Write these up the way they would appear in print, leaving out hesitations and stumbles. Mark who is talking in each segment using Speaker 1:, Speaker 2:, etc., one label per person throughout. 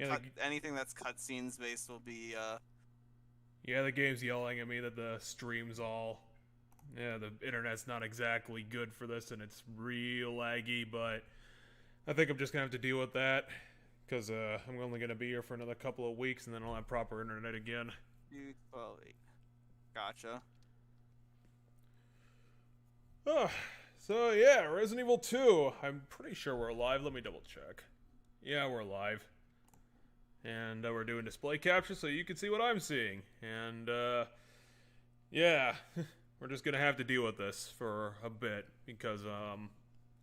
Speaker 1: Yeah,
Speaker 2: anything that's cutscenes based will be
Speaker 1: yeah, the game's yelling at me that the stream's all. Yeah, the internet's not exactly good for this, and it's real laggy. But I think I'm just gonna have to deal with that because I'm only gonna be here for another couple of weeks, and then I'll have proper internet again.
Speaker 2: 212. Gotcha.
Speaker 1: Oh, so yeah, Resident Evil 2. I'm pretty sure we're live. Let me double check. Yeah, we're live. And we're doing display capture so you can see what I'm seeing. And yeah, we're just gonna have to deal with this for a bit because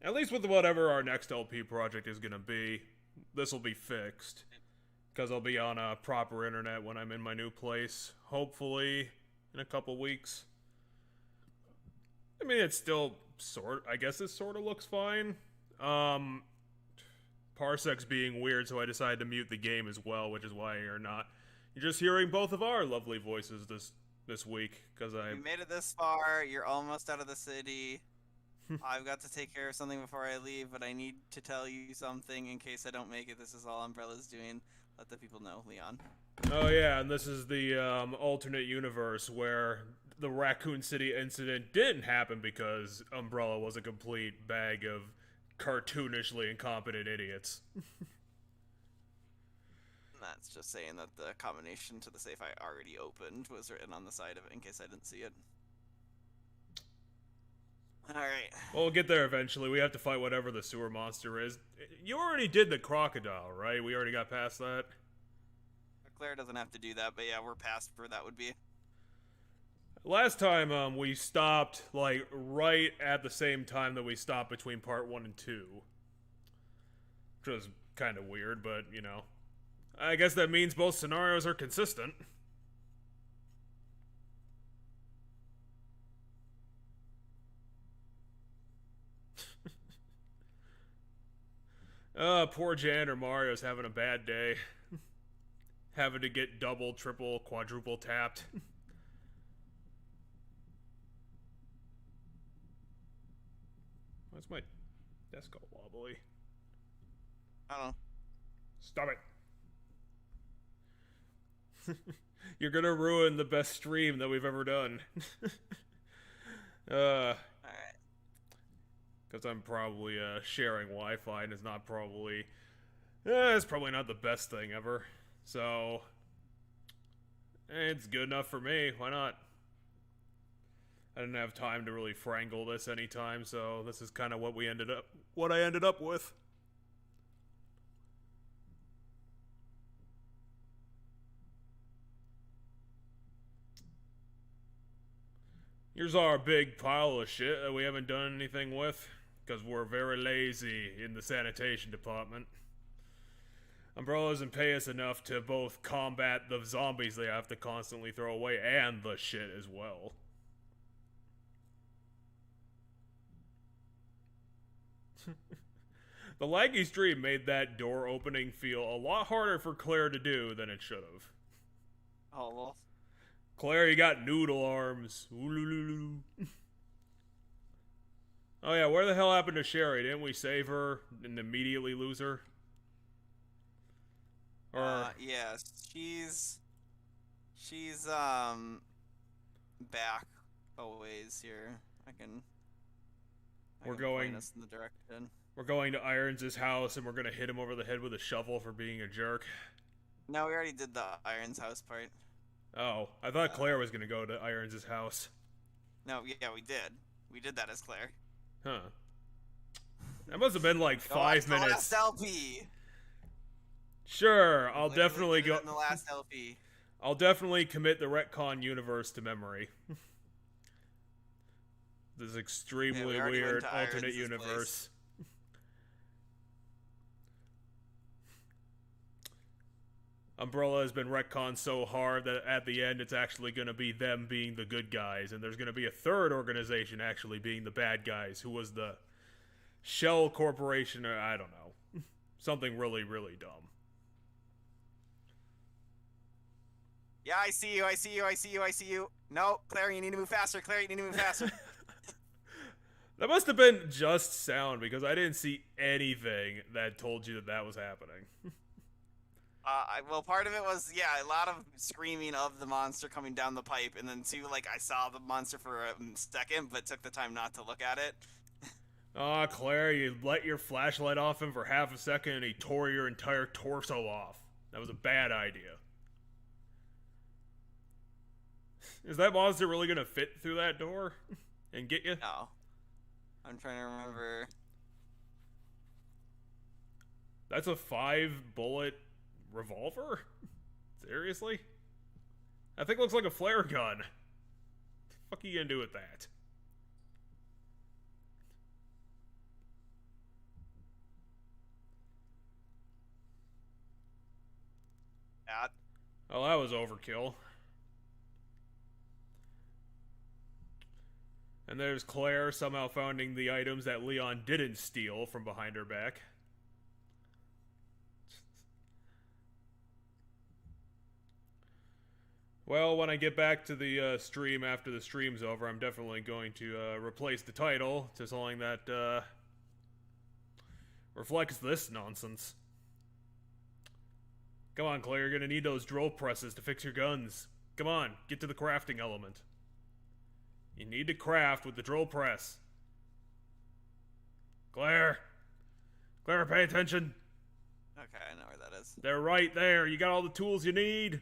Speaker 1: at least with whatever our next LP project is gonna be, this will be fixed because I'll be on a proper internet when I'm in my new place. Hopefully, in a couple weeks. I mean, it's still I guess it sort of looks fine. Parsec's being weird, so I decided to mute the game as well, which is why you're just hearing both of our lovely voices this week because
Speaker 2: You made it this far. You're almost out of the city. I've got to take care of something before I leave, but I need to tell you something in case I don't make it. This is all Umbrella's doing. Let the people know, Leon.
Speaker 1: Oh yeah, and this is the alternate universe where the Raccoon City incident didn't happen because Umbrella was a complete bag of cartoonishly incompetent idiots.
Speaker 2: That's just saying that the combination to the safe I already opened was written on the side of it in case I didn't see it. Alright.
Speaker 1: Well, we'll get there eventually. We have to fight whatever the sewer monster is. You already did the crocodile, right? We already got past that?
Speaker 2: Claire doesn't have to do that, but yeah, we're past where that would be.
Speaker 1: Last time, we stopped, like, right at the same time that we stopped between part 1 and 2. Which was kind of weird, but, you know. I guess that means both scenarios are consistent. Poor Jan or Mario's having a bad day. Having to get double, triple, quadruple tapped. Why's my desk all wobbly?
Speaker 2: I don't know.
Speaker 1: Stop it. You're gonna ruin the best stream that we've ever done.
Speaker 2: Alright.
Speaker 1: Because I'm probably sharing Wi-Fi and it's not probably... it's probably not the best thing ever. So... it's good enough for me. Why not? I didn't have time to really frangle this anytime, so this is kind of what I ended up with. Here's our big pile of shit that we haven't done anything with, because we're very lazy in the sanitation department. Umbrella doesn't pay us enough to both combat the zombies they have to constantly throw away and the shit as well. The laggy stream made that door opening feel a lot harder for Claire to do than it should have.
Speaker 2: Oh, well.
Speaker 1: Claire, you got noodle arms. Ooh. Oh yeah, where the hell happened to Sherry? Didn't we save her and immediately lose her? Or
Speaker 2: yeah, she's back a ways here.
Speaker 1: we're
Speaker 2: can
Speaker 1: going
Speaker 2: point us in the direction.
Speaker 1: we're going to Irons' house and we're gonna hit him over the head with a shovel for being a jerk.
Speaker 2: No, we already did the Irons house part.
Speaker 1: Oh, I thought Claire was gonna go to Irons' house.
Speaker 2: No, yeah, we did. We did that as Claire.
Speaker 1: Huh. That must have been like 5 minutes.
Speaker 2: Last LP.
Speaker 1: Sure, I'll definitely go.
Speaker 2: In the last LP.
Speaker 1: I'll definitely commit the retcon universe to memory. This extremely weird alternate universe. Umbrella has been retconned so hard that at the end it's actually going to be them being the good guys, and there's going to be a third organization actually being the bad guys, who was the Shell Corporation, or I don't know. Something really, really dumb.
Speaker 2: Yeah, I see you. No, Claire, you need to move faster.
Speaker 1: That must have been just sound, because I didn't see anything that told you that that was happening.
Speaker 2: Well, part of it was, yeah, a lot of screaming of the monster coming down the pipe, and then two, like, I saw the monster for a second, but took the time not to look at it.
Speaker 1: Aw, Claire, you let your flashlight off him for half a second and he tore your entire torso off. That was a bad idea. Is that monster really gonna fit through that door and get you?
Speaker 2: No. I'm trying to remember.
Speaker 1: That's a 5-bullet revolver? Seriously? That thing looks like a flare gun. What the fuck are you gonna do with that?
Speaker 2: That.
Speaker 1: Oh, that was overkill. And there's Claire somehow finding the items that Leon didn't steal from behind her back. Well, when I get back to the stream after the stream's over, I'm definitely going to replace the title to something that reflects this nonsense. Come on, Claire, you're gonna need those drill presses to fix your guns. Come on, get to the crafting element. You need to craft with the drill press. Claire! Claire, pay attention!
Speaker 2: Okay, I know where that is.
Speaker 1: They're right there. You got all the tools you need.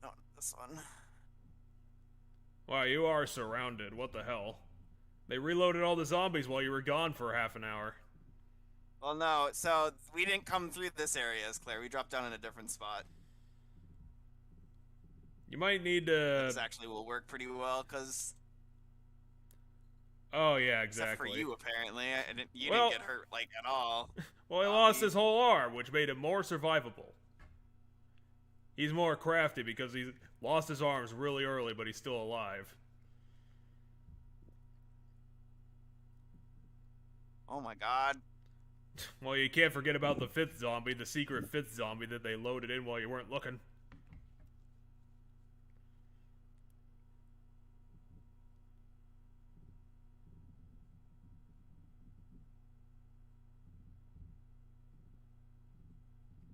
Speaker 2: Oh, this one.
Speaker 1: Wow, you are surrounded. What the hell? They reloaded all the zombies while you were gone for half an hour.
Speaker 2: Well, no, so we didn't come through this area as Claire. We dropped down in a different spot.
Speaker 1: You might need to...
Speaker 2: This actually will work pretty well, because...
Speaker 1: Oh, yeah,
Speaker 2: Except
Speaker 1: exactly.
Speaker 2: for you, apparently. You
Speaker 1: Well-
Speaker 2: didn't get hurt, like, at all.
Speaker 1: Well, he lost his whole arm, which made him more survivable. He's more crafty because he lost his arms really early, but he's still alive.
Speaker 2: Oh my god.
Speaker 1: Well, you can't forget about the 5th zombie, the secret 5th zombie that they loaded in while you weren't looking.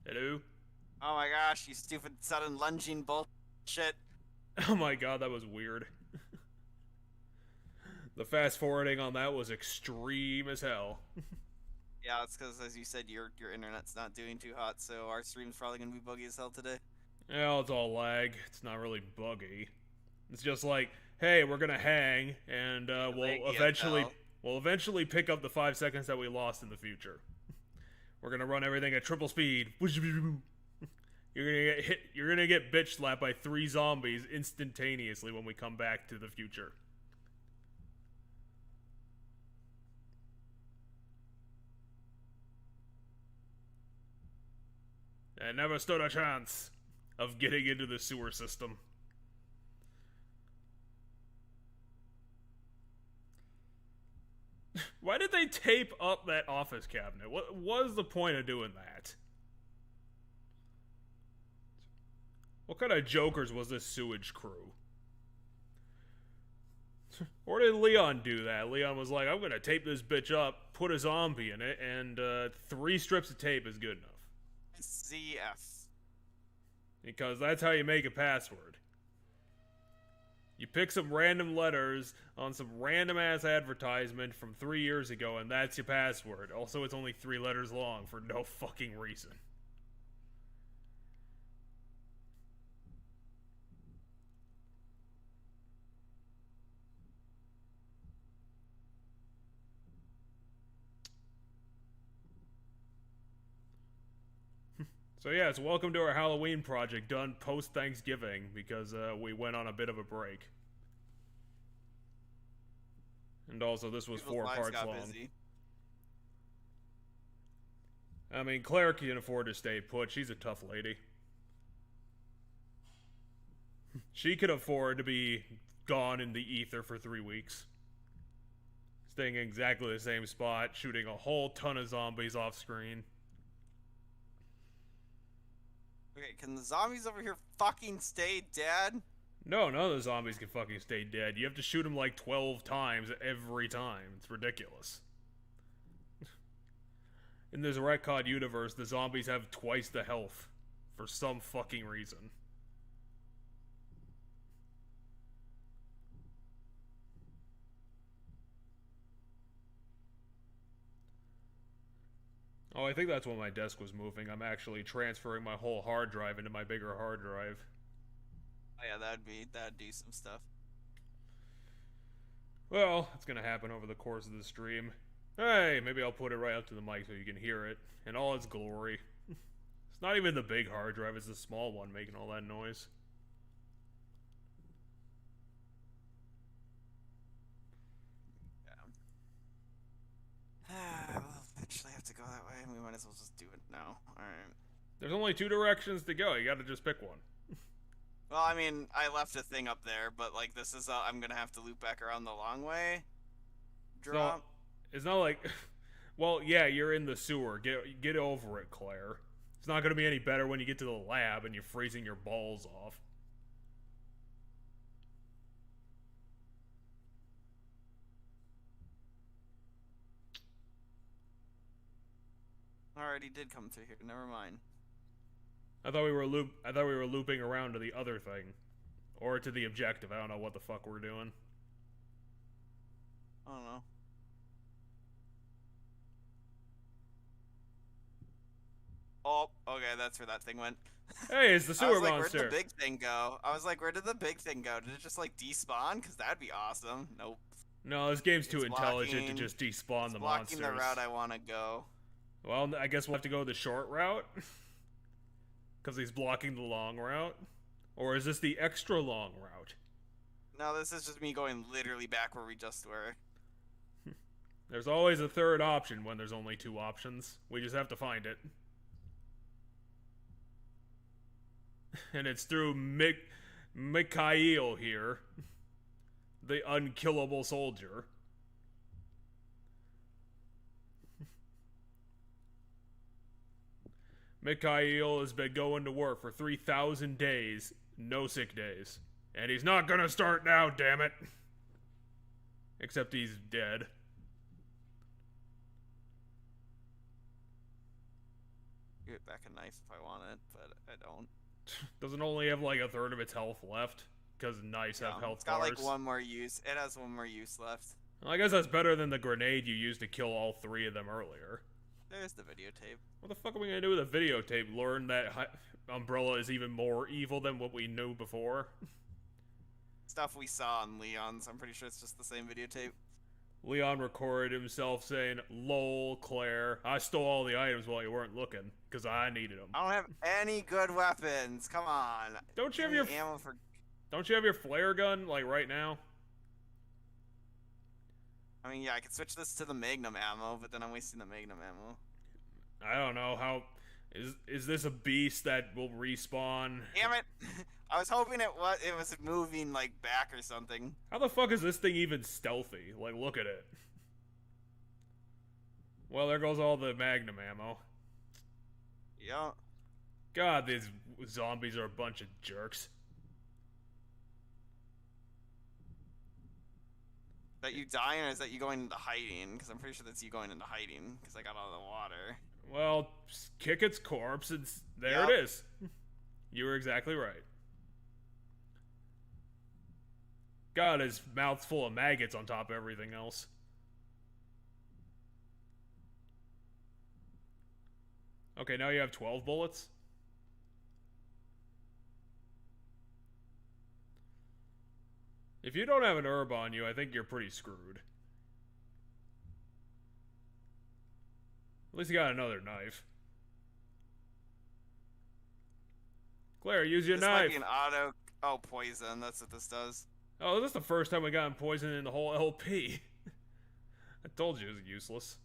Speaker 1: Hello?
Speaker 2: Oh my gosh, you stupid sudden lunging bullshit.
Speaker 1: Oh my god, that was weird. The fast forwarding on that was extreme as hell.
Speaker 2: Yeah, it's because, as you said, your internet's not doing too hot, so our stream's probably gonna be buggy as hell today.
Speaker 1: Well, it's all lag. It's not really buggy. It's just like, hey, we're gonna hang, and we'll eventually pick up the 5 seconds that we lost in the future. We're gonna run everything at triple speed. You're gonna get hit. You're gonna get bitch slapped by 3 zombies instantaneously when we come back to the future. I never stood a chance of getting into the sewer system. Why did they tape up that office cabinet? What was the point of doing that? What kind of jokers was this sewage crew? Or did Leon do that? Leon was like, I'm gonna tape this bitch up, put a zombie in it, and 3 strips of tape is good enough.
Speaker 2: ZF.
Speaker 1: Because that's how you make a password. You pick some random letters on some random ass advertisement from 3 years ago, and that's your password. Also, it's only 3 letters long for no fucking reason. So yes, welcome to our Halloween project, done post-Thanksgiving, because we went on a bit of a break. And also, this was
Speaker 2: People's
Speaker 1: 4
Speaker 2: lives
Speaker 1: parts
Speaker 2: got
Speaker 1: long.
Speaker 2: busy.
Speaker 1: I mean, Claire can afford to stay put. She's a tough lady. She could afford to be gone in the ether for 3 weeks. Staying in exactly the same spot, shooting a whole ton of zombies off screen.
Speaker 2: Okay, can the zombies over here fucking stay dead?
Speaker 1: No, none of the zombies can fucking stay dead. You have to shoot them like 12 times every time. It's ridiculous. In this retcon universe, the zombies have twice the health. For some fucking reason. Oh, I think that's when my desk was moving. I'm actually transferring my whole hard drive into my bigger hard drive.
Speaker 2: Oh yeah, that'd do some stuff.
Speaker 1: Well, it's gonna happen over the course of the stream. Hey, maybe I'll put it right up to the mic so you can hear it in all its glory. It's not even the big hard drive, it's the small one making all that noise.
Speaker 2: We'll eventually have to go that way, and we might as well just do it now. Alright.
Speaker 1: There's only 2 directions to go, you gotta just pick one.
Speaker 2: Well, I mean, I left a thing up there, but, like, this is, I'm gonna have to loop back around the long way. Drop.
Speaker 1: It's not like... Well, yeah, you're in the sewer. Get over it, Claire. It's not gonna be any better when you get to the lab and you're freezing your balls off.
Speaker 2: Already did come through here. Never mind.
Speaker 1: I thought we were looping around to the other thing, or to the objective. I don't know what the fuck we're doing.
Speaker 2: I don't know. Oh, okay, that's where that thing went.
Speaker 1: Hey, it's the sewer monster.
Speaker 2: Where did the big thing go? I was like, where did the big thing go? Did it just like despawn? Because that'd be awesome. Nope.
Speaker 1: No, this game's too intelligent to just despawn the monsters.
Speaker 2: Blocking the route I want to go.
Speaker 1: Well, I guess we'll have to go the short route. Because he's blocking the long route? Or is this the extra long route?
Speaker 2: No, this is just me going literally back where we just were.
Speaker 1: There's always a third option when there's only 2 options. We just have to find it. And it's through Mikhail here. The unkillable soldier. Mikhail has been going to work for 3,000 days, no sick days. And he's not gonna start now, damn it. Except he's dead.
Speaker 2: Get back a knife if I want it, but I don't.
Speaker 1: Doesn't only have like a third of its health left, because knives have health bars.
Speaker 2: It's got like one more use. It has one more use left.
Speaker 1: Well, I guess that's better than the grenade you used to kill all 3 of them earlier.
Speaker 2: There's the videotape.
Speaker 1: What the fuck are we gonna do with a videotape? Learn that Umbrella is even more evil than what we knew before?
Speaker 2: Stuff we saw on Leon's. I'm pretty sure it's just the same videotape.
Speaker 1: Leon recorded himself saying, "Lol, Claire, I stole all the items while you weren't looking, because I needed them."
Speaker 2: I don't have any good weapons. Come on.
Speaker 1: Don't you have your
Speaker 2: ammo for?
Speaker 1: Don't you have your flare gun like right now?
Speaker 2: I mean, yeah, I could switch this to the Magnum ammo, but then I'm wasting the Magnum ammo.
Speaker 1: I don't know how. Is this a beast that will respawn?
Speaker 2: Damn it! I was hoping it was moving like back or something.
Speaker 1: How the fuck is this thing even stealthy? Like, look at it. Well, there goes all the Magnum ammo.
Speaker 2: Yeah.
Speaker 1: God, these zombies are a bunch of jerks.
Speaker 2: That you dying, or is that you going into hiding? Because I'm pretty sure that's you going into hiding, because I got out of the water.
Speaker 1: Well, kick its corpse, and there it is. You were exactly right. God, his mouth's full of maggots on top of everything else. Okay, now you have 12 bullets? If you don't have an herb on you, I think you're pretty screwed. At least you got another knife. Claire, use your knife.
Speaker 2: This might be an auto... Oh, poison. That's what this does.
Speaker 1: Oh, this is the first time we got poisoned in the whole LP. I told you it was useless.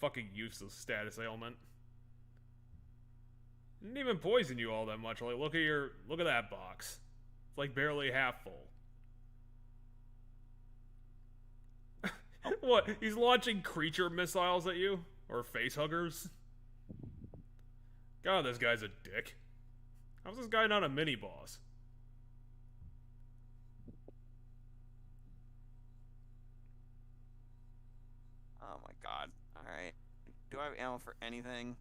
Speaker 1: Fucking useless status ailment. Didn't even poison you all that much. Like, look at that box. It's like barely half full. What? He's launching creature missiles at you? Or face huggers? God, this guy's a dick. How's this guy not a mini-boss?
Speaker 2: Oh my god. Alright. Do I have ammo for anything?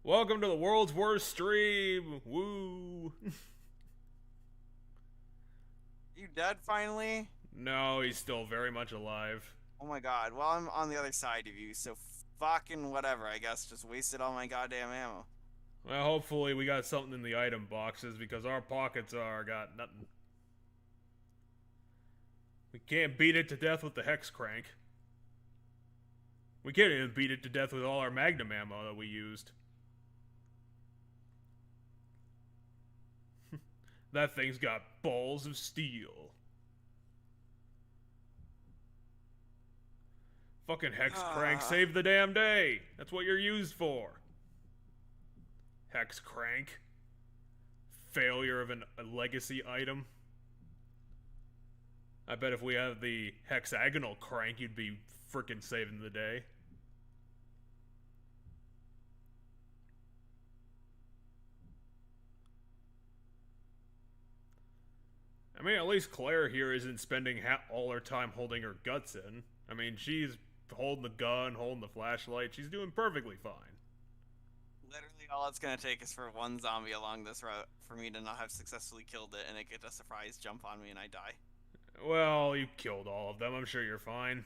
Speaker 1: Welcome to the world's worst stream. Woo.
Speaker 2: You dead finally?
Speaker 1: No, he's still very much alive.
Speaker 2: Oh my god. Well, I'm on the other side of you, so fucking whatever, I guess. Just wasted all my goddamn ammo.
Speaker 1: Well, hopefully we got something in the item boxes because our pockets got nothing. We can't beat it to death with the hex crank. We can't even beat it to death with all our magnum ammo that we used. That thing's got balls of steel. Fucking hex crank saved the damn day. That's what you're used for. Hex crank. Failure of a legacy item. I bet if we had the hexagonal crank, you'd be frickin' saving the day. I mean, at least Claire here isn't spending all her time holding her guts in. I mean, she's holding the gun, holding the flashlight. She's doing perfectly fine.
Speaker 2: Literally all it's gonna take is for one zombie along this route for me to not have successfully killed it and it get a surprise jump on me and I die.
Speaker 1: Well, you killed all of them. I'm sure you're fine.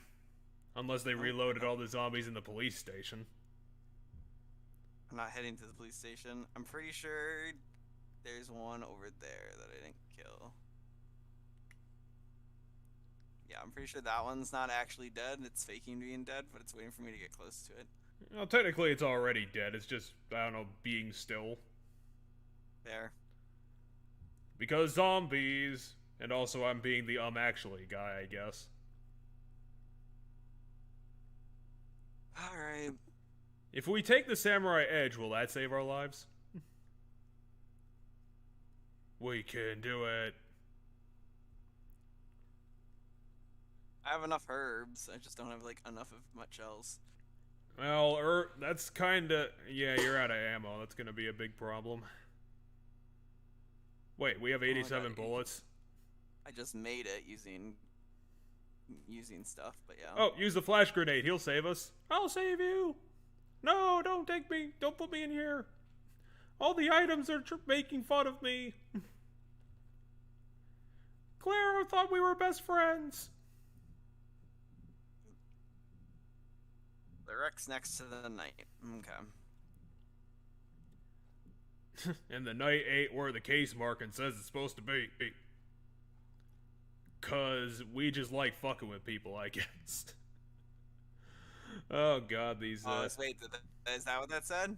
Speaker 1: Unless they reloaded all the zombies in the police station.
Speaker 2: I'm not heading to the police station. I'm pretty sure there's one over there that I didn't kill. Yeah, I'm pretty sure that one's not actually dead. It's faking being dead, but it's waiting for me to get close to it.
Speaker 1: Well, technically it's already dead. It's just, I don't know, being still.
Speaker 2: There.
Speaker 1: Because zombies. And also I'm being the actually guy, I guess.
Speaker 2: Alright.
Speaker 1: If we take the samurai edge, will that save our lives? We can do it.
Speaker 2: I have enough herbs. I just don't have, like, enough of much else.
Speaker 1: Well, that's kinda... Yeah, you're out of ammo. That's gonna be a big problem. Wait, we have 87 bullets?
Speaker 2: I just made it using stuff, but yeah.
Speaker 1: Oh, use the flash grenade. He'll save us. I'll save you. No, don't take me. Don't put me in here. All the items are making fun of me. Clara thought we were best friends.
Speaker 2: The wreck's next to the knight. Okay.
Speaker 1: And the knight ain't where the case marking says it's supposed to be. Cause we just like fucking with people, I guess. Oh god, these
Speaker 2: wait, is that what that said?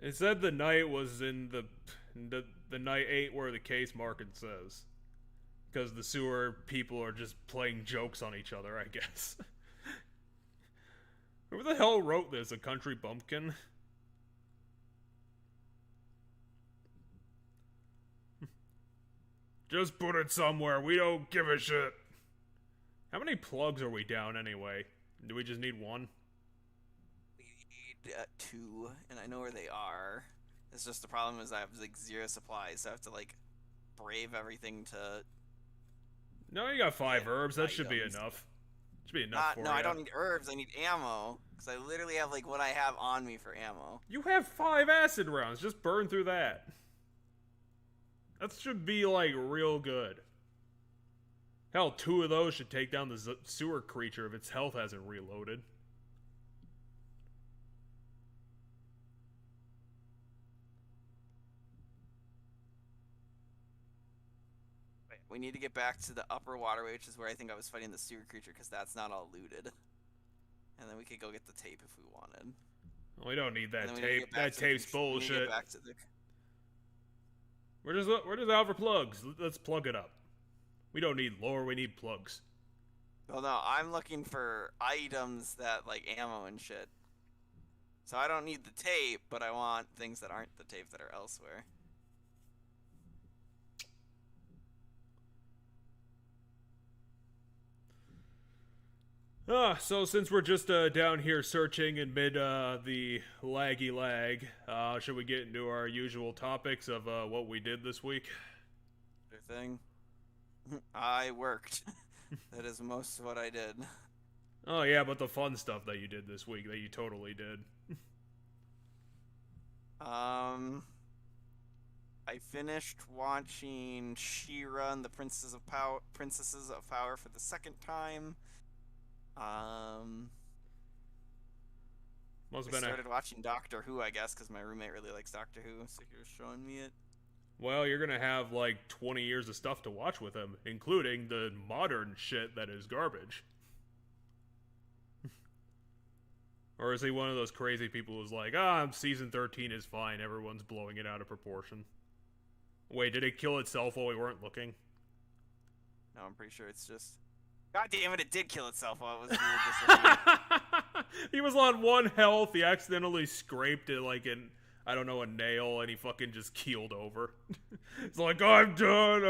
Speaker 1: It said the knight was in the knight ain't where the case marking says. Because the sewer people are just playing jokes on each other, I guess. Who the hell wrote this? A country bumpkin? Just put it somewhere. We don't give a shit. How many plugs are we down anyway? Do we just need one?
Speaker 2: We need 2, and I know where they are. It's just the problem is I have like 0 supplies, so I have to like brave everything to.
Speaker 1: No, you got 5 herbs. That should be enough. Should be enough for you.
Speaker 2: No, I don't need herbs. I need ammo because I literally have like what I have on me for ammo.
Speaker 1: You have 5 acid rounds. Just burn through that. That should be, like, real good. Hell, 2 of those should take down the sewer creature if its health hasn't reloaded.
Speaker 2: Wait, we need to get back to the upper waterway, which is where I think I was fighting the sewer creature, because that's not all looted. And then we could go get the tape if we wanted.
Speaker 1: Well, we don't need that tape. That tape's bullshit. We're just out for plugs. Let's plug it up. We don't need lore, we need plugs.
Speaker 2: Well, no, I'm looking for items that, like, ammo and shit. So I don't need the tape, but I want things that aren't the tape that are elsewhere.
Speaker 1: So since we're just down here searching amid the laggy lag, should we get into our usual topics of what we did this week?
Speaker 2: Thing. I worked. That is most of what I did.
Speaker 1: Oh yeah, but the fun stuff that you did this week that you totally did.
Speaker 2: I finished watching She-Ra and the Princesses of Power for the second time.
Speaker 1: Must
Speaker 2: I
Speaker 1: have been
Speaker 2: started watching Doctor Who, I guess, because my roommate really likes Doctor Who, so he was showing me it.
Speaker 1: Well, you're gonna have like 20 years of stuff to watch with him, including the modern shit that is garbage. Or is he one of those crazy people who's like, season 13 is fine, everyone's blowing it out of proportion? Wait, did it kill itself while we weren't looking?
Speaker 2: No, I'm pretty sure it's just... God damn it, it did kill itself while it was doing
Speaker 1: He was on 1 health, he accidentally scraped it like I don't know, a nail, and he fucking just keeled over. It's like, I'm done!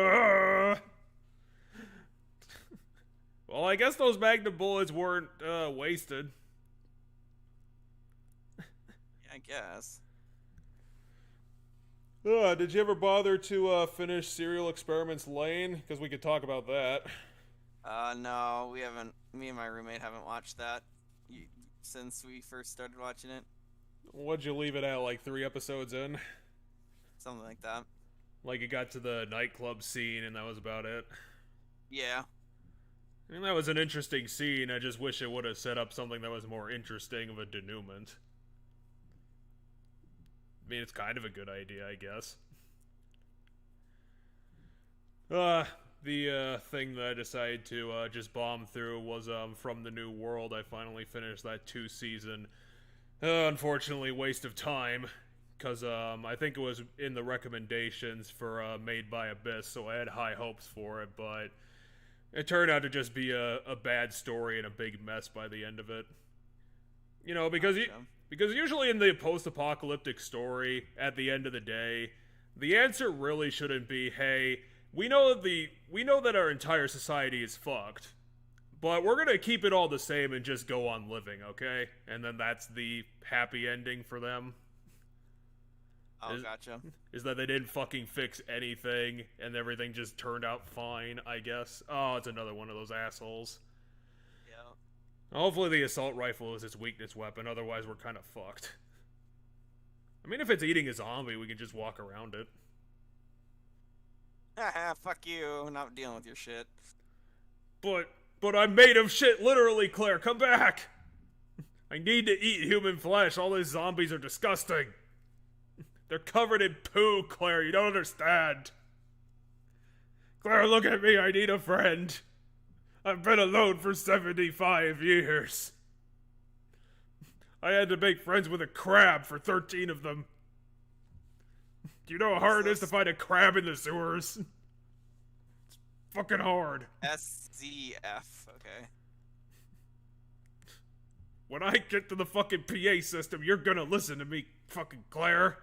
Speaker 1: Well, I guess those Magnum bullets weren't wasted.
Speaker 2: I guess.
Speaker 1: Did you ever bother to finish Serial Experiments Lane? Because we could talk about that.
Speaker 2: No, we haven't. Me and my roommate haven't watched that since we first started watching it.
Speaker 1: What'd you leave it at, like 3 episodes in?
Speaker 2: Something like that.
Speaker 1: Like it got to the nightclub scene and that was about it?
Speaker 2: Yeah.
Speaker 1: I mean, that was an interesting scene. I just wish it would have set up something that was more interesting of a denouement. I mean, it's kind of a good idea, I guess. The thing that I decided to just bomb through was From the New World. I finally finished that 2-season. Unfortunately, waste of time. Because I think it was in the recommendations for Made by Abyss, so I had high hopes for it, but it turned out to just be a bad story and a big mess by the end of it. You know, because usually in the post-apocalyptic story, at the end of the day, the answer really shouldn't be, hey, we know that our entire society is fucked, but we're gonna keep it all the same and just go on living, okay? And then that's the happy ending for them.
Speaker 2: Oh, gotcha.
Speaker 1: Is that they didn't fucking fix anything and everything just turned out fine, I guess. Oh, it's another one of those assholes.
Speaker 2: Yeah.
Speaker 1: Hopefully the assault rifle is its weakness weapon, otherwise we're kind of fucked. I mean, if it's eating a zombie, we can just walk around it.
Speaker 2: Haha, fuck you. I'm not dealing with your shit.
Speaker 1: But I'm made of shit, literally, Claire. Come back! I need to eat human flesh. All these zombies are disgusting. They're covered in poo, Claire. You don't understand. Claire, look at me. I need a friend. I've been alone for 75 years. I had to make friends with a crab for 13 of them. Do you know how hard it is to find a crab in the sewers? It's fucking hard.
Speaker 2: SZF, okay.
Speaker 1: When I get to the fucking PA system, you're gonna listen to me, fucking Claire.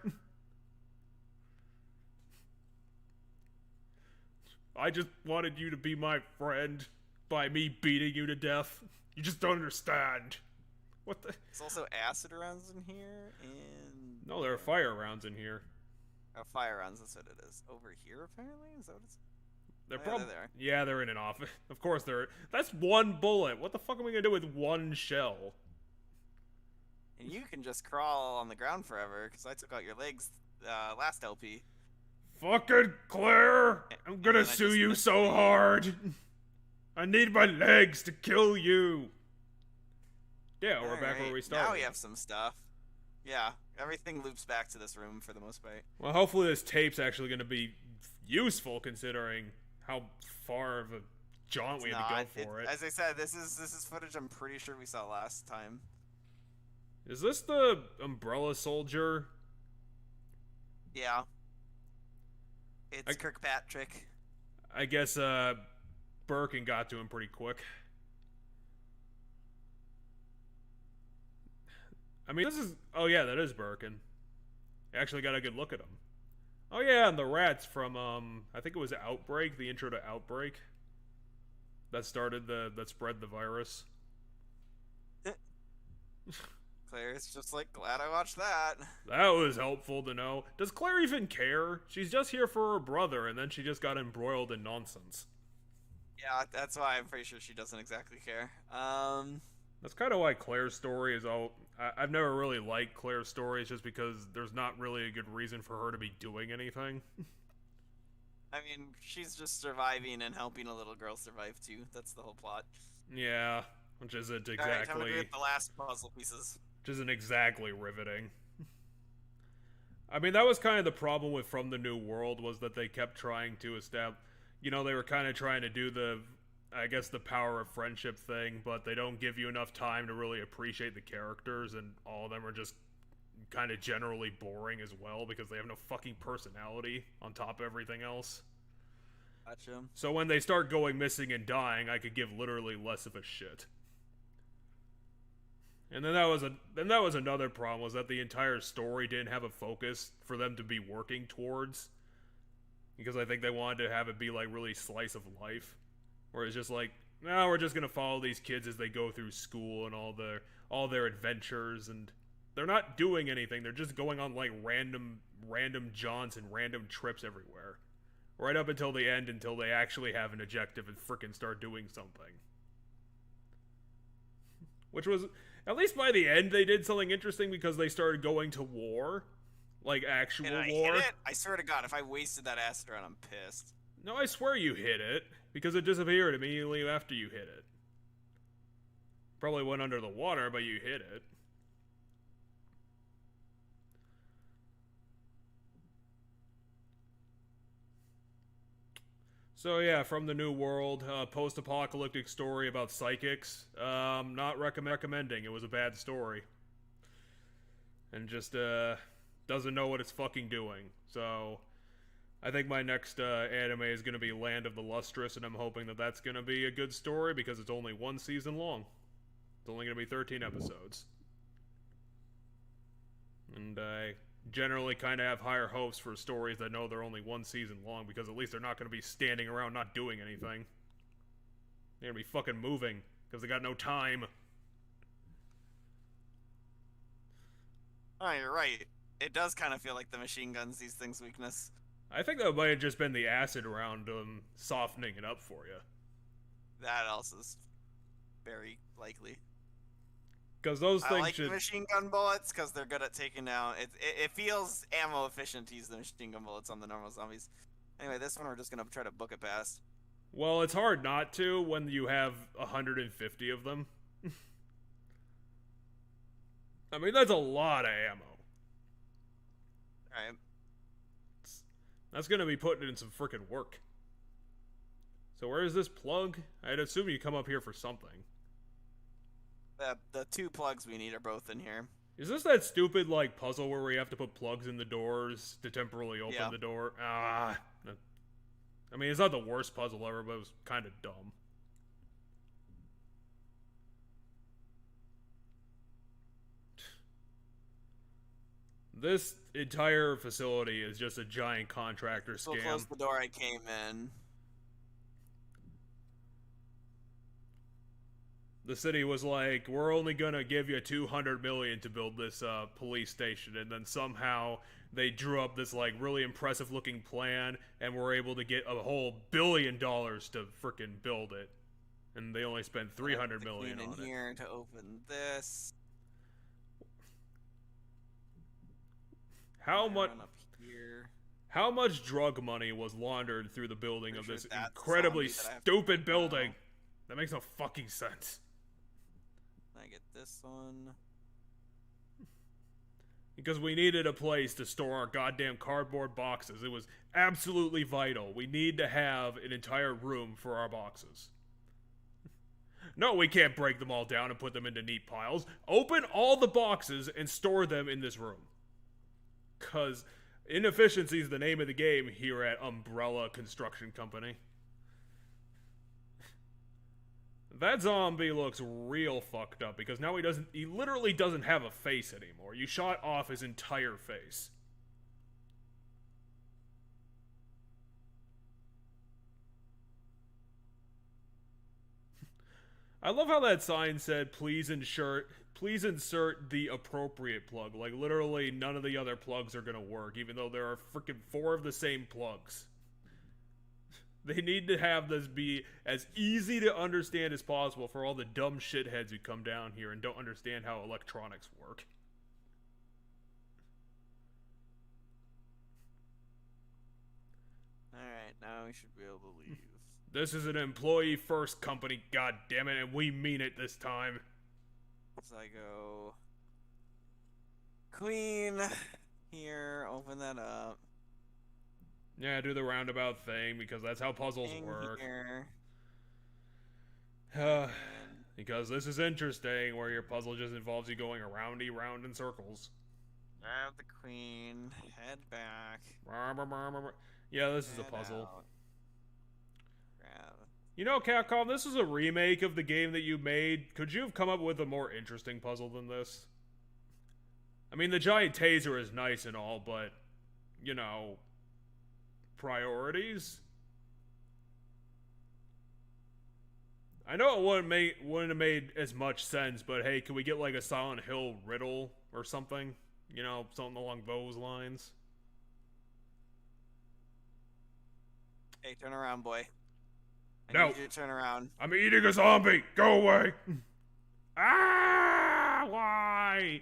Speaker 1: I just wanted you to be my friend by me beating you to death. You just don't understand. What the?
Speaker 2: There's also acid rounds in here, and...
Speaker 1: No, there are fire rounds in here.
Speaker 2: Oh, fire rounds, that's what it is. Over here, apparently? Is that what it's...
Speaker 1: They're
Speaker 2: yeah,
Speaker 1: probably...
Speaker 2: there.
Speaker 1: Yeah, they're in an office. Of course they're... That's 1 bullet. What the fuck are we gonna do with 1 shell?
Speaker 2: And you can just crawl on the ground forever, because I took out your legs last LP.
Speaker 1: Fucking Claire! I'm gonna sue you so hard! I need my legs to kill you! Yeah, we're back where we started.
Speaker 2: Now we have some stuff. Yeah, everything loops back to this room for the most part.
Speaker 1: Well, hopefully this tape's actually gonna be useful, considering how far of a jaunt we had to go for it.
Speaker 2: As I said, this is footage I'm pretty sure we saw last time.
Speaker 1: Is this the Umbrella Soldier?
Speaker 2: Yeah. It's Kirkpatrick.
Speaker 1: I guess Birkin got to him pretty quick. I mean, this is... Oh yeah, that is Birkin. Actually got a good look at him. Oh yeah, and the rats from, I think it was Outbreak, the intro to Outbreak. That spread the virus.
Speaker 2: Claire's just like, glad I watched that.
Speaker 1: That was helpful to know. Does Claire even care? She's just here for her brother, and then she just got embroiled in nonsense.
Speaker 2: Yeah, that's why I'm pretty sure she doesn't exactly care.
Speaker 1: That's kind of why Claire's story is all. I've never really liked Claire's stories just because there's not really a good reason for her to be doing anything.
Speaker 2: I mean, she's just surviving and helping a little girl survive too. That's the whole plot.
Speaker 1: Yeah, which isn't
Speaker 2: All right, time to
Speaker 1: exactly.
Speaker 2: create the last puzzle pieces.
Speaker 1: Which isn't exactly riveting. I mean, that was kind of the problem with From the New World, was that they kept trying to establish. You know, they were kind of trying to do the, I guess, the power of friendship thing, but they don't give you enough time to really appreciate the characters, and all of them are just kind of generally boring as well because they have no fucking personality on top of everything else.
Speaker 2: Gotcha.
Speaker 1: So when they start going missing and dying, I could give literally less of a shit. And then that was another problem, was that the entire story didn't have a focus for them to be working towards, because I think they wanted to have it be like really slice of life, where it's just like, no, we're just gonna follow these kids as they go through school and all their adventures, and they're not doing anything. They're just going on like random jaunts and random trips everywhere, right up until the end, until they actually have an objective and frickin' start doing something. Which was, at least by the end, they did something interesting because they started going to war. Like, actual
Speaker 2: and I
Speaker 1: war.
Speaker 2: hit it? I swear to God, if I wasted that acid round, I'm pissed.
Speaker 1: No, I swear you hit it, because it disappeared immediately after you hit it. Probably went under the water, but you hit it. So yeah, From the New World, post-apocalyptic story about psychics. Not recommending. It was a bad story. And just, doesn't know what it's fucking doing. So, I think my next anime is going to be Land of the Lustrous, and I'm hoping that that's going to be a good story because it's only one season long. It's only going to be 13 episodes. And I generally kind of have higher hopes for stories that know they're only one season long, because at least they're not going to be standing around not doing anything. They're going to be fucking moving because they got no time.
Speaker 2: Oh, you're right. It does kind of feel like the machine guns, these things' weakness.
Speaker 1: I think that might have just been the acid around softening it up for you.
Speaker 2: That also is very likely.
Speaker 1: Because those things
Speaker 2: I like
Speaker 1: should...
Speaker 2: the machine gun bullets because they're good at taking down. It feels ammo efficient to use the machine gun bullets on the normal zombies. Anyway, this one we're just gonna try to book it past.
Speaker 1: Well, it's hard not to when you have 150 of them. I mean, that's a lot of ammo.
Speaker 2: Alright.
Speaker 1: That's gonna be putting in some frickin' work. So where is this plug? I'd assume you come up here for something.
Speaker 2: The two plugs we need are both in here.
Speaker 1: Is this that stupid, like, puzzle where we have to put plugs in the doors to temporarily open the door? I mean, it's not the worst puzzle ever, but it was kind of dumb. This entire facility is just a giant contractor scam.
Speaker 2: We'll close the door I came in.
Speaker 1: The city was like, we're only gonna give you $200 million to build this police station, and then somehow they drew up this like really impressive looking plan, and were able to get a whole $1 billion to frickin' build it, and they only spent $300 million on it.
Speaker 2: Here to open this.
Speaker 1: How much drug money was laundered through the building of this incredibly stupid building? That makes no fucking sense.
Speaker 2: I get this one.
Speaker 1: Because we needed a place to store our goddamn cardboard boxes. It was absolutely vital. We need to have an entire room for our boxes. No, we can't break them all down and put them into neat piles. Open all the boxes and store them in this room. Because inefficiency is the name of the game here at Umbrella Construction Company. That zombie looks real fucked up because now he literally doesn't have a face anymore. You shot off his entire face. I love how that sign said, please insert the appropriate plug. Like, literally none of the other plugs are gonna work, even though there are freaking 4 of the same plugs. They need to have this be as easy to understand as possible for all the dumb shitheads who come down here and don't understand how electronics work.
Speaker 2: Alright, now we should be able to leave.
Speaker 1: This is an employee-first company, goddammit, and we mean it this time.
Speaker 2: So I go... Queen! Here, open that up.
Speaker 1: Yeah, do the roundabout thing, because that's how puzzles work. Because this is interesting, where your puzzle just involves you going round in circles.
Speaker 2: Grab the queen, head back.
Speaker 1: Yeah, this is a puzzle.
Speaker 2: Out. Grab.
Speaker 1: You know, Capcom, this is a remake of the game that you made. Could you have come up with a more interesting puzzle than this? I mean, the giant taser is nice and all, but, you know, priorities? I know it wouldn't have made as much sense, but hey, can we get like a Silent Hill riddle or something? You know, something along those lines.
Speaker 2: Hey, turn around, boy.
Speaker 1: No.
Speaker 2: I need you to turn around.
Speaker 1: I'm eating a zombie! Go away! Ah! Why?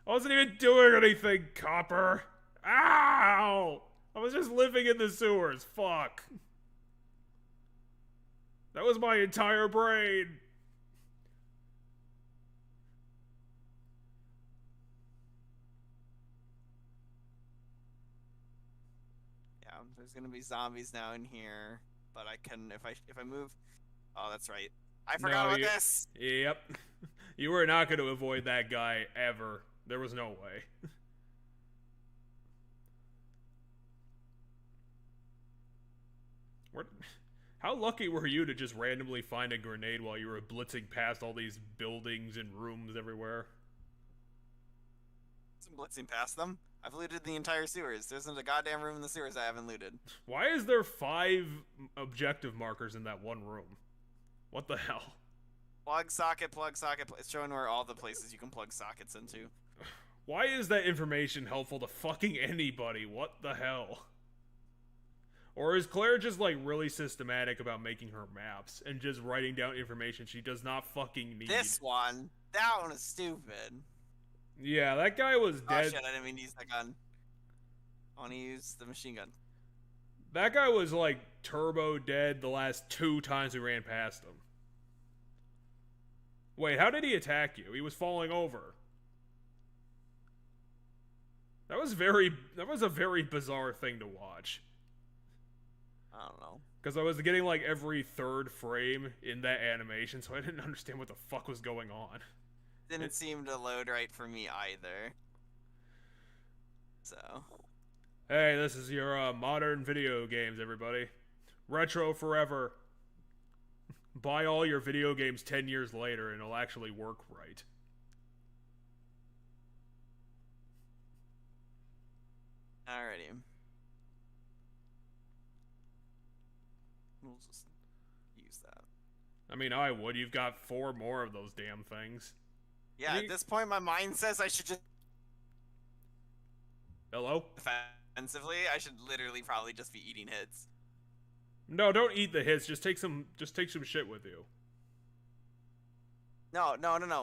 Speaker 1: I wasn't even doing anything, Copper! Ow! I was just living in the sewers. Fuck. That was my entire brain.
Speaker 2: Yeah, there's gonna be zombies now in here, but I can if I move. Oh, that's right. I forgot about this.
Speaker 1: Yep. You were not going to avoid that guy ever. There was no way. How lucky were you to just randomly find a grenade while you were blitzing past all these buildings and rooms everywhere?
Speaker 2: I'm blitzing past them. I've looted the entire sewers. There isn't a goddamn room in the sewers I haven't looted.
Speaker 1: Why is there 5 objective markers in that one room? What the hell?
Speaker 2: Plug socket, plug socket. It's showing where all the places you can plug sockets into.
Speaker 1: Why is that information helpful to fucking anybody? What the hell? Or is Claire just like really systematic about making her maps and just writing down information she does not fucking need?
Speaker 2: That one is stupid.
Speaker 1: Yeah, that guy was dead.
Speaker 2: Oh shit, I didn't mean to use that gun. I want to use the machine gun.
Speaker 1: That guy was like turbo dead the last 2 times we ran past him. Wait, how did he attack you? He was falling over. That was a very bizarre thing to watch.
Speaker 2: I don't know.
Speaker 1: Because I was getting like every 3rd frame in that animation, so I didn't understand what the fuck was going on.
Speaker 2: Didn't seem to load right for me either. So.
Speaker 1: Hey, this is your modern video games, everybody. Retro forever. Buy all your video games 10 years later and it'll actually work right.
Speaker 2: Alrighty. We'll just use that.
Speaker 1: I mean, I would. You've got 4 more of those damn things.
Speaker 2: Yeah, at this point my mind says I should just...
Speaker 1: Hello?
Speaker 2: Defensively, I should literally probably just be eating hits.
Speaker 1: No, don't eat the hits. Just take some shit with you.
Speaker 2: No.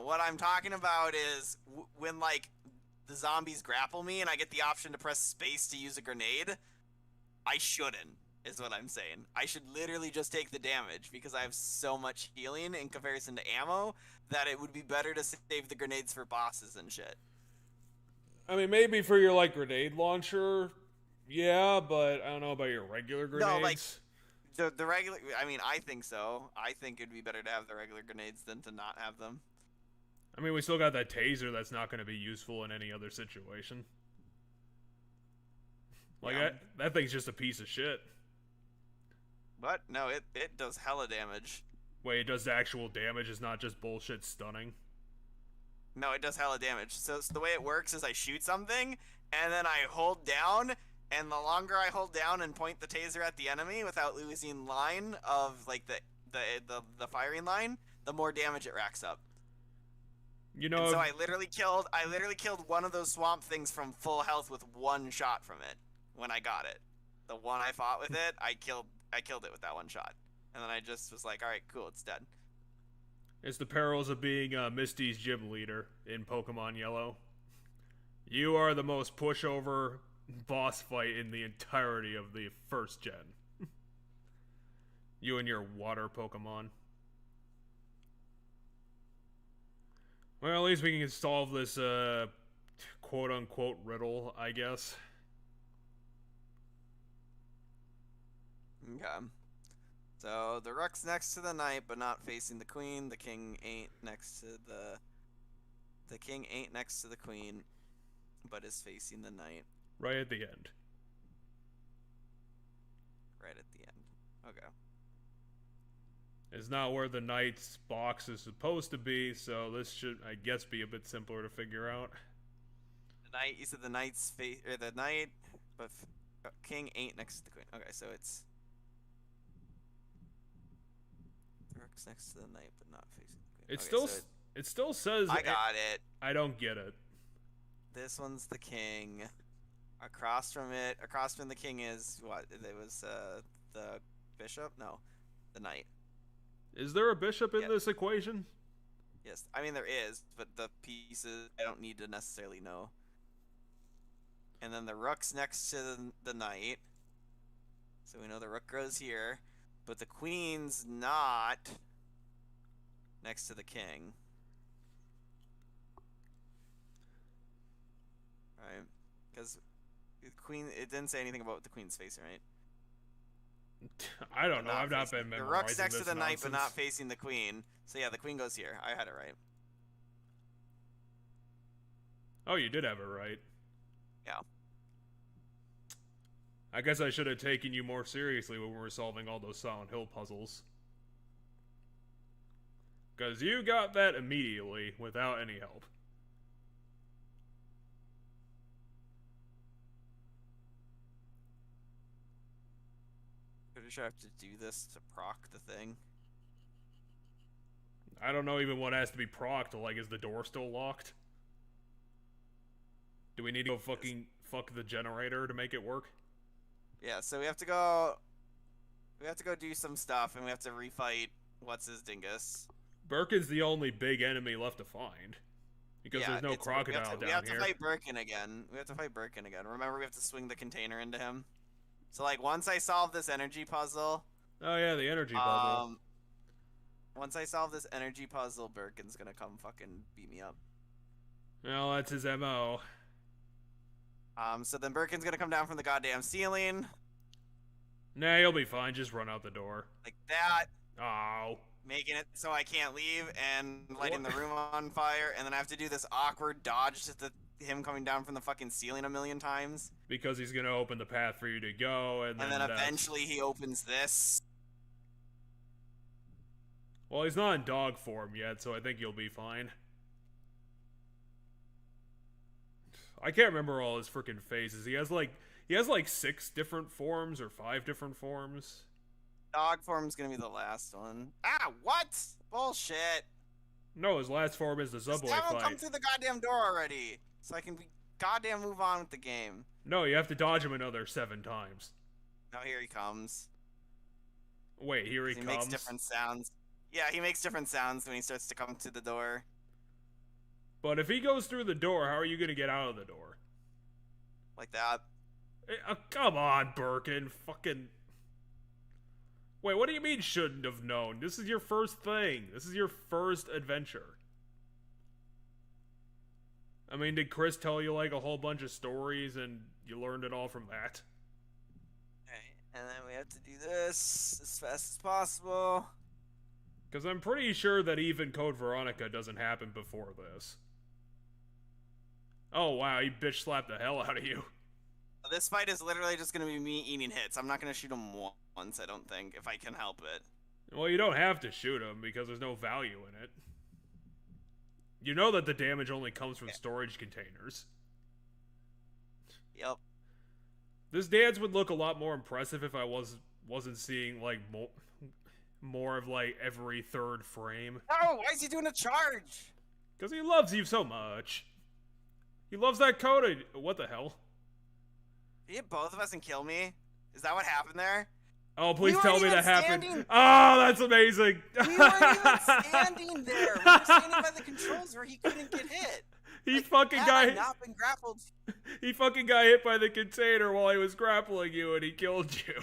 Speaker 2: What I'm talking about is when, like, the zombies grapple me and I get the option to press space to use a grenade, I shouldn't, is what I'm saying. I should literally just take the damage because I have so much healing in comparison to ammo that it would be better to save the grenades for bosses and shit.
Speaker 1: I mean, maybe for your, like, grenade launcher, yeah, but I don't know about your regular grenades.
Speaker 2: No, like... The regular, I mean, I think so. I think it'd be better to have the regular grenades than to not have them.
Speaker 1: I mean, we still got that taser that's not going to be useful in any other situation. Like,
Speaker 2: yeah.
Speaker 1: that thing's just a piece of shit.
Speaker 2: But, no, it does hella damage.
Speaker 1: Wait, it does actual damage, it's not just bullshit stunning?
Speaker 2: No, it does hella damage. So the way it works is I shoot something, and then I hold down... And the longer I hold down and point the taser at the enemy without losing line of like the firing line, the more damage it racks up.
Speaker 1: You know,
Speaker 2: and so I literally killed one of those swamp things from full health with one shot from it when I got it. The one I fought with it, I killed I killed it with that one shot. And then I just was like, all right, cool, it's dead.
Speaker 1: It's the perils of being Misty's gym leader in Pokemon Yellow. You are the most pushover boss fight in the entirety of the first gen. You and your water Pokemon. Well, at least we can solve this quote-unquote riddle, I guess.
Speaker 2: Okay. So the rook's next to the knight, but not facing the queen. The king ain't next to the king ain't next to the queen, but is facing the knight.
Speaker 1: Right at the end.
Speaker 2: Right at the end. Okay.
Speaker 1: It's not where the knight's box is supposed to be, so this should, I guess, be a bit simpler to figure out.
Speaker 2: The knight. You said the knight's face, or the knight, but king ain't next to the queen. Okay, so it's the rook's next to the knight, but not facing the queen.
Speaker 1: It
Speaker 2: okay,
Speaker 1: still,
Speaker 2: so
Speaker 1: it still says.
Speaker 2: I got it.
Speaker 1: I don't get it.
Speaker 2: This one's the king. Across from the king is what? It was the bishop? No, the knight.
Speaker 1: Is there a bishop in this equation?
Speaker 2: Yes, I mean there is, but the pieces I don't need to necessarily know. And then the rook's next to the knight, so we know the rook goes here, but the queen's not next to the king. Right, because the queen. It didn't say anything about the queen's facing, right?
Speaker 1: I don't know. I've not been memorizing
Speaker 2: the rook's next
Speaker 1: this
Speaker 2: to the knight, but
Speaker 1: nonsense.
Speaker 2: not facing the queen. So yeah, the queen goes here. I had it right.
Speaker 1: Oh, you did have it right.
Speaker 2: Yeah.
Speaker 1: I guess I should have taken you more seriously when we were solving all those Silent Hill puzzles. Because you got that immediately without any help.
Speaker 2: Pretty sure I have to do this to proc the thing.
Speaker 1: I don't know even what has to be procced. Like, is the door still locked? Do we need to go fuck the generator to make it work?
Speaker 2: Yeah, so we have to go do some stuff, and we have to refight what's his dingus.
Speaker 1: Birkin's the only big enemy left to find. Because there's no crocodile down here.
Speaker 2: We have to fight Birkin again. Remember, we have to swing the container into him. So, like, once I solve this energy puzzle...
Speaker 1: Oh, yeah, the energy puzzle.
Speaker 2: Once I solve this energy puzzle, Birkin's gonna come fucking beat me up.
Speaker 1: Well, that's his MO.
Speaker 2: So then Birkin's gonna come down from the goddamn ceiling.
Speaker 1: Nah, you'll be fine. Just run out the door.
Speaker 2: Like that.
Speaker 1: Oh.
Speaker 2: Making it so I can't leave and lighting the room on fire, and then I have to do this awkward dodge to him coming down from the fucking ceiling a million times.
Speaker 1: Because he's gonna open the path for you to go, and then
Speaker 2: eventually he opens this.
Speaker 1: Well, he's not in dog form yet, so I think you'll be fine. I can't remember all his freaking phases. He has like 6 different forms or 5 different forms.
Speaker 2: Dog form's gonna be the last one. Ah, what? Bullshit.
Speaker 1: No, his last form is the subway
Speaker 2: fight.
Speaker 1: fight.
Speaker 2: Come through the goddamn door already, so I can goddamn move on with the game.
Speaker 1: No, you have to dodge him another 7 times.
Speaker 2: Now here he comes.
Speaker 1: Wait, here he comes?
Speaker 2: He makes different sounds. Yeah, he makes different sounds when he starts to come to the door.
Speaker 1: But if he goes through the door, how are you gonna get out of the door?
Speaker 2: Like that.
Speaker 1: Come on, Birkin. Fucking... Wait, what do you mean shouldn't have known? This is your first thing. This is your first adventure. I mean, did Chris tell you, like, a whole bunch of stories and you learned it all from that?
Speaker 2: Alright, and then we have to do this as fast as possible.
Speaker 1: Because I'm pretty sure that even Code Veronica doesn't happen before this. Oh, wow, he bitch slapped the hell out of you.
Speaker 2: This fight is literally just going to be me eating hits. I'm not going to shoot him once, I don't think, if I can help it.
Speaker 1: Well, you don't have to shoot him because there's no value in it. You know that the damage only comes from storage containers.
Speaker 2: Yep.
Speaker 1: This dance would look a lot more impressive if I wasn't seeing, like, more of, like, every third frame.
Speaker 2: Oh, why is he doing a charge?
Speaker 1: Because he loves you so much. He loves that code. What the hell?
Speaker 2: Did he hit both of us and kill me? Is that what happened there?
Speaker 1: Oh, please
Speaker 2: We
Speaker 1: tell
Speaker 2: weren't
Speaker 1: me
Speaker 2: even
Speaker 1: that happened.
Speaker 2: standing-
Speaker 1: Oh, that's amazing.
Speaker 2: We weren't even standing there. We were standing by the controls where he couldn't get hit.
Speaker 1: He
Speaker 2: Like,
Speaker 1: fucking
Speaker 2: had
Speaker 1: got
Speaker 2: I
Speaker 1: hit.
Speaker 2: not been grappled.
Speaker 1: He fucking got hit by the container while he was grappling you, and he killed you.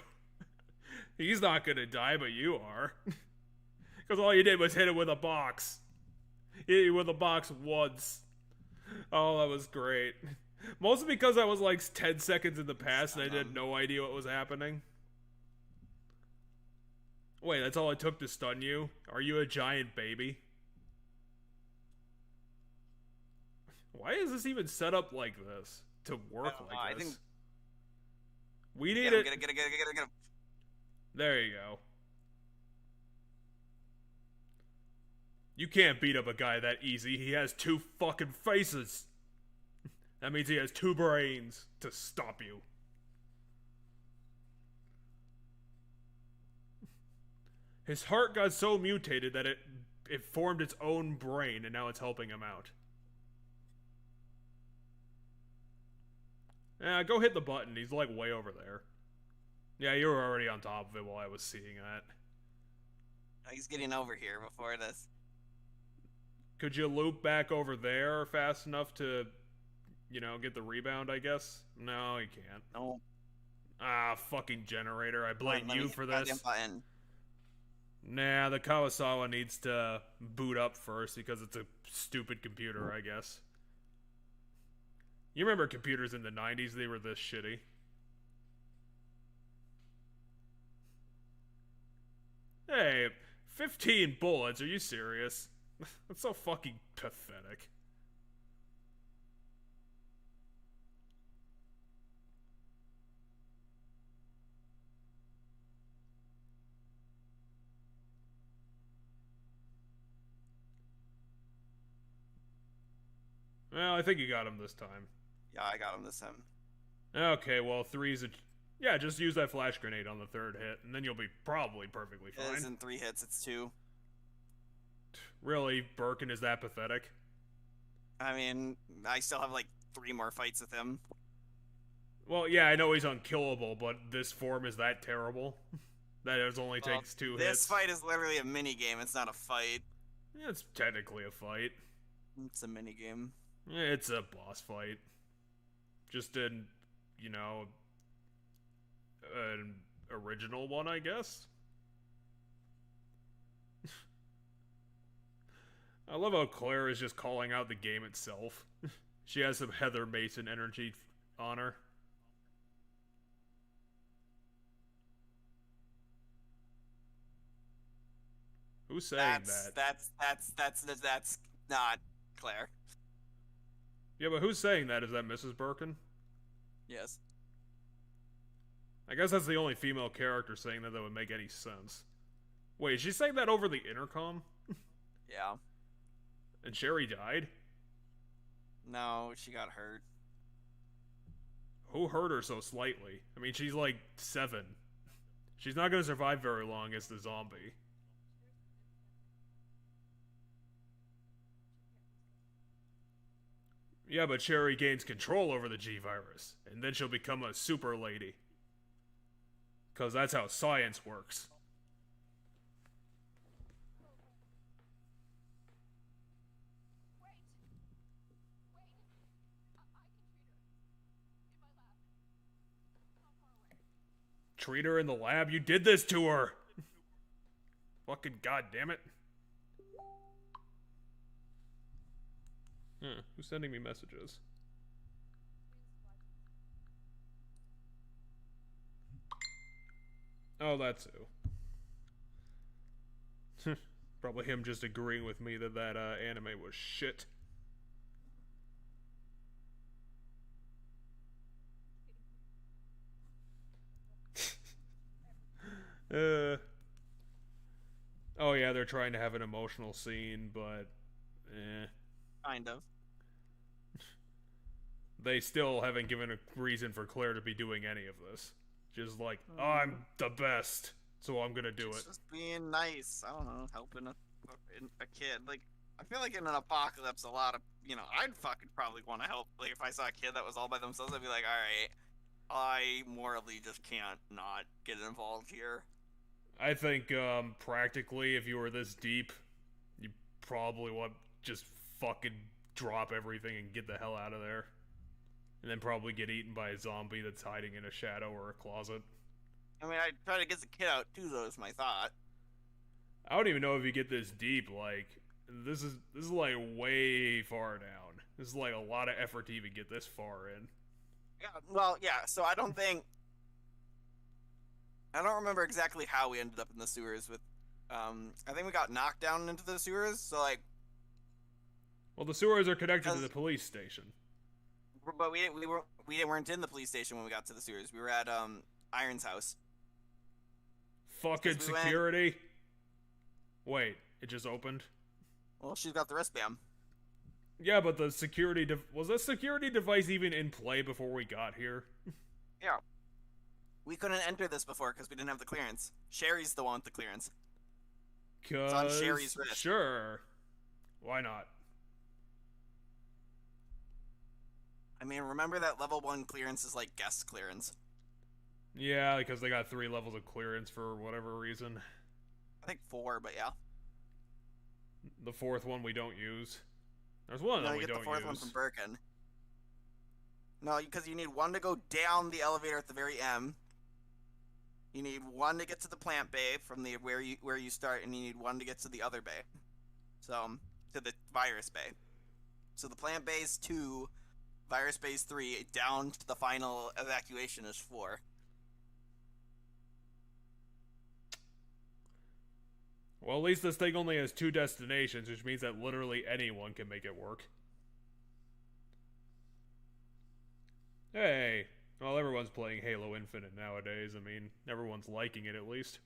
Speaker 1: He's not gonna die, but you are. Because all you did was hit him with a box. Hit you with a box once. Oh, that was great. Mostly because I was like 10 seconds in the past and I had no idea what was happening. Wait, that's all it took to stun you? Are you a giant baby? Why is this even set up like this? To work like this? I think... We need it.
Speaker 2: Get him.
Speaker 1: There you go. You can't beat up a guy that easy. He has 2 fucking faces. That means he has 2 brains to stop you. His heart got so mutated that it formed its own brain, and now it's helping him out. Yeah, go hit the button. He's like way over there. Yeah, you were already on top of it while I was seeing that.
Speaker 2: He's getting over here before this.
Speaker 1: Could you loop back over there fast enough to, you know, get the rebound, I guess? No, you can't.
Speaker 2: No.
Speaker 1: Ah, fucking generator. I blame you for this.
Speaker 2: Button.
Speaker 1: Nah, the Kawasawa needs to boot up first because it's a stupid computer, I guess. You remember computers in the 90s? They were this shitty. Hey, 15 bullets? Are you serious? That's so fucking pathetic. Well, I think you got him this time.
Speaker 2: Yeah, I got him this time.
Speaker 1: Okay, well, 3's a... Yeah, just use that flash grenade on the 3rd hit, and then you'll be probably perfectly fine.
Speaker 2: It isn't 3 hits, it's 2.
Speaker 1: Really? Birkin is that pathetic?
Speaker 2: I mean, I still have like 3 more fights with him.
Speaker 1: Well, yeah, I know he's unkillable, but this form is that terrible? That it only takes 2 hits?
Speaker 2: This fight is literally a mini-game, it's not a fight.
Speaker 1: Yeah, it's technically a fight.
Speaker 2: It's a mini-game.
Speaker 1: It's a boss fight. Just an, you know, an original one, I guess? I love how Claire is just calling out the game itself. She has some Heather Mason energy on her. Who's saying that?
Speaker 2: That's not Claire.
Speaker 1: Yeah, but who's saying that? Is that Mrs. Birkin?
Speaker 2: Yes.
Speaker 1: I guess that's the only female character saying that would make any sense. Wait, is she saying that over the intercom?
Speaker 2: Yeah.
Speaker 1: And Sherry died?
Speaker 2: No, she got hurt.
Speaker 1: Who hurt her so slightly? I mean, she's like 7. She's not gonna survive very long as the zombie. Yeah, but Sherry gains control over the G-Virus, and then she'll become a super lady. 'Cause that's how science works. Treat her in the lab? You did this to her! Fucking goddammit. Who's sending me messages? Oh, that's who. Probably him just agreeing with me that that anime was shit. Oh yeah, they're trying to have an emotional scene, but
Speaker 2: Kind of.
Speaker 1: They still haven't given a reason for Claire to be doing any of this. Just like, I'm the best, so I'm gonna do it.
Speaker 2: Just being nice. I don't know, helping a kid. Like, I feel like in an apocalypse, a lot of, I'd fucking probably want to help. Like, if I saw a kid that was all by themselves, I'd be like, all right. I morally just can't not get involved here.
Speaker 1: I think, practically, if you were this deep, you probably want to just fucking drop everything and get the hell out of there. And then probably get eaten by a zombie that's hiding in a shadow or a closet.
Speaker 2: I mean, I'd try to get the kid out too, though, is my thought.
Speaker 1: I don't even know if you get this deep, like, this is like way far down. This is like a lot of effort to even get this far in.
Speaker 2: Yeah, well, yeah, so I don't remember exactly how we ended up in the sewers with, I think we got knocked down into the sewers, so, like...
Speaker 1: Well, the sewers are connected to the police station.
Speaker 2: But we weren't in the police station when we got to the sewers. We were at, Iron's house.
Speaker 1: Fucking security? Wait, it just opened?
Speaker 2: Well, she's got the wristband.
Speaker 1: Yeah, but the security... was the security device even in play before we got here?
Speaker 2: Yeah. We couldn't enter this before because we didn't have the clearance. Sherry's the one with the clearance. It's on Sherry's wrist.
Speaker 1: Sure. Why not?
Speaker 2: I mean, remember that level 1 clearance is like guest clearance.
Speaker 1: Yeah, because they got 3 levels of clearance for whatever reason.
Speaker 2: I think 4, but yeah.
Speaker 1: The 4th one we don't use. There's one that we don't use. No, you get the 4th one from
Speaker 2: Birkin. No, because you need 1 to go down the elevator at the very end. You need 1 to get to the plant bay from the where you start, and you need 1 to get to the other bay. So, to the virus bay. So the plant bay is 2, virus bay is 3, down to the final evacuation is 4.
Speaker 1: Well, at least this thing only has 2 destinations, which means that literally anyone can make it work. Hey, well, everyone's playing Halo Infinite nowadays. I mean, everyone's liking it at least.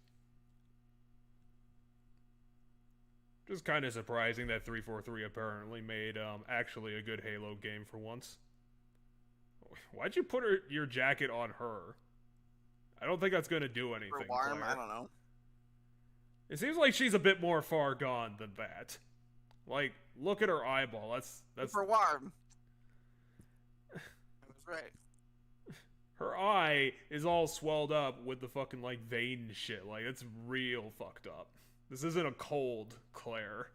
Speaker 1: Just kind of surprising that 343 apparently made actually a good Halo game for once. Why'd you put your jacket on her? I don't think that's going to do anything.
Speaker 2: For warm, I don't know.
Speaker 1: It seems like she's a bit more far gone than that. Like, look at her eyeball. That's
Speaker 2: for warm. I was right.
Speaker 1: Her eye is all swelled up with the fucking, like, vein shit. Like, it's real fucked up. This isn't a cold Claire.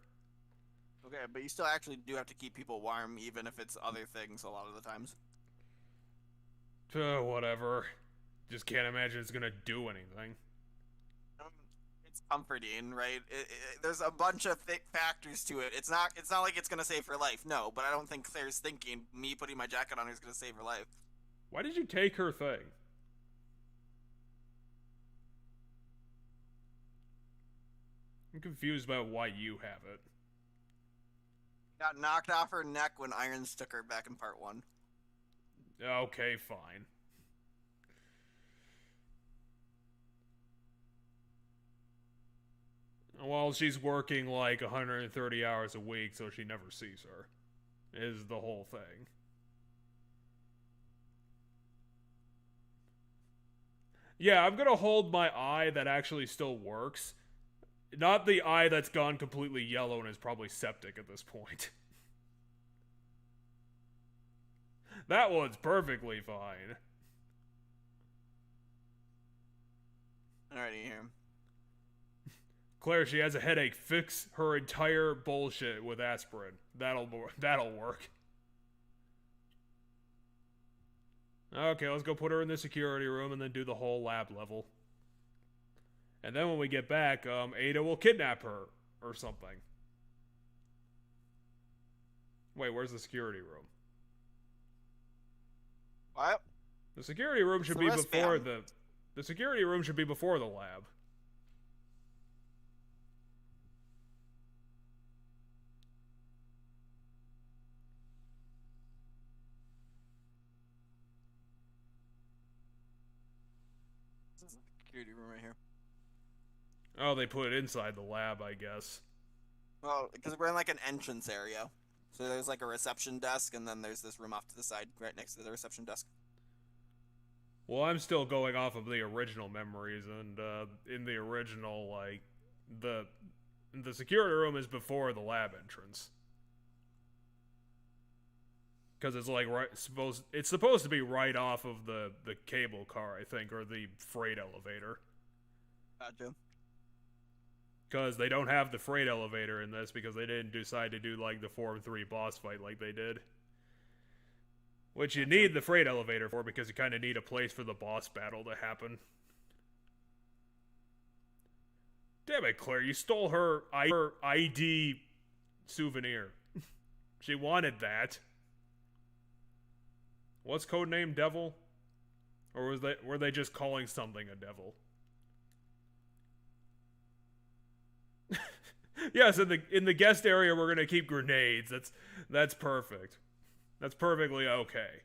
Speaker 2: Okay, but you still actually do have to keep people warm, even if it's other things a lot of the times.
Speaker 1: Whatever. Just can't imagine it's gonna do anything.
Speaker 2: It's comforting, right? There's a bunch of factors to it. It's not like it's gonna save her life, no. But I don't think Claire's thinking me putting my jacket on her is gonna save her life.
Speaker 1: Why did you take her thing? I'm confused about why you have it.
Speaker 2: Got knocked off her neck when Irons took her back in part 1.
Speaker 1: Okay, fine. Well, she's working like 130 hours a week, so she never sees her. Is the whole thing. Yeah, I'm gonna hold my eye that actually still works. Not the eye that's gone completely yellow and is probably septic at this point. That one's perfectly fine.
Speaker 2: Alrighty, here.
Speaker 1: Claire, she has a headache. Fix her entire bullshit with aspirin. That'll work. Okay, let's go put her in the security room and then do the whole lab level. And then when we get back, Ada will kidnap her or something. Wait, where's the security room?
Speaker 2: What?
Speaker 1: The security room should be before the security room should be before the lab.
Speaker 2: This is the security room right here.
Speaker 1: Oh, they put it inside the lab, I guess.
Speaker 2: Well, because we're in like an entrance area. So there's like a reception desk, and then there's this room off to the side right next to the reception desk.
Speaker 1: Well, I'm still going off of the original memories, and in the original, like, the security room is before the lab entrance. because it's like it's supposed to be right off of the cable car, I think, or the freight elevator.
Speaker 2: Gotcha.
Speaker 1: Because they don't have the freight elevator in this because they didn't decide to do like the Form 3 boss fight like they did. Which you need the freight elevator for because you kind of need a place for the boss battle to happen. Damn it, Claire, you stole her ID souvenir. She wanted that. What's codename Devil? Or were they just calling something a devil? Yes, in the guest area we're gonna keep grenades. That's perfect. That's perfectly okay.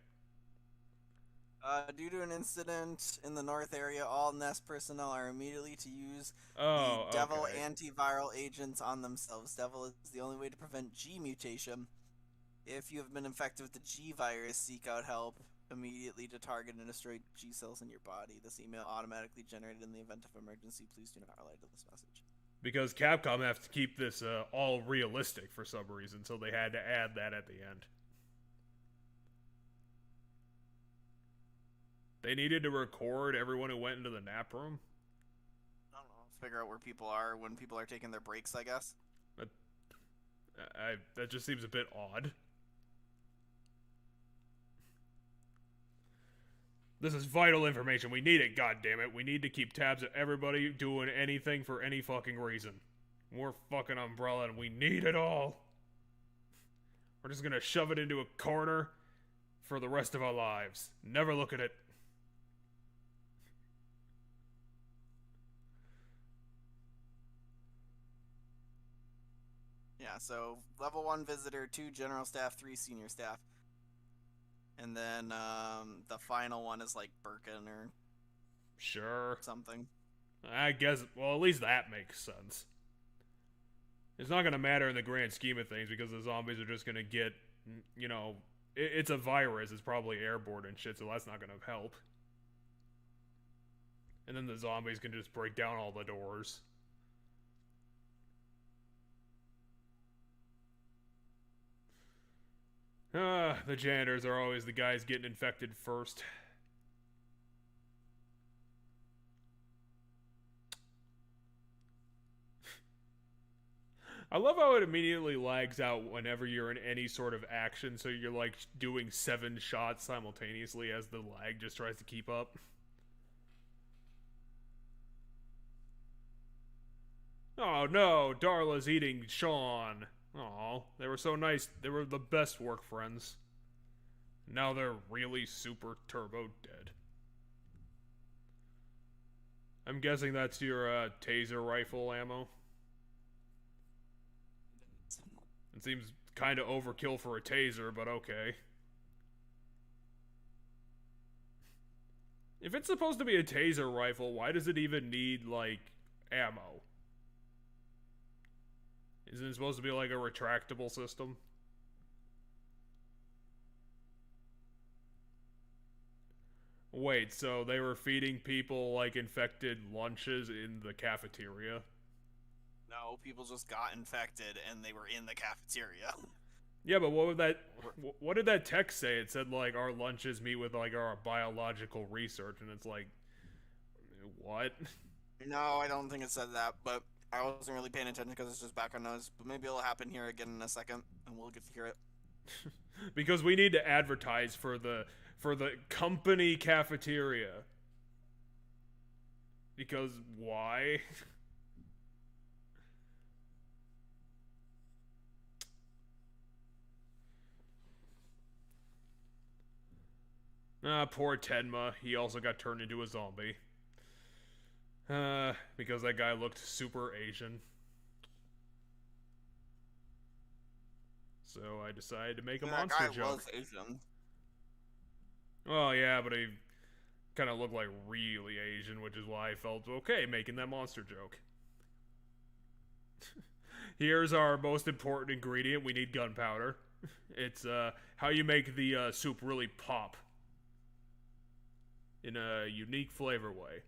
Speaker 2: Due to an incident in the north area, all Nest personnel are immediately to use
Speaker 1: the
Speaker 2: Devil antiviral agents on themselves. Devil is the only way to prevent G mutation. If you have been infected with the G virus, seek out help immediately to target and destroy G cells in your body. This email automatically generated in the event of emergency. Please do not relay to this message.
Speaker 1: Because Capcom have to keep this all realistic for some reason, so they had to add that at the end. They needed to record everyone who went into the nap room?
Speaker 2: I don't know. Figure out where people are when people are taking their breaks, I guess.
Speaker 1: That just seems a bit odd. This is vital information. We need it, goddammit. We need to keep tabs of everybody doing anything for any fucking reason. We're fucking Umbrella and we need it all. We're just gonna shove it into a corner for the rest of our lives. Never look at it.
Speaker 2: Yeah, so level 1 visitor, 2 general staff, 3 senior staff. And then the final one is like Birkin or
Speaker 1: sure
Speaker 2: something.
Speaker 1: I guess, well, at least that makes sense. It's not going to matter in the grand scheme of things because the zombies are just going to get, you know, it's a virus. It's probably airborne and shit, so that's not going to help. And then the zombies can just break down all the doors. The janitors are always the guys getting infected first. I love how it immediately lags out whenever you're in any sort of action, so you're like doing 7 shots simultaneously as the lag just tries to keep up. Oh no, Darla's eating Sean. Aw, they were so nice. They were the best work friends. Now they're really super turbo dead. I'm guessing that's your taser rifle ammo. It seems kind of overkill for a taser, but okay. If it's supposed to be a taser rifle, why does it even need, like, ammo? Isn't it supposed to be like a retractable system? Wait, so they were feeding people like infected lunches in the cafeteria?
Speaker 2: No, people just got infected and they were in the cafeteria.
Speaker 1: Yeah, but what did that text say? It said like our lunches meet with like our biological research, and it's like, what?
Speaker 2: No, I don't think it said that, but I wasn't really paying attention because it's just background noise, but maybe it'll happen here again in a second, and we'll get to hear it.
Speaker 1: Because we need to advertise for the company cafeteria. Because why? Poor Tenma. He also got turned into a zombie. Because that guy looked super Asian. So I decided to make a monster joke. That guy was
Speaker 2: Asian.
Speaker 1: Well, yeah, but he kind of looked like really Asian, which is why I felt okay making that monster joke. Here's our most important ingredient. We need gunpowder. It's how you make the soup really pop. In a unique flavor way.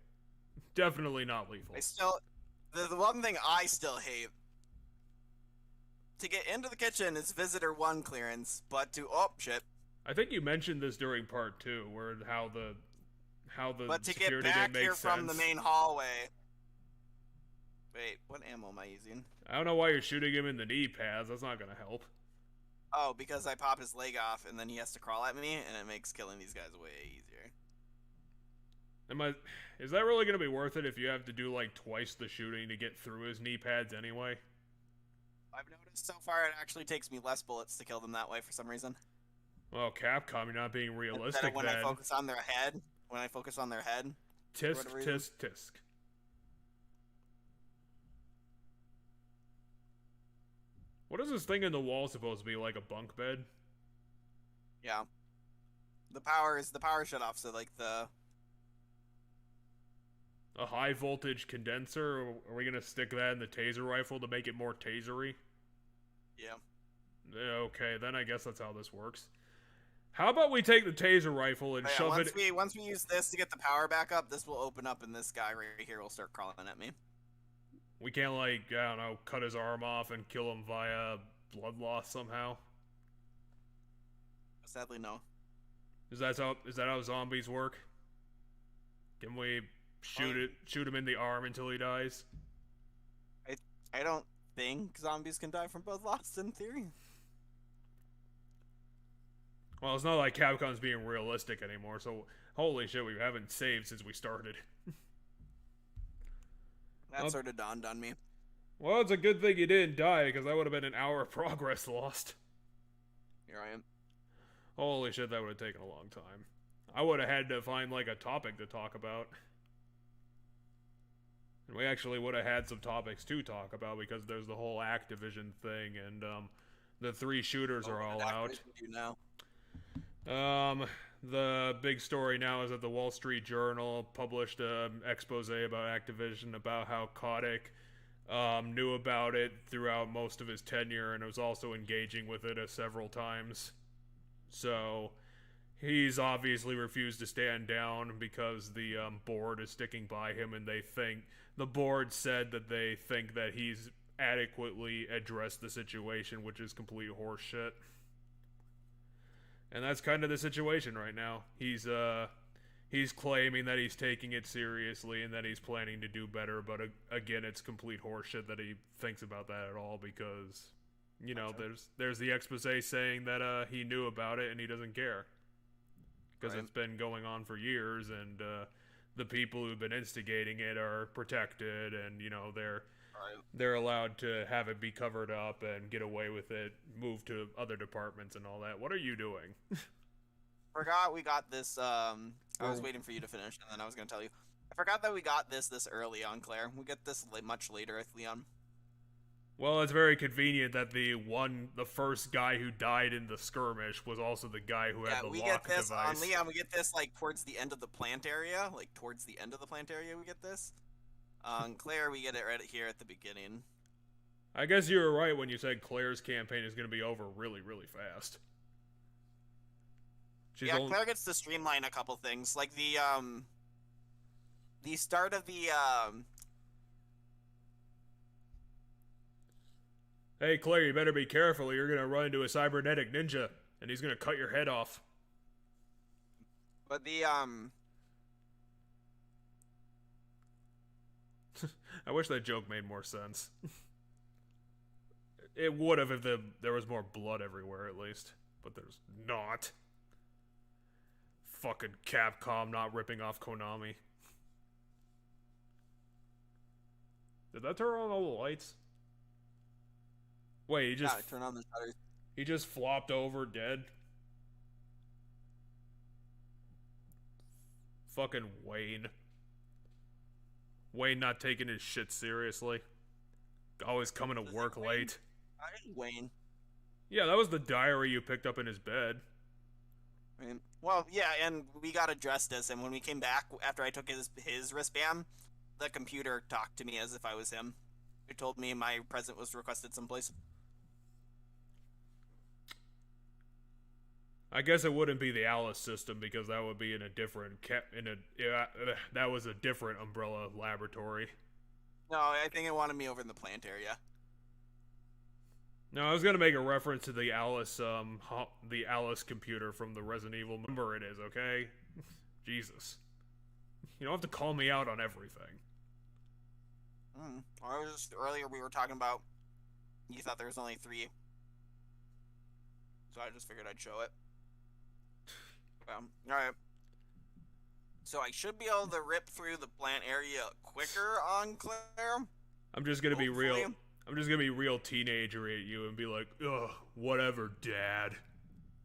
Speaker 1: Definitely not lethal.
Speaker 2: The one thing I still hate. To get into the kitchen is visitor 1 clearance, but oh shit.
Speaker 1: I think you mentioned this during part 2, where how the
Speaker 2: But to get
Speaker 1: security
Speaker 2: back
Speaker 1: didn't make
Speaker 2: here
Speaker 1: sense.
Speaker 2: from the main hallway... Wait, what ammo am I using?
Speaker 1: I don't know why you're shooting him in the knee pads. That's not gonna help.
Speaker 2: Oh, because I pop his leg off and then he has to crawl at me, and it makes killing these guys way easier.
Speaker 1: Is that really gonna be worth it if you have to do like twice the shooting to get through his knee pads anyway?
Speaker 2: I've noticed so far it actually takes me less bullets to kill them that way for some reason.
Speaker 1: Well, Capcom, you're not being realistic
Speaker 2: when
Speaker 1: then.
Speaker 2: I focus on their head. When I focus on their head.
Speaker 1: Tisk, tisk, tisk. What is this thing in the wall supposed to be, like a bunk bed?
Speaker 2: Yeah. The power shut off, so like the...
Speaker 1: A high voltage condenser? Or are we gonna stick that in the taser rifle to make it more tasery?
Speaker 2: Yeah.
Speaker 1: Okay, then I guess that's how this works. How about we take the taser rifle and shove it...
Speaker 2: Once we use this to get the power back up, this will open up and this guy right here will start crawling at me.
Speaker 1: We can't, like, I don't know, cut his arm off and kill him via blood loss somehow?
Speaker 2: Sadly, no.
Speaker 1: Is that how zombies work? Can we shoot him in the arm until he dies?
Speaker 2: I don't think zombies can die from blood loss in theory.
Speaker 1: Well, it's not like Capcom's being realistic anymore, so holy shit, we haven't saved since we started.
Speaker 2: That sort of dawned on me.
Speaker 1: Well, it's a good thing you didn't die, because that would have been an hour of progress lost.
Speaker 2: Here I am.
Speaker 1: Holy shit, that would have taken a long time. I would have had to find, like, a topic to talk about. And we actually would have had some topics to talk about, because there's the whole Activision thing, and, the 3 shooters are all out. The big story now is that the Wall Street Journal published an expose about Activision, about how Kotick knew about it throughout most of his tenure and was also engaging with it several times. So he's obviously refused to stand down because the board is sticking by him, and the board said that they think that he's adequately addressed the situation, which is complete horseshit. And that's kind of the situation right now. He's claiming that he's taking it seriously and that he's planning to do better, but again, it's complete horseshit that he thinks about that at all, because, you know, there's the expose saying that he knew about it and he doesn't care. Because it's been going on for years, and the people who've been instigating it are protected, and, you know, they're allowed to have it be covered up and get away with it, move to other departments and all that. What are you doing?
Speaker 2: Forgot we got this, I was waiting for you to finish, and then I was going to tell you. I forgot that we got this early on, Claire. We get this much later with Leon.
Speaker 1: Well, it's very convenient that the first guy who died in the skirmish was also the guy who had the lock device.
Speaker 2: On Leon, we get this, like, towards the end of the plant area. Like, towards the end of the plant area, we get this. On Claire, we get it right here at the beginning.
Speaker 1: I guess you were right when you said Claire's campaign is going to be over really, really fast.
Speaker 2: Claire gets to streamline a couple things, like the start of the
Speaker 1: Hey Claire, you better be careful, or you're going to run into a cybernetic ninja, and he's going to cut your head off.
Speaker 2: But the
Speaker 1: I wish that joke made more sense. It would have if there was more blood everywhere, at least. But there's not. Fucking Capcom not ripping off Konami. Did that turn on all the lights? Wait,
Speaker 2: turn on the shutters.
Speaker 1: He just flopped over dead? Fucking Wayne. Wayne not taking his shit seriously. Always coming to work late.
Speaker 2: Wayne.
Speaker 1: Yeah, that was the diary you picked up in his bed.
Speaker 2: Well, yeah, and we got addressed as him. When we came back, after I took his wristband, the computer talked to me as if I was him. It told me my present was requested someplace.
Speaker 1: I guess it wouldn't be the Alice system, because that would be in a different that was a different Umbrella laboratory.
Speaker 2: No, I think it wanted me over in the plant area.
Speaker 1: No, I was gonna make a reference to the Alice computer from the Resident Evil number it is, okay? Jesus. You don't have to call me out on everything.
Speaker 2: Or was just earlier we were talking about you thought there was only 3. So I just figured I'd show it. Alright. So I should be able to rip through the plant area quicker on Claire.
Speaker 1: I'm just gonna be real teenager at you and be like, ugh, whatever, Dad.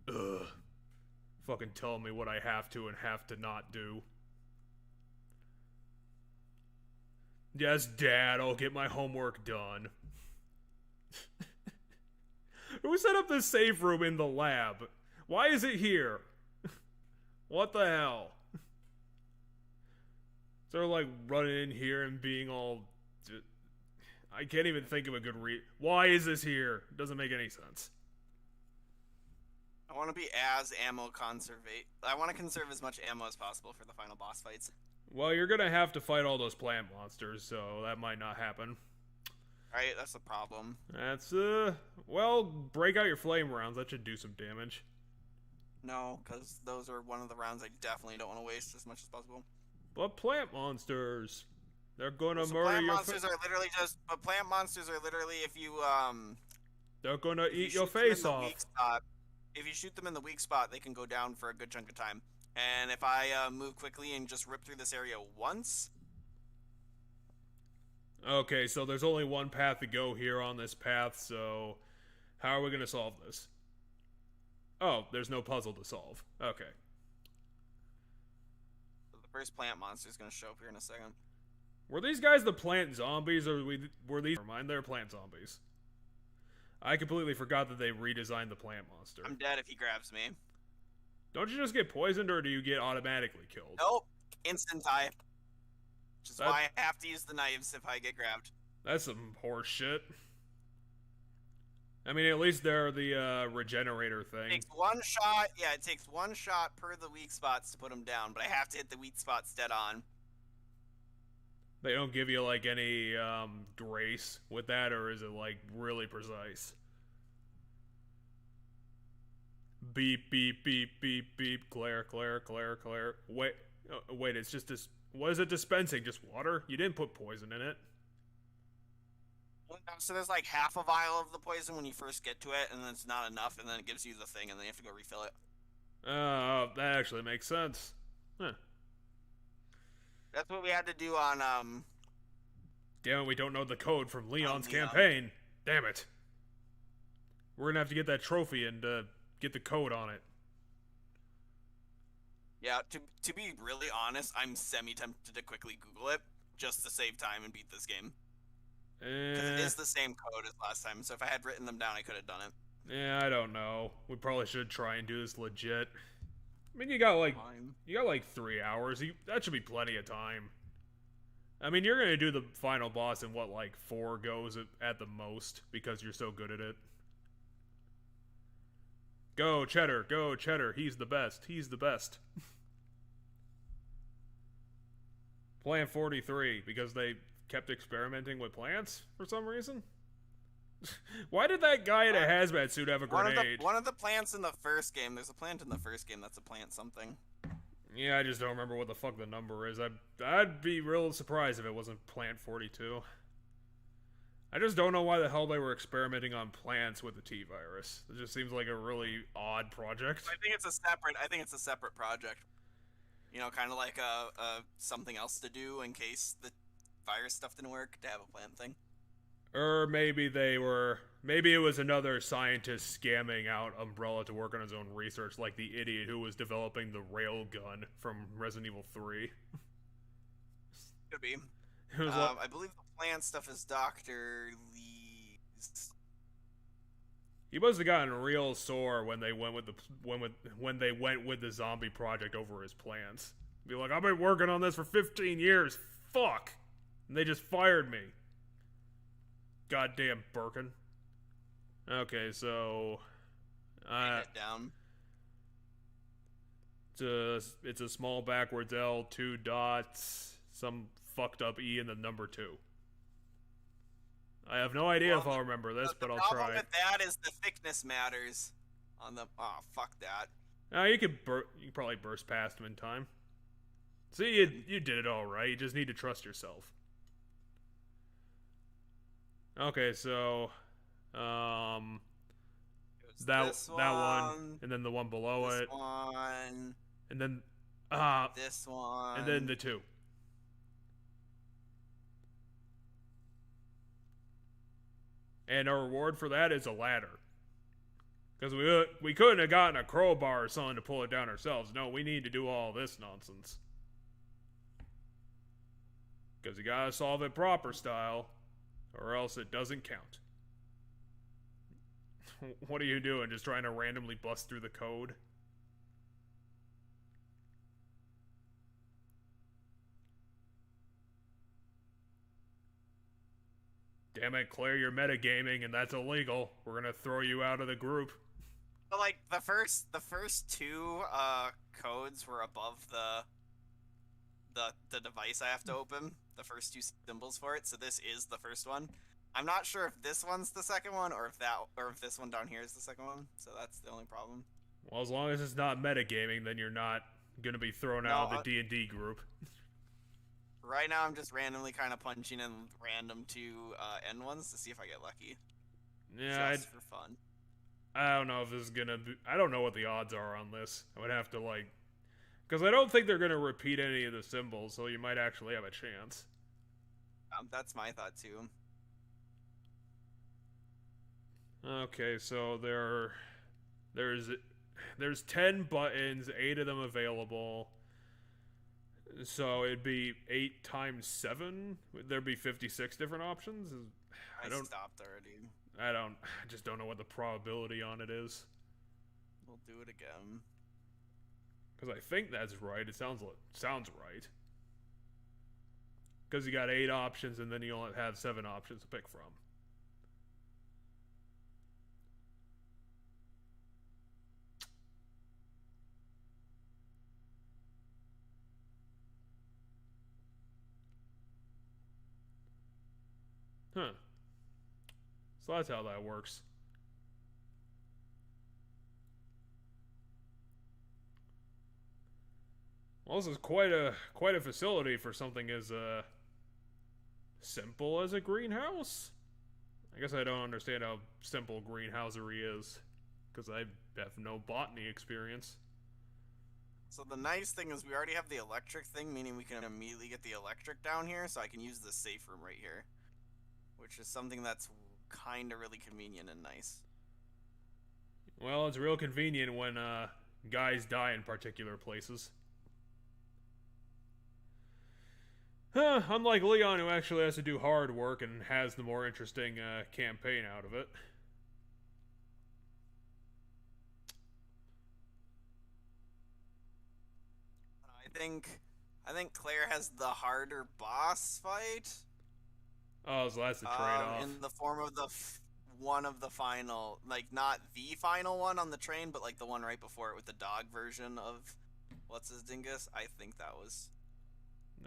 Speaker 1: Ugh. Fucking tell me what I have to and have to not do. Yes, Dad, I'll get my homework done. Who set up this safe room in the lab? Why is it here? What the hell? They're like running in here and being all... I can't even think of a good Why is this here? Doesn't make any sense.
Speaker 2: I want to be as ammo conservate. I want to conserve as much ammo as possible for the final boss fights.
Speaker 1: Well, you're gonna have to fight all those plant monsters, so that might not happen.
Speaker 2: Right, that's the problem.
Speaker 1: That's, well, break out your flame rounds. That should do some damage.
Speaker 2: No, because those are one of the rounds I definitely don't want to waste as much as possible.
Speaker 1: But plant monsters, they're gonna murder
Speaker 2: plant
Speaker 1: your
Speaker 2: monsters are literally just... But plant monsters are literally if you,
Speaker 1: they're gonna eat your face off.
Speaker 2: If you shoot them in the weak spot, they can go down for a good chunk of time. And if I move quickly and just rip through this area once...
Speaker 1: Okay, so there's only one path to go here on this path, so how are we gonna solve this? Oh, there's no puzzle to solve. Okay.
Speaker 2: So the first plant monster is gonna show up here in a second.
Speaker 1: Were these guys the plant zombies, or were these... Never mind, they're plant zombies. I completely forgot that they redesigned the plant monster.
Speaker 2: I'm dead if he grabs me.
Speaker 1: Don't you just get poisoned, or do you get automatically killed?
Speaker 2: Nope. Instant die. Which is why I have to use the knives if I get grabbed.
Speaker 1: That's some horse shit. I mean, at least they're the regenerator thing.
Speaker 2: It takes one shot. Yeah, it takes one shot per the weak spots to put them down, but I have to hit the weak spots dead on.
Speaker 1: They don't give you, like, any grace with that, or is it, like, really precise? Beep, beep, beep, beep, beep. Claire, Claire, Claire, Claire. Wait, it's just this... What is it dispensing? Just water? You didn't put poison in it.
Speaker 2: So there's like half a vial of the poison when you first get to it, and then it's not enough, and then it gives you the thing, and then you have to go refill it.
Speaker 1: Oh, that actually makes sense. Huh.
Speaker 2: That's what we had to do on,
Speaker 1: Damn it, we don't know the code from Leon's campaign. Damn it. We're gonna have to get that trophy and, get the code on it.
Speaker 2: Yeah, to be really honest, I'm semi-tempted to quickly Google it, just to save time and beat this game. Because it is the same code as last time, so if I had written them down, I could have done it.
Speaker 1: Yeah, I don't know. We probably should try and do this legit. I mean, you got like 3 hours. That should be plenty of time. I mean, you're gonna do the final boss in what, like 4 goes at the most, because you're so good at it. Go, Cheddar, go, Cheddar. He's the best. He's the best. Plan 43, because they kept experimenting with plants for some reason? Why did that guy in a hazmat suit have a grenade?
Speaker 2: One of the plants in the first game, there's a plant in the first game that's a plant something.
Speaker 1: Yeah, I just don't remember what the fuck the number is. I'd be real surprised if it wasn't Plant 42. I just don't know why the hell they were experimenting on plants with the T-virus. It just seems like a really odd project.
Speaker 2: I think it's a separate project. You know, kind of like a something else to do in case the virus stuff didn't work, to have a plant thing.
Speaker 1: Or maybe it was another scientist scamming out Umbrella to work on his own research, like the idiot who was developing the rail gun from Resident Evil 3.
Speaker 2: Could be. I believe the plant stuff is Dr. Lee's.
Speaker 1: He must have gotten real sore when they went with the zombie project over his plans. Be like, I've been working on this for 15 years. Fuck. And they just fired me. Goddamn Birkin. Okay, so
Speaker 2: down.
Speaker 1: It's a small backwards L, 2 dots, some fucked up E, and the number 2. I have no idea
Speaker 2: Well,
Speaker 1: if I'll remember this, but
Speaker 2: the
Speaker 1: I'll
Speaker 2: problem
Speaker 1: try.
Speaker 2: with that is the thickness matters on the. Oh, fuck that.
Speaker 1: You could probably burst past them in time. See, you did it all right. You just need to trust yourself. Okay, so that one, and then the one below
Speaker 2: this
Speaker 1: it,
Speaker 2: one,
Speaker 1: and then
Speaker 2: this one,
Speaker 1: and then the two. And our reward for that is a ladder. Because we couldn't have gotten a crowbar or something to pull it down ourselves. No, we need to do all this nonsense. Because you gotta solve it proper style, or else it doesn't count. What are you doing? Just trying to randomly bust through the code? Damn it, Claire, you're metagaming and that's illegal. We're gonna throw you out of the group.
Speaker 2: But like the first two codes were above the device I have to open. The first two symbols for it. So this is the first one. I'm not sure if this one's the second one or if this one down here is the second one. So that's the only problem.
Speaker 1: Well, as long as it's not metagaming, then you're not gonna be thrown out of the D&D group.
Speaker 2: Right now, I'm just randomly kind of punching in random two end ones to see if I get lucky.
Speaker 1: Yeah,
Speaker 2: just for fun.
Speaker 1: I don't know if this is gonna be. I don't know what the odds are on this. I would have to because I don't think they're gonna repeat any of the symbols, so you might actually have a chance.
Speaker 2: That's my thought too.
Speaker 1: Okay, so there's 10 buttons, 8 of them available. So it'd be 8 times 7. Would there be 56 different options?
Speaker 2: I stopped already.
Speaker 1: I just don't know what the probability on it is.
Speaker 2: We'll do it again.
Speaker 1: Because I think that's right. It sounds right. Because you got 8 options and then you only have 7 options to pick from. Huh. So that's how that works. Well, this is quite a facility for something as simple as a greenhouse. I guess I don't understand how simple greenhousery is, because I have no botany experience.
Speaker 2: So the nice thing is we already have the electric thing, meaning we can immediately get the electric down here, so I can use the safe room right here. Which is something that's kind of really convenient and nice.
Speaker 1: Well, it's real convenient when guys die in particular places. Unlike Leon, who actually has to do hard work and has the more interesting campaign out of it.
Speaker 2: I think Claire has the harder boss fight.
Speaker 1: Oh, so that's the trade-off.
Speaker 2: In the form of one of the final, like not the final one on the train, but like the one right before it with the dog version of what's his dingus. I think that was.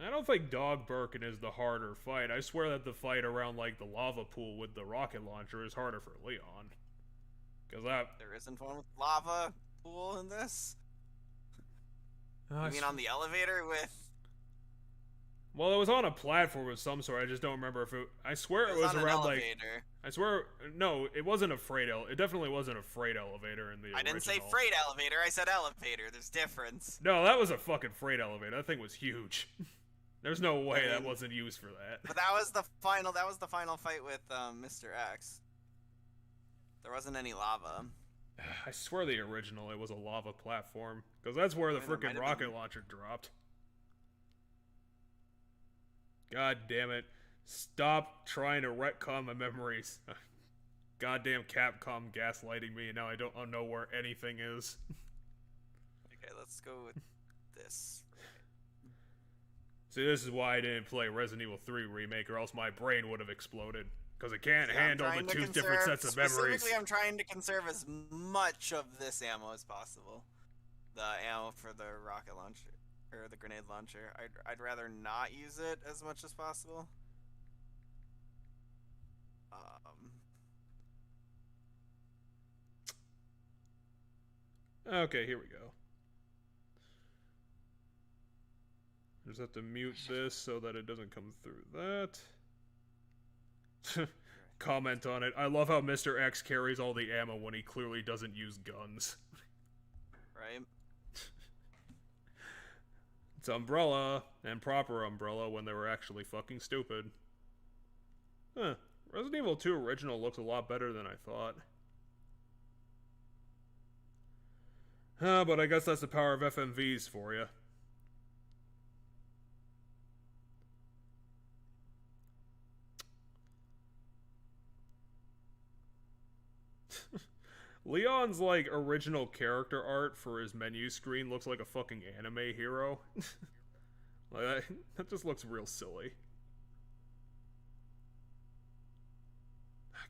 Speaker 1: I don't think Dog Birkin is the harder fight. I swear that the fight around like the lava pool with the rocket launcher is harder for Leon. Because
Speaker 2: there isn't one with lava pool in this. You mean on the elevator with?
Speaker 1: Well, it was on a platform of some sort. I just don't remember if it. I swear it was around like. I swear, no, it wasn't a freight It definitely wasn't a freight elevator in the original.
Speaker 2: I didn't say freight elevator. I said elevator. There's difference.
Speaker 1: No, that was a fucking freight elevator. That thing was huge. There's no way that wasn't used for that.
Speaker 2: But that was the final. That was the final fight with Mr. X. There wasn't any lava.
Speaker 1: I swear the original it was a lava platform because that's where the freaking rocket launcher dropped. God damn it. Stop trying to retcon my memories. Goddamn Capcom gaslighting me and now I don't know where anything is.
Speaker 2: Okay, let's go with this.
Speaker 1: See, this is why I didn't play Resident Evil 3 Remake or else my brain would have exploded. Because it can't handle the two different sets of memories.
Speaker 2: Specifically, I'm trying to conserve as much of this ammo as possible. The ammo for the rocket launcher. Or the grenade launcher. I'd rather not use it as much as possible.
Speaker 1: Okay, here we go. Just have to mute this so that it doesn't come through that. Comment on it. I love how Mr. X carries all the ammo when he clearly doesn't use guns.
Speaker 2: Right?
Speaker 1: It's Umbrella, and proper Umbrella when they were actually fucking stupid. Huh. Resident Evil 2 Original looks a lot better than I thought. But I guess that's the power of FMVs for you. Leon's, like, original character art for his menu screen looks like a fucking anime hero. Like, that just looks real silly.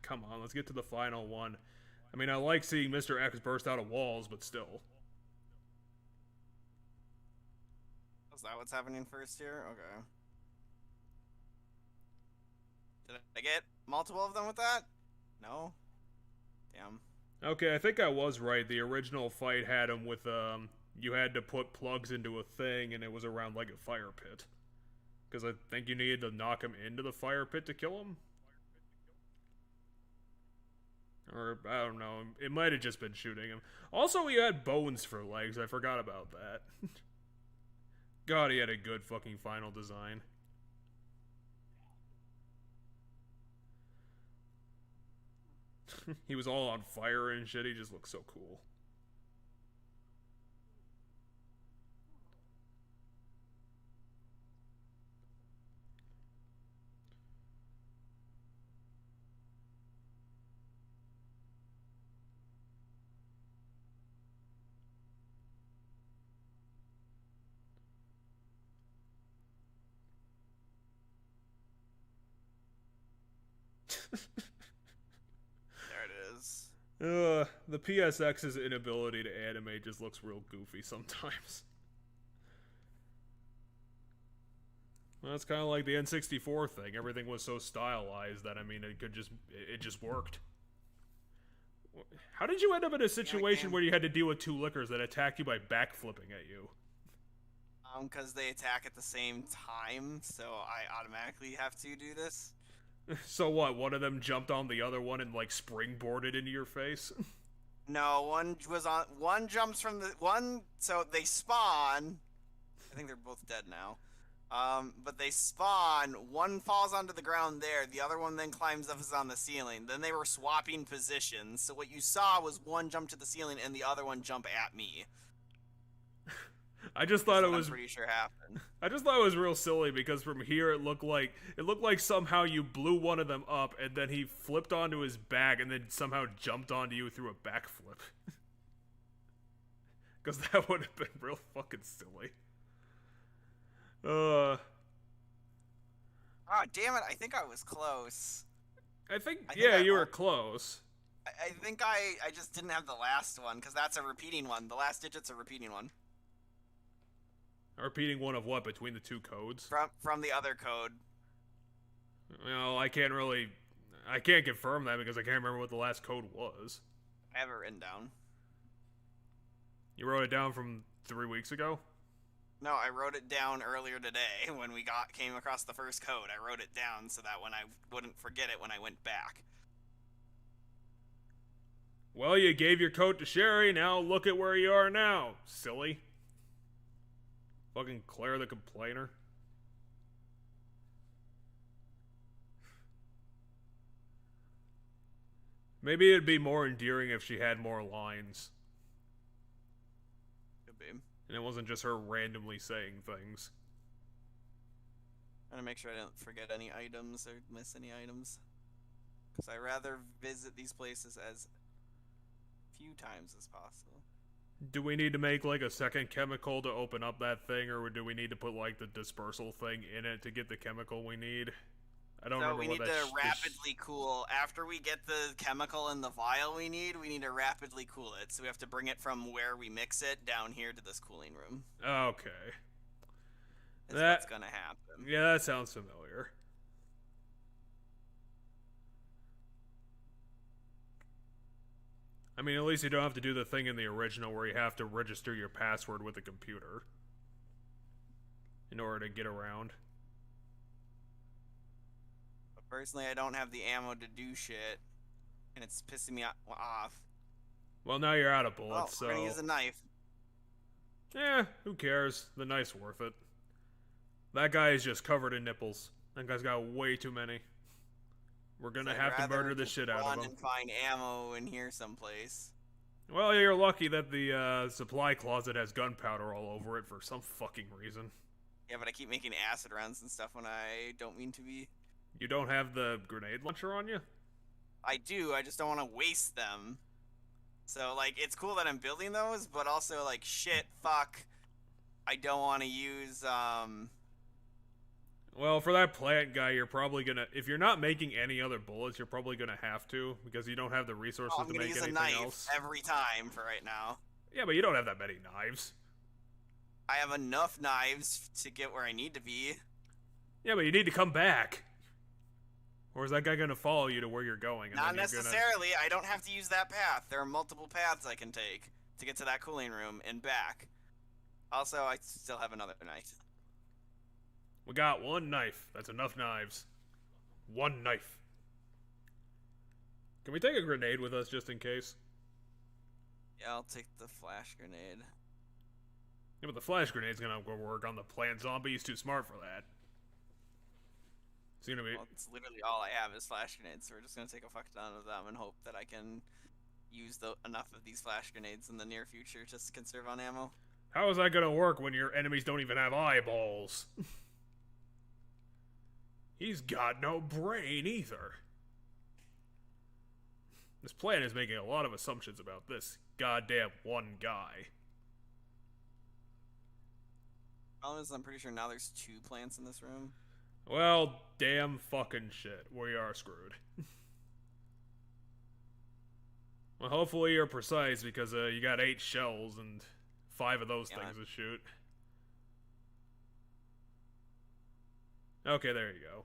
Speaker 1: Come on, let's get to the final one. I mean, I like seeing Mr. X burst out of walls, but still.
Speaker 2: Is that what's happening first here? Okay. Did I get multiple of them with that? No? Damn.
Speaker 1: Okay, I think I was right. The original fight had him with, you had to put plugs into a thing, and it was around, like, a fire pit. Because I think you needed to knock him into the fire pit to kill him? Or, I don't know, it might have just been shooting him. Also, he had bones for legs, I forgot about that. God, he had a good fucking final design. He was all on fire and shit, he just looked so cool.
Speaker 2: There it is.
Speaker 1: The PSX's inability to animate just looks real goofy sometimes. Well, that's kind of like the N64 thing. Everything was so stylized that, I mean, it just worked. How did you end up in a situation where you had to deal with two lickers that attack you by backflipping at you?
Speaker 2: Because they attack at the same time, so I automatically have to do this.
Speaker 1: So what, one of them jumped on the other one and, like, springboarded into your face?
Speaker 2: No, one jumps from the, so they spawn, I think they're both dead now, but they spawn, one falls onto the ground there, the other one then climbs up on the ceiling, then they were swapping positions, so what you saw was one jump to the ceiling and the other one jump at me.
Speaker 1: I just thought
Speaker 2: I'm pretty sure happened.
Speaker 1: I just thought it was real silly because from here it looked like somehow you blew one of them up and then he flipped onto his back and then somehow jumped onto you through a backflip. Because that would have been real fucking silly.
Speaker 2: Oh, damn it, I think I was close.
Speaker 1: I think you were close.
Speaker 2: I think I just didn't have the last one, because that's a repeating one. The last digit's a repeating one.
Speaker 1: A repeating one of what, between the two codes?
Speaker 2: From the other code.
Speaker 1: Well, I can't confirm that because I can't remember what the last code was.
Speaker 2: I have it written down.
Speaker 1: You wrote it down from 3 weeks ago?
Speaker 2: No, I wrote it down earlier today when we came across the first code. I wrote it down so that when I wouldn't forget it when I went back.
Speaker 1: Well, you gave your code to Sherry, now look at where you are now, silly. Fucking Claire the Complainer. Maybe it'd be more endearing if she had more lines.
Speaker 2: Could be.
Speaker 1: And it wasn't just her randomly saying things.
Speaker 2: I'm gonna make sure I don't forget any items or miss any items. Because I rather visit these places as few times as possible.
Speaker 1: Do we need to make, like, a second chemical to open up that thing, or do we need to put, like, the dispersal thing in it to get the chemical we need? I don't remember what that...
Speaker 2: So we need to rapidly cool. After we get the chemical in the vial we need to rapidly cool it. So we have to bring it from where we mix it down here to this cooling room.
Speaker 1: Okay.
Speaker 2: That's what's gonna happen.
Speaker 1: Yeah, that sounds familiar. I mean, at least you don't have to do the thing in the original where you have to register your password with the computer in order to get around.
Speaker 2: But personally, I don't have the ammo to do shit, and it's pissing me off.
Speaker 1: Well, now you're out of bullets,
Speaker 2: Well,
Speaker 1: so...
Speaker 2: we're gonna use a knife.
Speaker 1: Eh, who cares? The knife's worth it. That guy is just covered in nipples. That guy's got way too many. We're gonna have to murder the shit out of him.
Speaker 2: Run and find ammo in here someplace.
Speaker 1: Well, you're lucky that the supply closet has gunpowder all over it for some fucking reason.
Speaker 2: Yeah, but I keep making acid rounds and stuff when I don't mean to be.
Speaker 1: You don't have the grenade launcher on you?
Speaker 2: I do, I just don't want to waste them. So, like, it's cool that I'm building those, but also, like, shit, fuck. I don't want to use,
Speaker 1: Well, for that plant guy, you're probably gonna... If you're not making any other bullets, you're probably gonna have to, because you don't have the resources to make anything else. I'm gonna use a knife
Speaker 2: every time for right now.
Speaker 1: Yeah, but you don't have that many knives.
Speaker 2: I have enough knives to get where I need to be.
Speaker 1: Yeah, but you need to come back. Or is that guy gonna follow you to where you're going? And
Speaker 2: Not necessarily. I don't have to use that path. There are multiple paths I can take to get to that cooling room and back. Also, I still have another knife.
Speaker 1: We got one knife. That's enough knives. One knife. Can we take a grenade with us just in case?
Speaker 2: Yeah, I'll take the flash grenade.
Speaker 1: Yeah, but the flash grenade's gonna work on the plant zombie. He's too smart for that. It's gonna be...
Speaker 2: Well, it's literally all I have is flash grenades, so we're just gonna take a fuck ton of them and hope that I can use enough of these flash grenades in the near future just to conserve on ammo.
Speaker 1: How is that gonna work when your enemies don't even have eyeballs? He's got no brain either. This plan is making a lot of assumptions about this goddamn one guy.
Speaker 2: Problem is, I'm pretty sure now there's 2 plants in this room.
Speaker 1: Well, damn fucking shit. We are screwed. Well, hopefully you're precise because you got 8 shells and 5 of those things to shoot. Okay, there you go.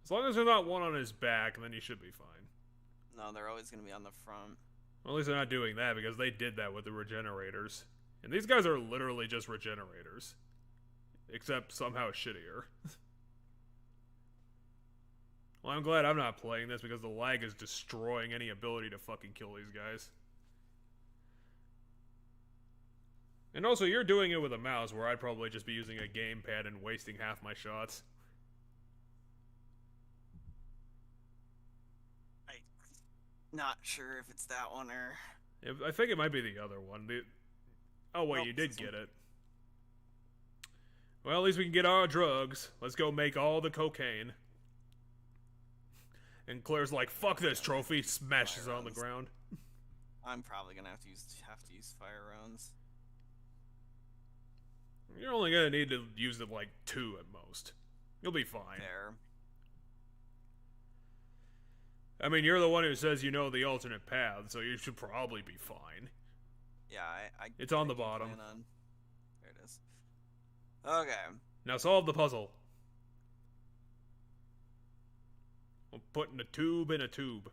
Speaker 1: As long as there's not one on his back, then you should be fine.
Speaker 2: No, they're always going to be on the front.
Speaker 1: Well, at least they're not doing that because they did that with the regenerators. And these guys are literally just regenerators. Except somehow shittier. Well, I'm glad I'm not playing this because the lag is destroying any ability to fucking kill these guys. And also, you're doing it with a mouse where I'd probably just be using a gamepad and wasting half my shots.
Speaker 2: Not sure if it's that one or...
Speaker 1: I think it might be the other one. Oh wait, you did get it. Well, at least we can get our drugs. Let's go make all the cocaine. And Claire's like, fuck this trophy, smashes it on the ground.
Speaker 2: I'm probably gonna have to use fire rounds.
Speaker 1: You're only gonna need to use it like 2 at most. You'll be fine.
Speaker 2: Fair.
Speaker 1: I mean, you're the one who says you know the alternate path, so you should probably be fine.
Speaker 2: Yeah,
Speaker 1: it's on the bottom.
Speaker 2: There it is. Okay.
Speaker 1: Now solve the puzzle. I'm putting a tube in a tube.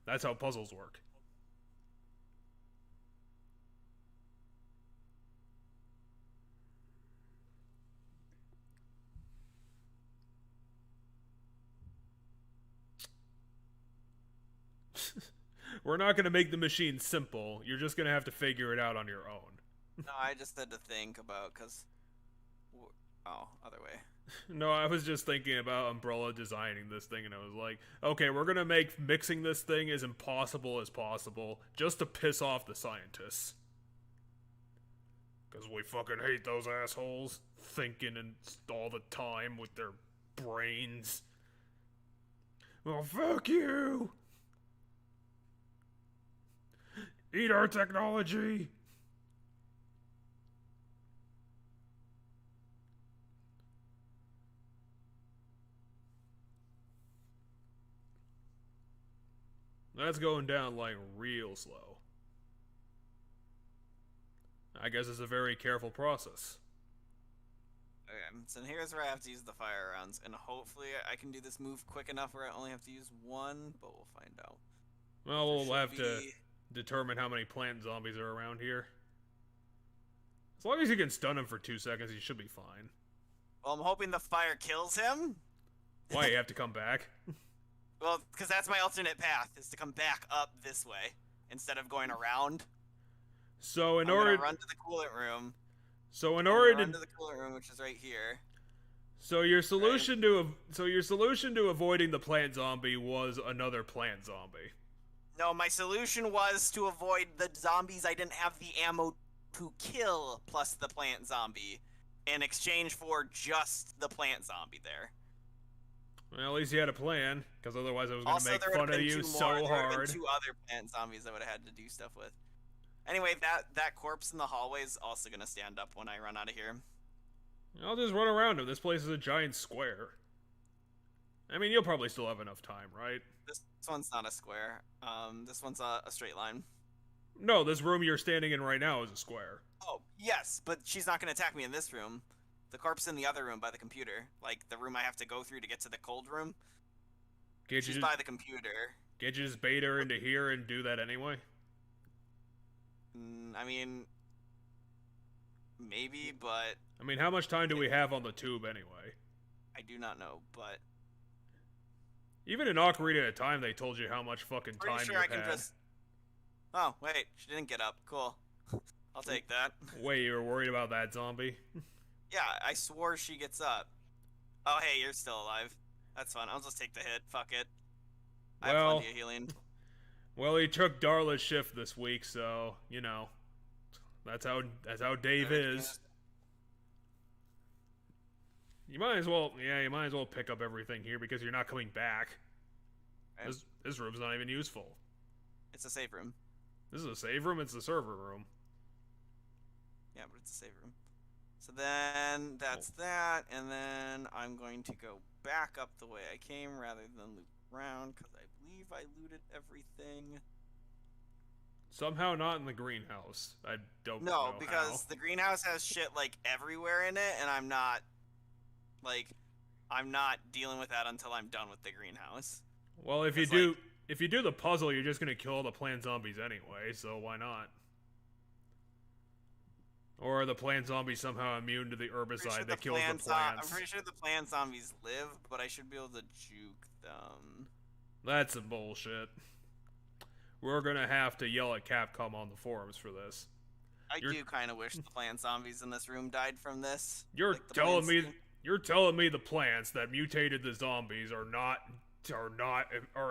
Speaker 1: That's how puzzles work. We're not going to make the machine simple. You're just going to have to figure it out on your own.
Speaker 2: No, I just had to think about, because... Oh, other way.
Speaker 1: No, I was just thinking about Umbrella designing this thing, and I was like, okay, we're going to make mixing this thing as impossible as possible, just to piss off the scientists. Because we fucking hate those assholes, thinking and all the time with their brains. Well, fuck you! Eat our technology! That's going down like real slow. I guess it's a very careful process.
Speaker 2: Okay, so here's where I have to use the fire rounds, and hopefully I can do this move quick enough where I only have to use 1, but we'll find out.
Speaker 1: Well, we'll have to
Speaker 2: be...
Speaker 1: determine how many plant zombies are around here. As long as you can stun him for 2 seconds, he should be fine.
Speaker 2: Well, I'm hoping the fire kills him.
Speaker 1: Why, you have to come back?
Speaker 2: Well, because that's my alternate path, is to come back up this way instead of going around.
Speaker 1: So
Speaker 2: I'm gonna run to the coolant room.
Speaker 1: So in order to
Speaker 2: run to the coolant room, which is right here.
Speaker 1: So your solution to avoiding the plant zombie was another plant zombie.
Speaker 2: No, my solution was to avoid the zombies I didn't have the ammo to kill plus the plant zombie in exchange for just the plant zombie there.
Speaker 1: Well, at least you had a plan, because otherwise I was going to make
Speaker 2: there
Speaker 1: fun of you so
Speaker 2: There would have
Speaker 1: hard.
Speaker 2: been 2 other plant zombies I would have had to do stuff with. Anyway, that corpse in the hallway is also going to stand up when I run out of here.
Speaker 1: I'll just run around him. This place is a giant square. I mean, you'll probably still have enough time, right?
Speaker 2: This one's not a square. This one's a straight line.
Speaker 1: No, this room you're standing in right now is a square.
Speaker 2: Oh, yes, but she's not going to attack me in this room. The corpse in the other room by the computer. Like, the room I have to go through to get to the cold room. She's by the computer.
Speaker 1: Can't you just bait her into here and do that anyway?
Speaker 2: I mean... maybe, but...
Speaker 1: I mean, how much time do we have on the tube anyway?
Speaker 2: I do not know, but...
Speaker 1: Even in Ocarina of Time, they told you how much fucking time
Speaker 2: pretty sure
Speaker 1: you
Speaker 2: I can
Speaker 1: had.
Speaker 2: just... Oh, wait, she didn't get up. Cool. I'll take that.
Speaker 1: Wait, you were worried about that zombie?
Speaker 2: Yeah, I swore she gets up. Oh, hey, you're still alive. That's fine. I'll just take the hit. Fuck it. I have plenty of healing.
Speaker 1: Well, he took Darla's shift this week, so, you know. That's how Dave is. You might as well pick up everything here because you're not coming back. Okay. This room's not even useful.
Speaker 2: It's a save room.
Speaker 1: This is a save room? It's the server room.
Speaker 2: Yeah, but it's a save room. So then that's that, and then I'm going to go back up the way I came rather than loop around because I believe I looted everything.
Speaker 1: Somehow not in the greenhouse. I don't know
Speaker 2: No, because the greenhouse has shit like everywhere in it, and I'm not dealing with that until I'm done with the greenhouse.
Speaker 1: Well, if you do the puzzle, you're just gonna kill all the plant zombies anyway, so why not? Or are the plant zombies somehow immune to the herbicide that kills the plants?
Speaker 2: I'm pretty sure the plant zombies live, but I should be able to juke them.
Speaker 1: That's some bullshit. We're gonna have to yell at Capcom on the forums for this.
Speaker 2: I do kind of wish the plant zombies in this room died from this.
Speaker 1: You're telling me the plants that mutated the zombies are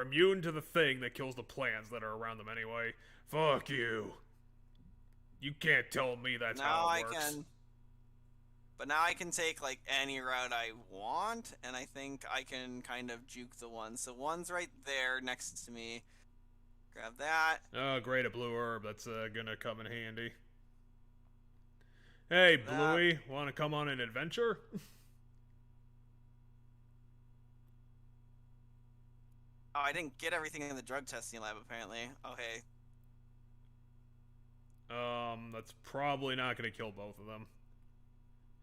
Speaker 1: immune to the thing that kills the plants that are around them anyway. Fuck you. You can't tell me that's how it works.
Speaker 2: But now I can take like any route I want, and I think I can kind of juke the one. So one's right there next to me. Grab that.
Speaker 1: Oh, great, a blue herb. That's gonna come in handy. Hey, Bluey, wanna come on an adventure?
Speaker 2: Oh, I didn't get everything in the drug testing lab, apparently. Okay.
Speaker 1: That's probably not gonna kill both of them.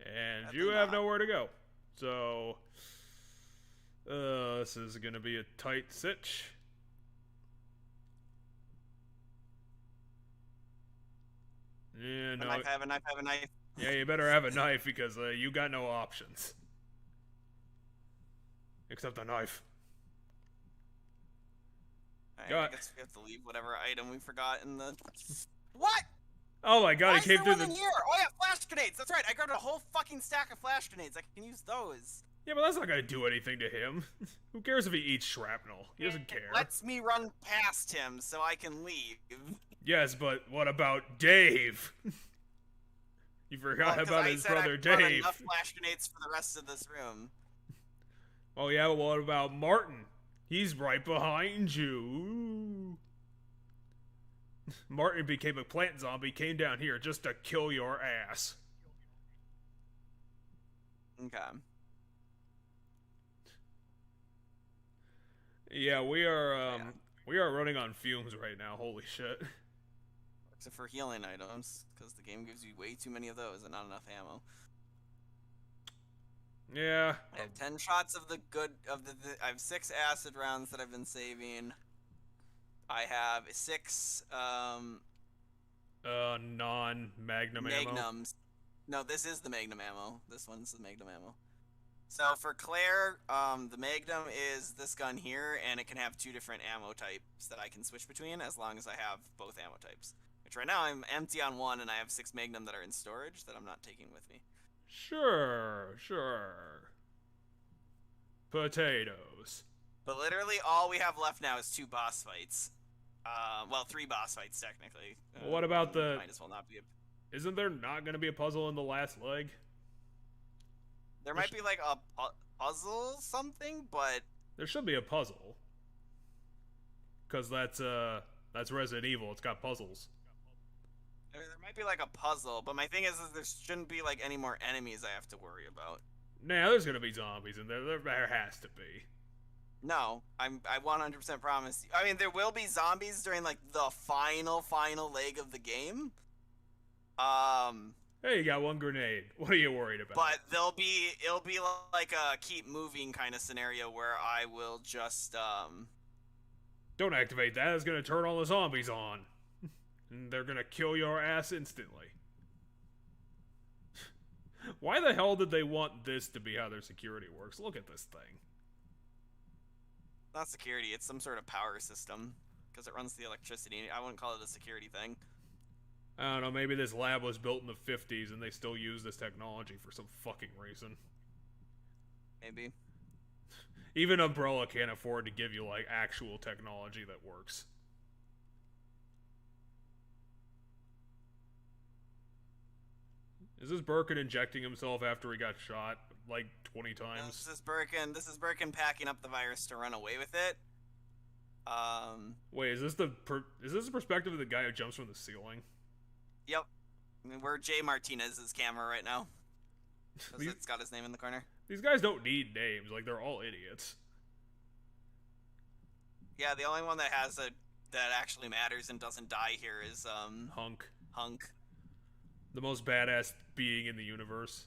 Speaker 1: And you have nowhere to go. So, this is gonna be a tight sitch. Yeah, no.
Speaker 2: I have a knife.
Speaker 1: Yeah, you better have a knife because you got no options. Except a knife.
Speaker 2: Alright, I guess we have to leave whatever item we forgot in the... What?!
Speaker 1: Oh my god, it came through the...
Speaker 2: Here? Oh yeah, flash grenades! That's right, I grabbed a whole fucking stack of flash grenades. I can use those.
Speaker 1: Yeah, but that's not gonna do anything to him. Who cares if he eats shrapnel? He doesn't care.
Speaker 2: Lets me run past him so I can leave.
Speaker 1: Yes, but what about Dave? You forgot about his brother Dave. I
Speaker 2: enough flash grenades for the rest of this room.
Speaker 1: Oh yeah, well, what about Martin? He's right behind you. Martin became a plant zombie, came down here just to kill your ass.
Speaker 2: Okay.
Speaker 1: Yeah, we are running on fumes right now. Holy shit.
Speaker 2: Except for healing items, because the game gives you way too many of those and not enough ammo.
Speaker 1: Yeah.
Speaker 2: I have 10 shots of I have 6 acid rounds that I've been saving. I have 6
Speaker 1: Non-magnum ammo.
Speaker 2: magnums. No, this is the magnum ammo. This one's the magnum ammo. So for Claire, the magnum is this gun here, and it can have 2 different ammo types that I can switch between as long as I have both ammo types. Which right now I'm empty on one, and I have 6 magnum that are in storage that I'm not taking with me.
Speaker 1: Sure, sure. Potatoes.
Speaker 2: But literally all we have left now is 2 boss fights. Well, 3 boss fights technically.
Speaker 1: What about the?
Speaker 2: Might as well not be.
Speaker 1: Isn't there not going to be a puzzle in the last leg?
Speaker 2: There might be like a puzzle something, but
Speaker 1: there should be a puzzle. Cause that's Resident Evil. It's got puzzles.
Speaker 2: There might be like a puzzle, but my thing is there shouldn't be like any more enemies I have to worry about.
Speaker 1: Nah, there's gonna be zombies in there. There has to be.
Speaker 2: No, I 100% promise you. I mean, there will be zombies during like the final leg of the game.
Speaker 1: Hey, you got 1 grenade. What are you worried about?
Speaker 2: But it'll be like a keep moving kind of scenario where I will just
Speaker 1: Don't activate that. It's gonna turn all the zombies on, and they're gonna kill your ass instantly. Why the hell did they want this to be how their security works? Look at this thing.
Speaker 2: Not security. It's some sort of power system because it runs the electricity. I wouldn't call it a security thing.
Speaker 1: I don't know, maybe this lab was built in the 50s and they still use this technology for some fucking reason.
Speaker 2: Maybe.
Speaker 1: Even Umbrella can't afford to give you, like, actual technology that works. Is this Birkin injecting himself after he got shot, like, 20 times?
Speaker 2: This is Birkin packing up the virus to run away with it.
Speaker 1: Wait, is this the perspective of the guy who jumps from the ceiling?
Speaker 2: Yep. I mean, we're Jay Martinez's camera right now. Because it's got his name in the corner.
Speaker 1: These guys don't need names. Like, they're all idiots.
Speaker 2: Yeah, the only one that has that actually matters and doesn't die here is,
Speaker 1: Hunk.
Speaker 2: Hunk.
Speaker 1: The most badass being in the universe.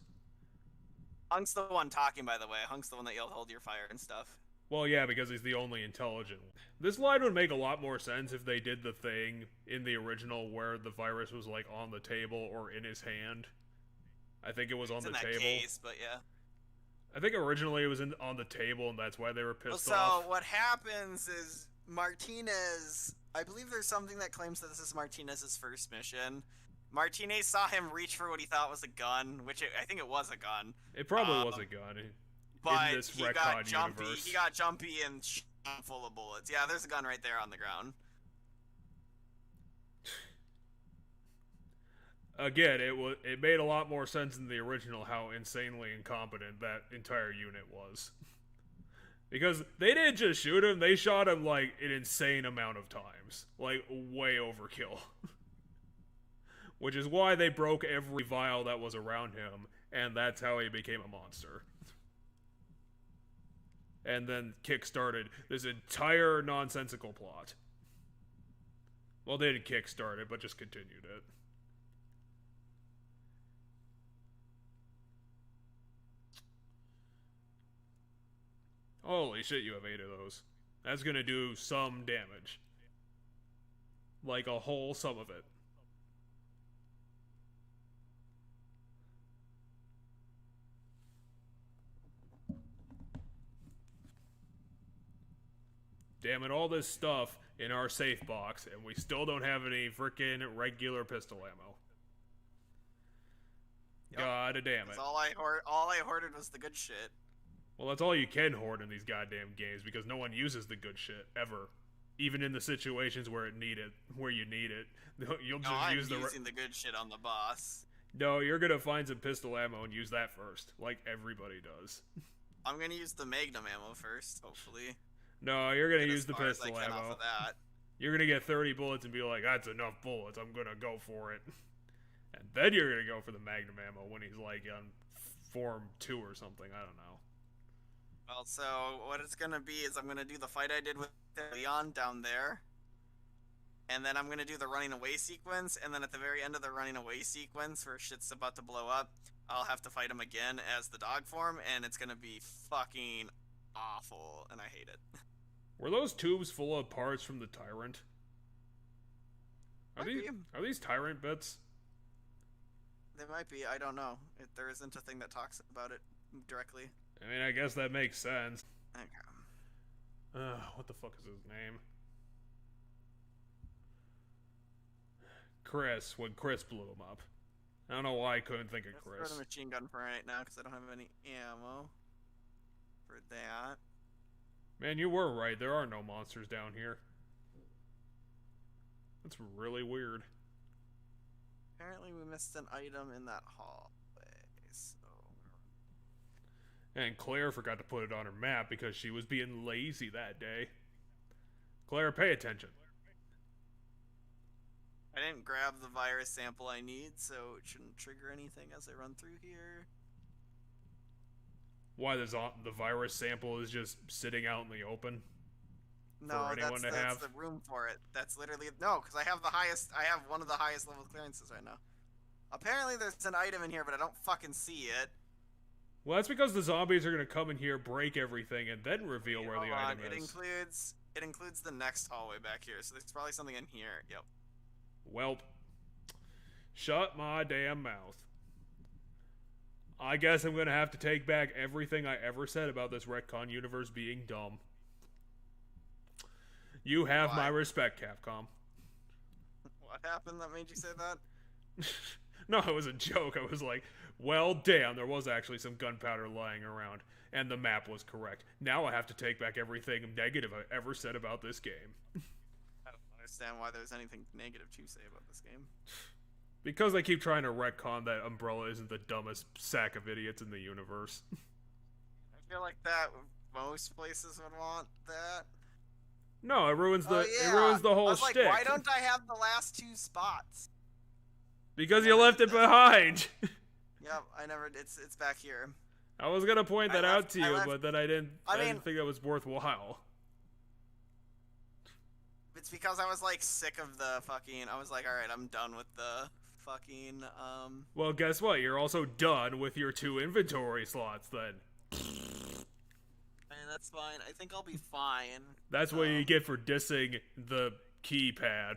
Speaker 2: Hunk's the one talking, by the way. Hunk's the one that yelled, "Hold your fire" and stuff.
Speaker 1: Well, yeah, because he's the only intelligent one. This line would make a lot more sense if they did the thing in the original where the virus was, like, on the table or in his hand. I think it was on the table.
Speaker 2: It's in that case, but yeah.
Speaker 1: I think originally it was on the table, and that's why they were pissed
Speaker 2: off. So what happens is Martinez... I believe there's something that claims that this is Martinez's first mission. Martinez saw him reach for what he thought was a gun, which I think it was a gun.
Speaker 1: It probably was a gun.
Speaker 2: But
Speaker 1: in this
Speaker 2: he got jumpy.
Speaker 1: Universe.
Speaker 2: He got jumpy and shot full of bullets. Yeah, there's a gun right there on the ground.
Speaker 1: Again, it made a lot more sense in the original how insanely incompetent that entire unit was. Because they didn't just shoot him, they shot him like an insane amount of times. Like, way overkill. Which is why they broke every vial that was around him, and that's how he became a monster. And then kick-started this entire nonsensical plot. Well, they didn't kick-start it, but just continued it. Holy shit, you have 8 of those. That's gonna do some damage. Like a whole sum of it. Damn it, all this stuff in our safe box, and we still don't have any frickin' regular pistol ammo. Yep. God damn it.
Speaker 2: All I hoarded was the good shit.
Speaker 1: Well, that's all you can hoard in these goddamn games, because no one uses the good shit, ever. Even in the situations where you need it. You'll just use
Speaker 2: using the good shit on the boss.
Speaker 1: No, you're gonna find some pistol ammo and use that first, like everybody does.
Speaker 2: I'm gonna use the Magnum ammo first, hopefully.
Speaker 1: No, you're gonna use the pistol ammo.
Speaker 2: Off of that.
Speaker 1: You're gonna get 30 bullets and be like, that's enough bullets, I'm gonna go for it. And then you're gonna go for the Magnum ammo when he's like on Form 2 or something, I don't know.
Speaker 2: Well, so what it's gonna be is I'm gonna do the fight I did with Leon down there. And then I'm gonna do the running away sequence, and then at the very end of the running away sequence where shit's about to blow up, I'll have to fight him again as the dog form, and it's gonna be fucking awful, and I hate it.
Speaker 1: Were those tubes full of parts from the Tyrant? Are these tyrant bits?
Speaker 2: They might be. I don't know. There isn't a thing that talks about it directly.
Speaker 1: I mean, I guess that makes sense.
Speaker 2: Okay.
Speaker 1: What the fuck is his name? Chris, when Chris blew him up. I don't know why I couldn't think of Chris.
Speaker 2: Let's throw the machine gun for right now because I don't have any ammo for that.
Speaker 1: Man, you were right. There are no monsters down here. That's really weird.
Speaker 2: Apparently we missed an item in that hallway, so...
Speaker 1: And Claire forgot to put it on her map because she was being lazy that day. Claire, pay attention.
Speaker 2: I didn't grab the virus sample I need, so it shouldn't trigger anything as I run through here.
Speaker 1: Why the virus sample is just sitting out in the open?
Speaker 2: No, that's the room for it. That's literally... No, because I have one of the highest level clearances right now. Apparently there's an item in here, but I don't fucking see it.
Speaker 1: Well, that's because the zombies are going to come in here, break everything, and then reveal where the item is.
Speaker 2: It includes the next hallway back here, so there's probably something in here. Yep.
Speaker 1: Welp. Shut my damn mouth. I guess I'm going to have to take back everything I ever said about this retcon universe being dumb. You have my respect, Capcom.
Speaker 2: What happened that made you say that?
Speaker 1: No, it was a joke. I was like, well, damn, there was actually some gunpowder lying around, and the map was correct. Now I have to take back everything negative I ever said about this game.
Speaker 2: I don't understand why there's anything negative to say about this game.
Speaker 1: Because they keep trying to retcon that Umbrella isn't the dumbest sack of idiots in the universe.
Speaker 2: I feel like that most places would want that.
Speaker 1: No, it ruins the whole shtick.
Speaker 2: Like, why don't I have the last two spots?
Speaker 1: Because you left it behind.
Speaker 2: Yep, it's back here.
Speaker 1: I was gonna point that out to you, but then I didn't think that was worthwhile.
Speaker 2: It's because I was like sick of the fucking. I was like, all right, I'm done with the fucking.
Speaker 1: Well, guess what? You're also done with your 2 inventory slots then.
Speaker 2: And that's fine. I think I'll be fine.
Speaker 1: That's what you get for dissing the keypad.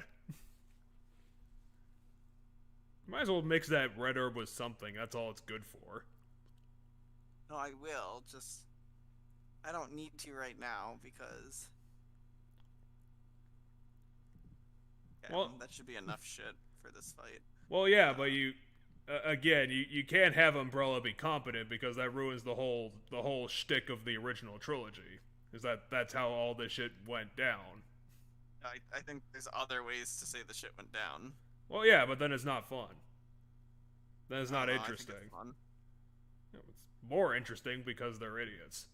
Speaker 1: Might as well mix that red herb with something. That's all it's good for.
Speaker 2: No, I will. Just I don't need to right now because. Okay, well, that should be enough shit for this fight.
Speaker 1: Well, yeah, but you can't have Umbrella be competent because that ruins the whole shtick of the original trilogy. Is that's how all this shit went down.
Speaker 2: I think there's other ways to say the shit went down.
Speaker 1: Well, yeah, but then it's not fun. Then it's not interesting.
Speaker 2: I think it's fun.
Speaker 1: It's more interesting because they're idiots.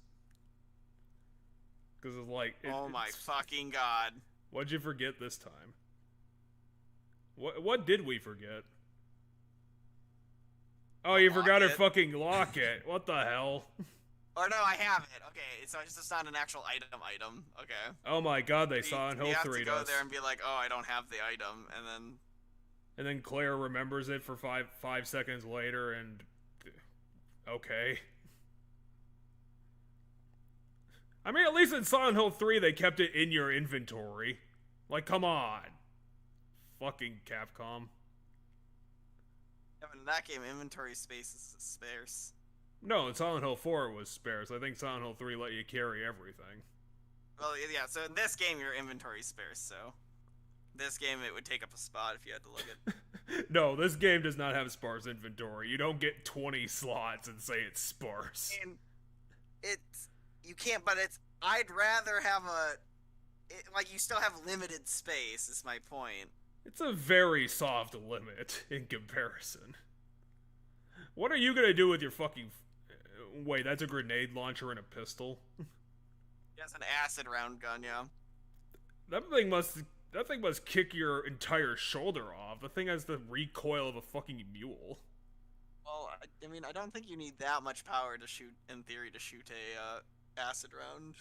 Speaker 1: Because it's like...
Speaker 2: oh my fucking god.
Speaker 1: What'd you forget this time? What did we forget? Oh, you forgot her fucking locket. What the hell?
Speaker 2: Or no, I have it. Okay, so it's just not an actual item. Okay.
Speaker 1: Oh my god, they saw in Hill 3
Speaker 2: You have to go there and be like, oh, I don't have the item, and then...
Speaker 1: And then Claire remembers it for five seconds later, and... okay. I mean, at least in Silent Hill 3, they kept it in your inventory. Like, come on. Fucking Capcom.
Speaker 2: Yeah, but in that game, inventory space is sparse.
Speaker 1: No, in Silent Hill 4 it was sparse. I think Silent Hill 3 let you carry everything.
Speaker 2: Well, yeah, so in this game, your inventory is sparse, so... This game, it would take up a spot if you had to look at.
Speaker 1: No, this game does not have sparse inventory. You don't get 20 slots and say it's sparse.
Speaker 2: And you can't, but I'd rather have like, you still have limited space, is my point.
Speaker 1: It's a very soft limit in comparison. What are you gonna do with your fucking... Wait, that's a grenade launcher and a pistol?
Speaker 2: Yeah, it's an acid round gun, yeah.
Speaker 1: That thing must kick your entire shoulder off. The thing has the recoil of a fucking mule.
Speaker 2: Well, I mean, I don't think you need that much power to shoot, in theory, to shoot a acid round.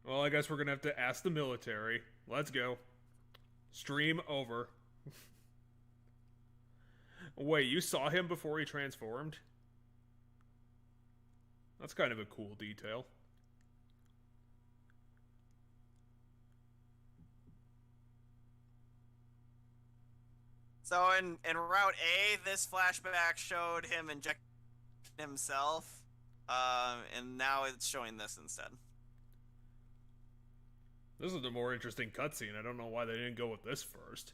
Speaker 1: Well, I guess we're gonna have to ask the military. Let's go. Stream over. Wait, you saw him before he transformed? That's kind of a cool detail.
Speaker 2: So in Route A, this flashback showed him injecting himself, and now it's showing this instead.
Speaker 1: This is a more interesting cutscene. I don't know why they didn't go with this first.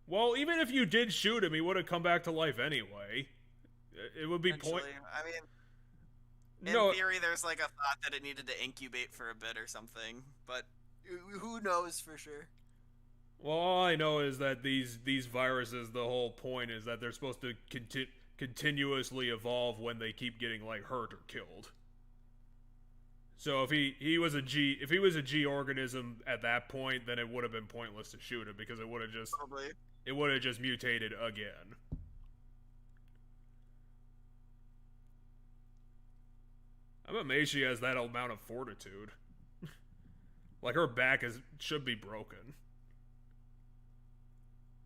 Speaker 1: Well, even if you did shoot him, he would have come back to life anyway. It would be point.
Speaker 2: I mean, in theory, there's like a thought that it needed to incubate for a bit or something, but who knows for sure?
Speaker 1: Well, all I know is that these viruses, the whole point is that they're supposed to continuously evolve when they keep getting like hurt or killed. So if he was a G organism at that point, then it would have been pointless to shoot him because it would have just mutated again. I'm amazed she has that amount of fortitude. Like her back should be broken.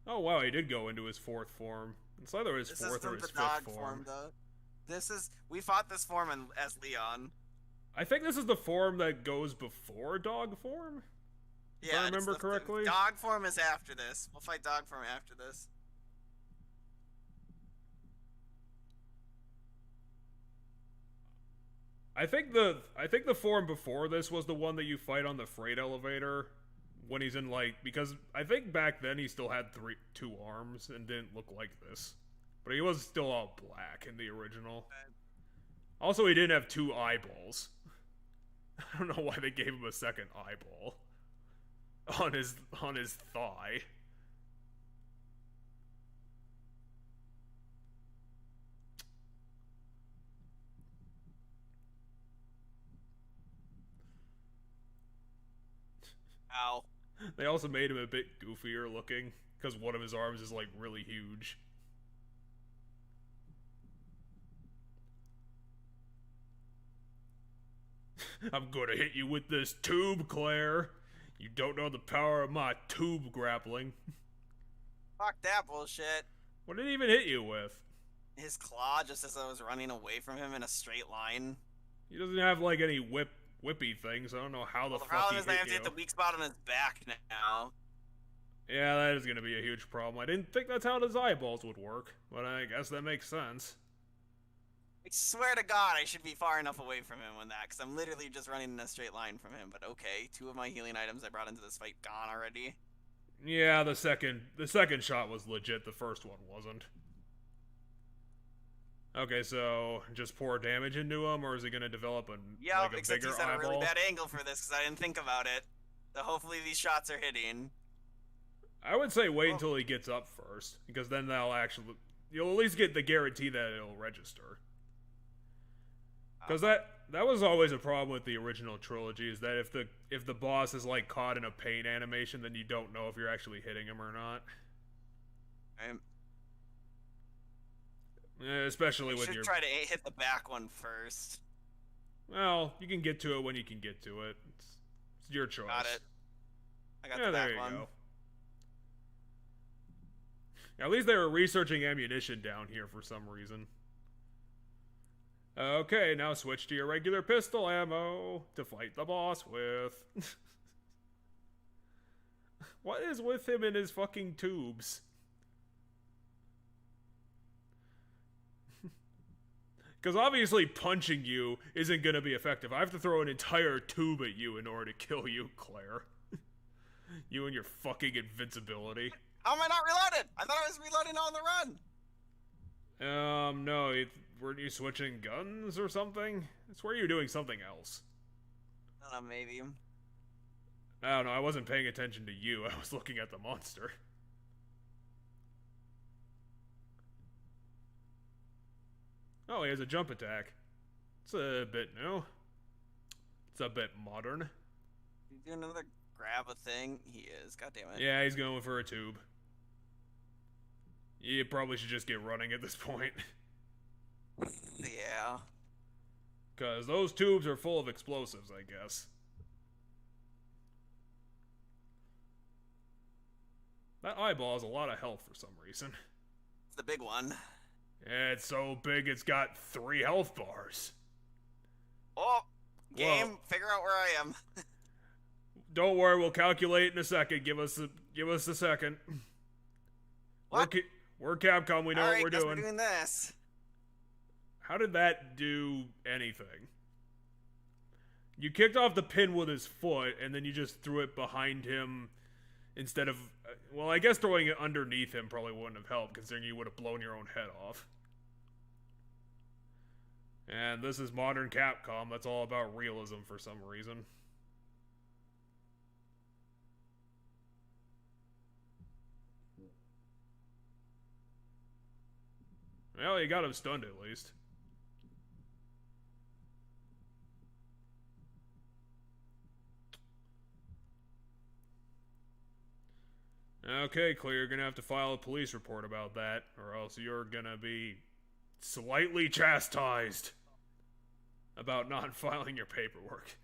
Speaker 1: Oh wow, he did go into his fourth form. It's either his fourth or his fifth form.
Speaker 2: We fought this form as Leon.
Speaker 1: I think this is the form that goes before dog form. If I remember correctly.
Speaker 2: Dog form is after this. We'll fight dog form after this.
Speaker 1: I think the form before this was the one that you fight on the freight elevator when he's in because I think back then he still had two arms and didn't look like this. But he was still all black in the original. Also, he didn't have two eyeballs. I don't know why they gave him a second eyeball on his thigh.
Speaker 2: Ow.
Speaker 1: They also made him a bit goofier looking because one of his arms is like really huge. I'm gonna hit you with this tube, Claire. You don't know the power of my tube grappling.
Speaker 2: Fuck that bullshit.
Speaker 1: What did he even hit you with?
Speaker 2: His claw, just as I was running away from him in a straight line.
Speaker 1: He doesn't have like any whippy things. I don't know how the fuck he hit you.
Speaker 2: The problem is I have to hit the weak spot on his back now.
Speaker 1: Yeah, that is gonna be a huge problem. I didn't think that's how his eyeballs would work, but I guess that makes sense.
Speaker 2: I swear to God, I should be far enough away from him on that, because I'm literally just running in a straight line from him. But okay, 2 of my healing items I brought into this fight gone already.
Speaker 1: Yeah, the second shot was legit. The first one wasn't. Okay, so just pour damage into him, or is he gonna develop a
Speaker 2: except
Speaker 1: bigger
Speaker 2: he's at
Speaker 1: eyeball?
Speaker 2: a really bad angle for this because I didn't think about it. So hopefully these shots are hitting.
Speaker 1: I would say wait until he gets up first, because then you'll at least get the guarantee that it'll register. Because that was always a problem with the original trilogy, is that if the boss is like caught in a pain animation, then you don't know if you're actually hitting him or not. Especially with your.
Speaker 2: Try to hit the back one first.
Speaker 1: Well, you can get to it when you can get to it. It's your choice.
Speaker 2: Got it. I got the back one.
Speaker 1: Go. At least they were researching ammunition down here for some reason. Okay, now switch to your regular pistol ammo to fight the boss with. What is with him in his fucking tubes? Because obviously punching you isn't going to be effective. I have to throw an entire tube at you in order to kill you, Claire. You and your fucking invincibility.
Speaker 2: How am I not reloaded? I thought I was reloading on the run.
Speaker 1: No, weren't you switching guns or something? I swear you were doing something else.
Speaker 2: I don't know, maybe.
Speaker 1: I don't know, I wasn't paying attention to you. I was looking at the monster. Oh, he has a jump attack. It's a bit new. It's a bit modern.
Speaker 2: You do another grab a thing? He is. God damn it.
Speaker 1: Yeah, he's going for a tube. You probably should just get running at this point.
Speaker 2: Yeah.
Speaker 1: Because those tubes are full of explosives, I guess. That eyeball has a lot of health for some reason.
Speaker 2: It's the big one.
Speaker 1: Yeah, it's so big it's got 3 health bars.
Speaker 2: Oh, game, figure out where I am.
Speaker 1: Don't worry, we'll calculate in a second. Give us Give us a second.
Speaker 2: What?
Speaker 1: We're Capcom. We know what we're
Speaker 2: guess
Speaker 1: doing.
Speaker 2: We're doing this.
Speaker 1: How did that do anything? You kicked off the pin with his foot, and then you just threw it behind him instead of... Well, I guess throwing it underneath him probably wouldn't have helped, considering you would have blown your own head off. And this is modern Capcom. That's all about realism for some reason. Well, you got him stunned at least. Okay, Claire, you're gonna have to file a police report about that, or else you're gonna be slightly chastised about not filing your paperwork.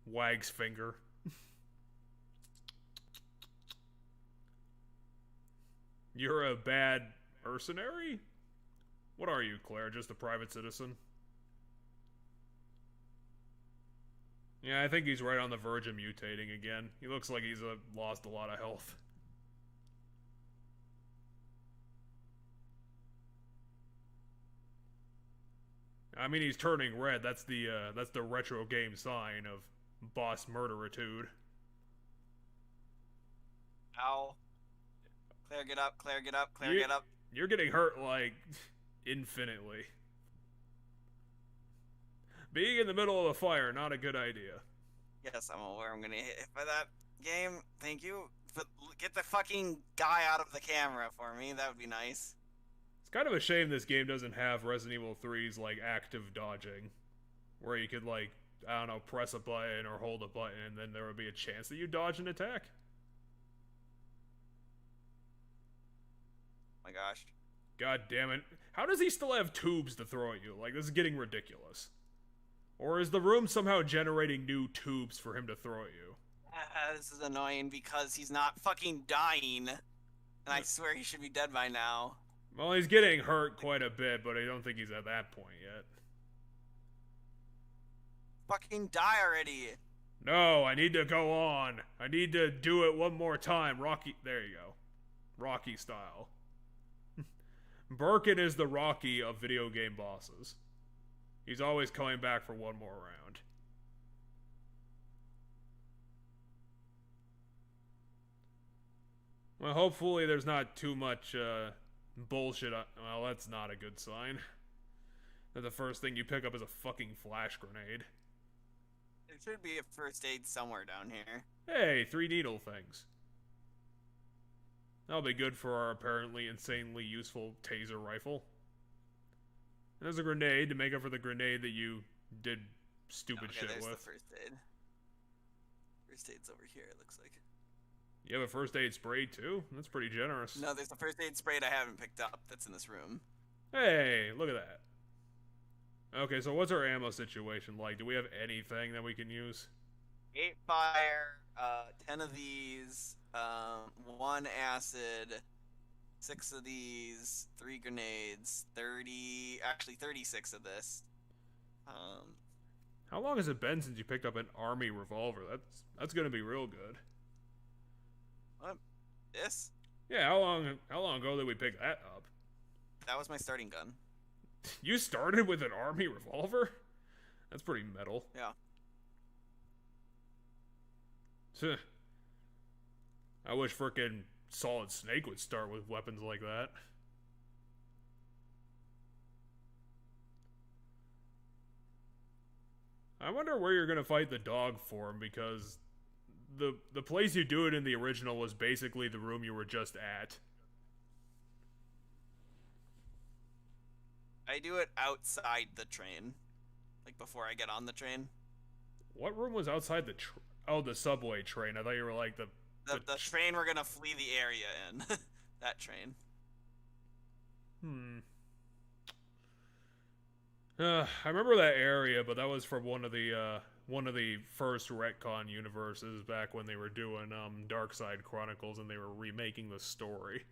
Speaker 1: Wags finger. You're a bad mercenary? What are you, Claire? Just a private citizen? Yeah, I think he's right on the verge of mutating again. He looks like he's lost a lot of health. I mean, he's turning red. That's the retro game sign of boss murderitude.
Speaker 2: Ow. Claire, get up. Claire, get up. Claire, get up.
Speaker 1: You're getting hurt, like, infinitely. Being in the middle of a fire, not a good idea.
Speaker 2: Yes, I'm aware I'm gonna hit by that game. Thank you. But get the fucking guy out of the camera for me. That would be nice.
Speaker 1: It's kind of a shame this game doesn't have Resident Evil 3's, like, active dodging. Where you could, like, I don't know, press a button or hold a button, and then there would be a chance that you dodge an attack.
Speaker 2: Oh my gosh.
Speaker 1: God damn it. How does he still have tubes to throw at you? Like, this is getting ridiculous. Or is the room somehow generating new tubes for him to throw at you?
Speaker 2: This is annoying because he's not fucking dying. And I swear he should be dead by now.
Speaker 1: Well, he's getting hurt quite a bit, but I don't think he's at that point yet.
Speaker 2: Fucking die already.
Speaker 1: No, I need to go on. I need to do it one more time. Rocky, there you go. Rocky style. Birkin is the Rocky of video game bosses. He's always coming back for one more round. Well, hopefully there's not too much bullshit. Well, that's not a good sign. That the first thing you pick up is a fucking flash grenade.
Speaker 2: There should be a first aid somewhere down here.
Speaker 1: Hey, 3 needle things. That'll be good for our apparently insanely useful taser rifle. And there's a grenade to make up for the grenade that you did stupid shit
Speaker 2: there's
Speaker 1: with.
Speaker 2: The first aid. First aid's over here, it looks like.
Speaker 1: You have a first aid spray too? That's pretty generous.
Speaker 2: No, there's a first aid spray I haven't picked up that's in this room.
Speaker 1: Hey, look at that. Okay, so what's our ammo situation like? Do we have anything that we can use?
Speaker 2: 8 fire, 10 of these, 1 acid, 6 of these, 3 grenades, 36 of this.
Speaker 1: How long has it been since you picked up an army revolver? That's gonna be real good.
Speaker 2: What? This?
Speaker 1: Yeah, how long ago did we pick that up?
Speaker 2: That was my starting gun.
Speaker 1: You started with an army revolver? That's pretty metal.
Speaker 2: Yeah.
Speaker 1: I wish frickin' Solid Snake would start with weapons like that. I wonder where you're gonna fight the dog form, because the place you do it in the original was basically the room you were just at.
Speaker 2: I do it outside the train. Like, before I get on the train.
Speaker 1: What room was outside the the subway train? I thought you were like the
Speaker 2: train we're gonna flee the area in. That train.
Speaker 1: I remember that area, but that was from one of the first retcon universes back when they were doing Darkside Chronicles and they were remaking the story.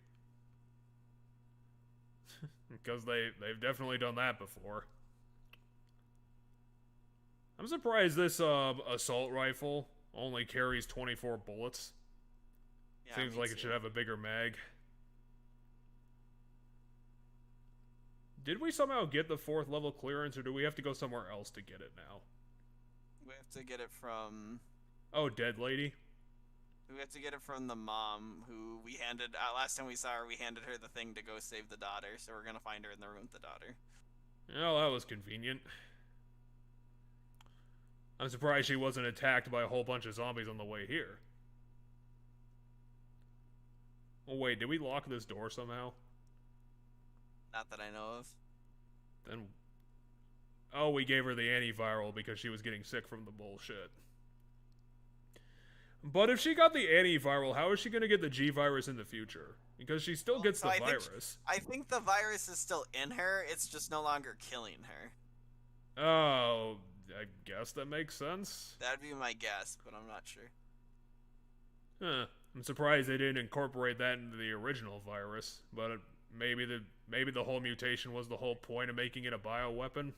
Speaker 1: Because they've definitely done that before. I'm surprised this assault rifle only carries 24 bullets.
Speaker 2: Yeah,
Speaker 1: Seems
Speaker 2: me
Speaker 1: like it
Speaker 2: too.
Speaker 1: should have a bigger mag. Did we somehow get the 4th level clearance, or do we have to go somewhere else to get it now?
Speaker 2: We have to get it from.
Speaker 1: Oh, dead lady?
Speaker 2: We have to get it from the mom who we handed. Last time we saw her, we handed her the thing to go save the daughter. So we're gonna find her in the room with the daughter.
Speaker 1: Oh, that was convenient. I'm surprised she wasn't attacked by a whole bunch of zombies on the way here. Oh wait, did we lock this door somehow?
Speaker 2: Not that I know of.
Speaker 1: Then... Oh, we gave her the antiviral because she was getting sick from the bullshit. But if she got the antiviral, how is she going to get the G virus in the future? Because she still gets the virus.
Speaker 2: I think the virus is still in her, it's just no longer killing her.
Speaker 1: Oh, I guess that makes sense.
Speaker 2: That'd be my guess, but I'm not sure.
Speaker 1: Huh. I'm surprised they didn't incorporate that into the original virus, but maybe the whole mutation was the whole point of making it a bioweapon.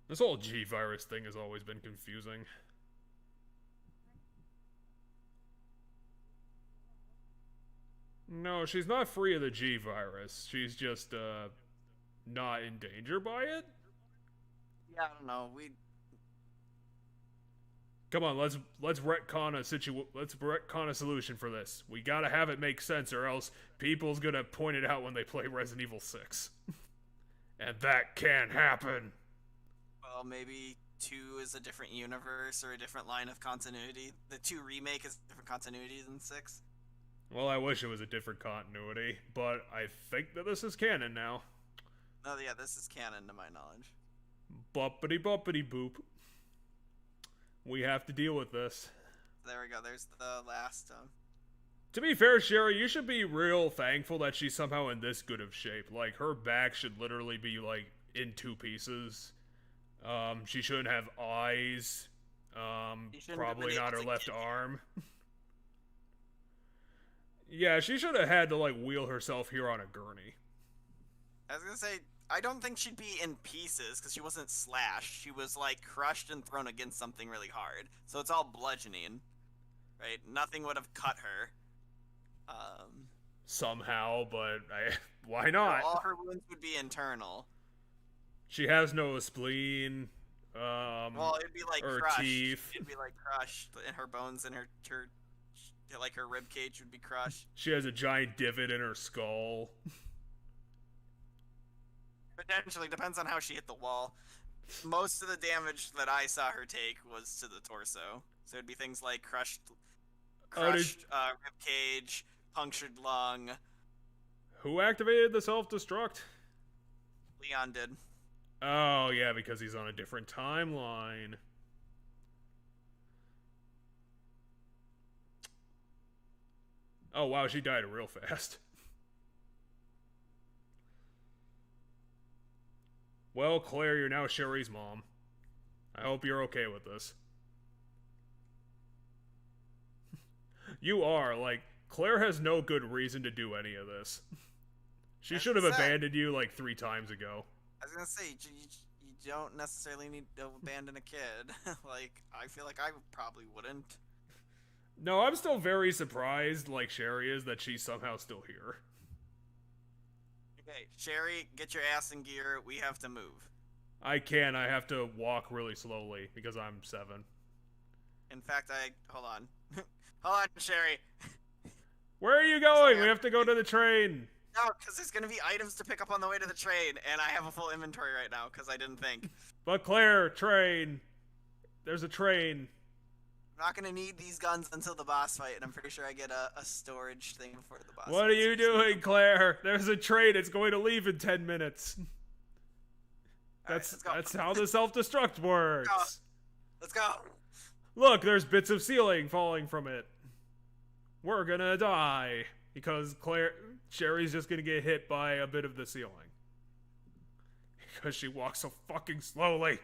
Speaker 1: This whole G virus thing has always been confusing. No, she's not free of the G virus. She's just not in danger by it.
Speaker 2: Yeah, I don't know.
Speaker 1: Come on, let's retcon a solution for this. We gotta have it make sense, or else people's gonna point it out when they play Resident Evil 6, and that can't happen.
Speaker 2: Well, maybe 2 is a different universe or a different line of continuity. The 2 remake is a different continuity than 6.
Speaker 1: Well, I wish it was a different continuity, but I think that this is canon now.
Speaker 2: Oh yeah, this is canon to my knowledge.
Speaker 1: Boppity boppity boop. We have to deal with this.
Speaker 2: There we go. There's the last.
Speaker 1: To be fair, Sherry, you should be real thankful that she's somehow in this good of shape. Like, her back should literally be, like, in 2 pieces. She shouldn't have eyes. Probably not her left arm. Yeah, she should have had to, like, wheel herself here on a gurney.
Speaker 2: I was gonna say, I don't think she'd be in pieces, because she wasn't slashed. She was, like, crushed and thrown against something really hard. So it's all bludgeoning, right? Nothing would have cut her.
Speaker 1: Somehow, but why not?
Speaker 2: All her wounds would be internal.
Speaker 1: She has no spleen.
Speaker 2: Well, it'd be like
Speaker 1: or
Speaker 2: crushed.
Speaker 1: teeth.
Speaker 2: It'd be like crushed, and her bones and her like her rib cage would be crushed.
Speaker 1: She has a giant divot in her skull.
Speaker 2: Potentially, depends on how she hit the wall. Most of the damage that I saw her take was to the torso. So it'd be things like crushed rib cage, punctured lung.
Speaker 1: Who activated the self-destruct?
Speaker 2: Leon did.
Speaker 1: Oh, yeah, because he's on a different timeline. Oh, wow, she died real fast. Well, Claire, you're now Sherry's mom. I hope you're okay with this. You are, like, Claire has no good reason to do any of this. She should have abandoned you, like, 3 times ago.
Speaker 2: I was gonna say, you don't necessarily need to abandon a kid. Like, I feel like I probably wouldn't.
Speaker 1: No, I'm still very surprised, like Sherry is, that she's somehow still here.
Speaker 2: Okay, Sherry, get your ass in gear. We have to move.
Speaker 1: I can't. I have to walk really slowly because I'm 7.
Speaker 2: In fact, hold on. Hold on, Sherry.
Speaker 1: Where are you going? We have to go to the train.
Speaker 2: No, because there's going to be items to pick up on the way to the train, and I have a full inventory right now because I didn't think.
Speaker 1: But Claire, train. There's a train.
Speaker 2: I'm not going to need these guns until the boss fight, and I'm pretty sure I get a storage thing before the boss fight.
Speaker 1: What are you doing, Claire? There's a train. It's going to leave in 10 minutes. That's how the self-destruct works.
Speaker 2: Let's go.
Speaker 1: Look, there's bits of ceiling falling from it. We're gonna die because Sherry's just gonna get hit by a bit of the ceiling because she walks so fucking slowly.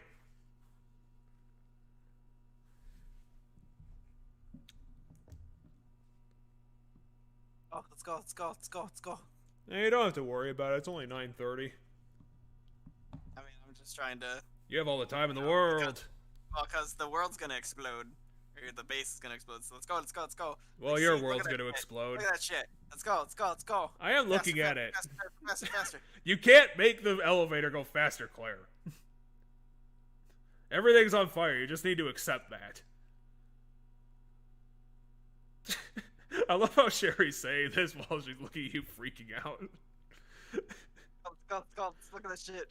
Speaker 2: Oh, let's go.
Speaker 1: Hey, you don't have to worry about it. It's only 9:30.
Speaker 2: I'm just trying to.
Speaker 1: You have all the time in the
Speaker 2: No,
Speaker 1: world.
Speaker 2: Because the world's gonna explode. Or the base is gonna explode. So let's go. Let's go. Let's go.
Speaker 1: Well,
Speaker 2: Let's
Speaker 1: your
Speaker 2: see,
Speaker 1: world's
Speaker 2: look at
Speaker 1: gonna
Speaker 2: that shit.
Speaker 1: explode.
Speaker 2: Look at that shit. Let's go. Let's go. Let's go.
Speaker 1: I am
Speaker 2: Faster,
Speaker 1: looking at it.
Speaker 2: faster, faster, faster.
Speaker 1: You can't make the elevator go faster, Claire. Everything's on fire. You just need to accept that. I love how Sherry's saying this while she's looking at you freaking out.
Speaker 2: Let's go. Let's go. Let's look at this shit.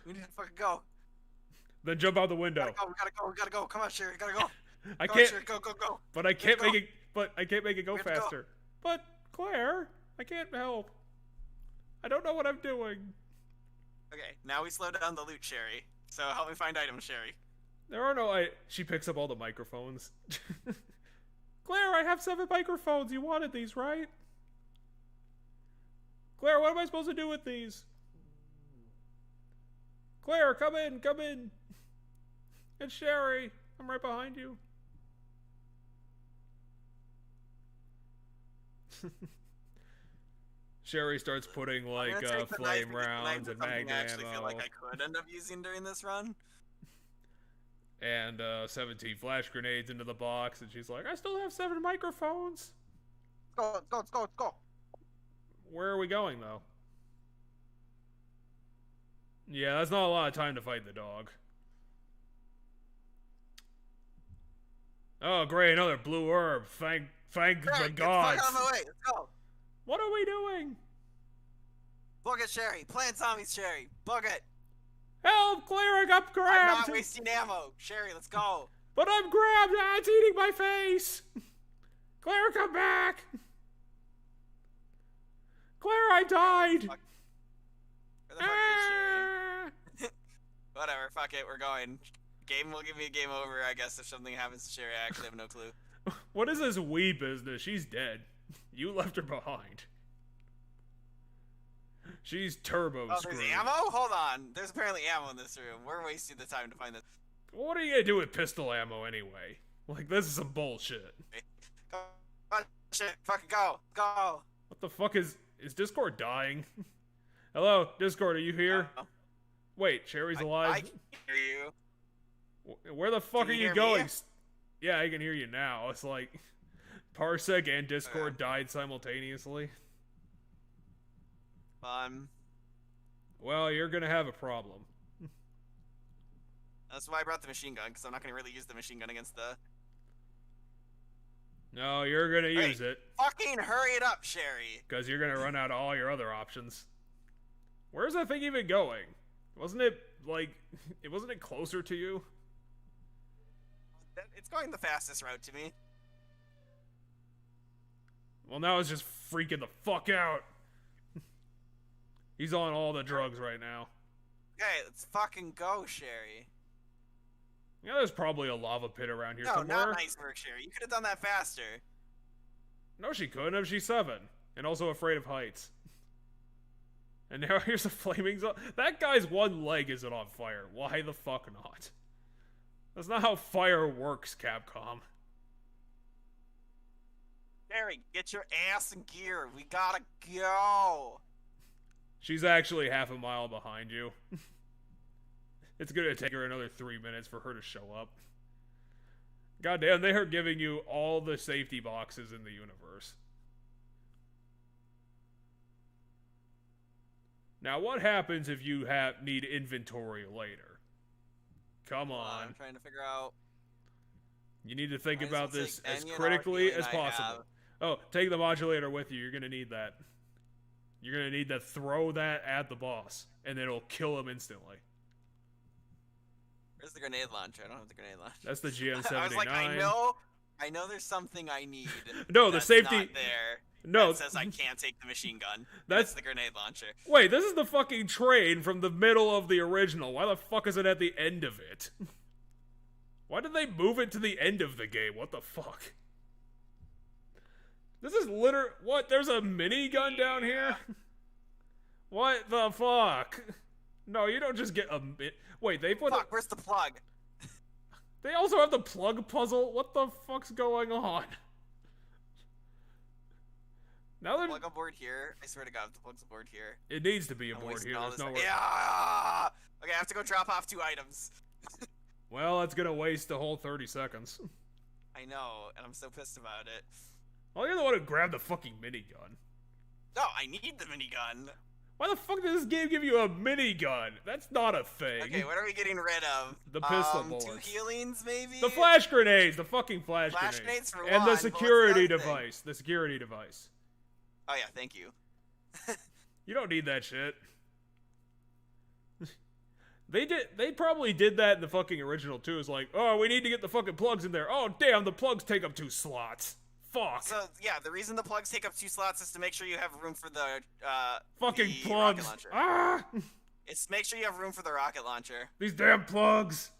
Speaker 2: We need to fucking go.
Speaker 1: Then jump out the window.
Speaker 2: We gotta go. We gotta go. Come on, Sherry. We gotta go.
Speaker 1: I
Speaker 2: Come
Speaker 1: can't.
Speaker 2: on, Sherry. Go. Go. Go.
Speaker 1: But I can't
Speaker 2: go.
Speaker 1: make it. But I can't make it go
Speaker 2: We have to go.
Speaker 1: faster. But Claire, I can't help. I don't know what I'm doing.
Speaker 2: Okay. Now we slow down the loot, Sherry. So help me find items, Sherry.
Speaker 1: There are no. She picks up all the microphones. Claire, I have 7 microphones. You wanted these, right? Claire, what am I supposed to do with these? Claire, come in, come in. It's Sherry. I'm right behind you. Sherry starts putting like flame rounds and magnum
Speaker 2: I actually feel
Speaker 1: ammo
Speaker 2: like I could end up using during this run.
Speaker 1: and 17 flash grenades into the box, and she's like, I still have 7 microphones.
Speaker 2: Let's go. Let's go. Let's go. Let's go.
Speaker 1: Where are we going, though? Yeah, that's not a lot of time to fight the dog. Oh, great, another blue herb. Thank the
Speaker 2: Get
Speaker 1: gods.
Speaker 2: the fuck out of my way. Let's go.
Speaker 1: What are we doing?
Speaker 2: Book it, Sherry. Plant zombies, Sherry. Book it.
Speaker 1: Help, Claire, I got
Speaker 2: I'm
Speaker 1: grabbed.
Speaker 2: not wasting ammo. Sherry, let's go.
Speaker 1: But I'm grabbed. Ah, it's eating my face. Claire, come back. Claire, I died.
Speaker 2: Fuck. Where the fuck is Sherry? Whatever. Fuck it. We're going. Game will give me a game over, I guess, if something happens to Sherry. I actually have no clue.
Speaker 1: What is this wee business? She's dead. You left her behind. She's turbo
Speaker 2: Oh,
Speaker 1: screwed.
Speaker 2: there's ammo? Hold on. There's apparently ammo in this room. We're wasting the time to find this.
Speaker 1: What are you gonna do with pistol ammo anyway? Like, this is some bullshit.
Speaker 2: Go. Oh, shit. Fucking go. Go.
Speaker 1: What the fuck is Discord dying? Hello, Discord, are you here? Wait, Sherry's alive?
Speaker 2: I can hear you.
Speaker 1: Where the fuck
Speaker 2: Can
Speaker 1: are
Speaker 2: you
Speaker 1: you
Speaker 2: hear
Speaker 1: going?
Speaker 2: me?
Speaker 1: Yeah, I can hear you now. It's like Parsec and Discord died simultaneously. Well, you're gonna have a problem.
Speaker 2: That's why I brought the machine gun, because I'm not going to really use the machine gun against the...
Speaker 1: No, you're gonna use it.
Speaker 2: Fucking hurry it up, Sherry.
Speaker 1: Because you're gonna run out of all your other options. Where's that thing even going? Wasn't it, like, wasn't it closer to you?
Speaker 2: It's going the fastest route to me.
Speaker 1: Well, now it's just freaking the fuck out. He's on all the drugs right now.
Speaker 2: Okay, let's fucking go, Sherry.
Speaker 1: Yeah, there's probably a lava pit around here
Speaker 2: No,
Speaker 1: somewhere.
Speaker 2: not nice work, Sherry. You could have done that faster.
Speaker 1: No, she couldn't have. She's 7. And also afraid of heights. And now here's a flaming that guy's one leg isn't on fire. Why the fuck not? That's not how fire works, Capcom.
Speaker 2: Sherry, get your ass in gear. We gotta go.
Speaker 1: She's actually half a mile behind you. It's gonna take her another 3 minutes for her to show up. Goddamn, they are giving you all the safety boxes in the universe. Now, what happens if you need inventory later? Come on.
Speaker 2: I'm trying to figure out.
Speaker 1: You need to think
Speaker 2: Might as
Speaker 1: about
Speaker 2: well
Speaker 1: this
Speaker 2: take
Speaker 1: as
Speaker 2: any and
Speaker 1: critically
Speaker 2: all
Speaker 1: as
Speaker 2: healing I
Speaker 1: possible.
Speaker 2: have.
Speaker 1: Oh, take the modulator with you. You're gonna need that. You're gonna need to throw that at the boss, and it'll kill him instantly.
Speaker 2: Where's the grenade launcher? I don't have the grenade launcher.
Speaker 1: That's the GM79.
Speaker 2: I was like, I know there's something I need.
Speaker 1: No, the
Speaker 2: that's
Speaker 1: safety.
Speaker 2: Not there.
Speaker 1: No,
Speaker 2: That says I can't take the machine gun.
Speaker 1: That's
Speaker 2: the grenade launcher.
Speaker 1: Wait, this is the fucking train from the middle of the original. Why the fuck is it at the end of it? Why did they move it to the end of the game? What the fuck? This is what? There's a minigun down here? What the fuck? No, you don't just get a Wait, they put
Speaker 2: Fuck, where's the plug?
Speaker 1: They also have the plug puzzle? What the fuck's going on? Now they're...
Speaker 2: Plug aboard here. I swear to God, if the plug's aboard here.
Speaker 1: It needs to be
Speaker 2: I'm
Speaker 1: aboard
Speaker 2: wasting
Speaker 1: here.
Speaker 2: all
Speaker 1: There's
Speaker 2: this-
Speaker 1: nowhere...
Speaker 2: Yeah! Okay, I have to go drop off 2 items.
Speaker 1: Well, that's gonna waste the whole 30 seconds.
Speaker 2: I know, and I'm so pissed about it.
Speaker 1: Oh, you're the one who grabbed the fucking minigun.
Speaker 2: No, I need the minigun.
Speaker 1: Why the fuck does this game give you a minigun? That's not a thing.
Speaker 2: Okay, what are we getting rid of?
Speaker 1: The pistol
Speaker 2: 2
Speaker 1: bullets.
Speaker 2: healings, maybe?
Speaker 1: The flash grenades! The fucking flash grenades.
Speaker 2: grenades for
Speaker 1: and
Speaker 2: one,
Speaker 1: the
Speaker 2: but
Speaker 1: security
Speaker 2: what's the other thing?
Speaker 1: device. The security device.
Speaker 2: Oh yeah, thank you.
Speaker 1: You don't need that shit. They probably did that in the fucking original too. It's like, oh, we need to get the fucking plugs in there. Oh, damn, the plugs take up 2 slots. Fuck.
Speaker 2: So yeah, the reason the plugs take up 2 slots is to make sure you have room for the
Speaker 1: fucking
Speaker 2: the
Speaker 1: plugs.
Speaker 2: rocket launcher.
Speaker 1: Ah!
Speaker 2: It's make sure you have room for the rocket launcher.
Speaker 1: These damn plugs.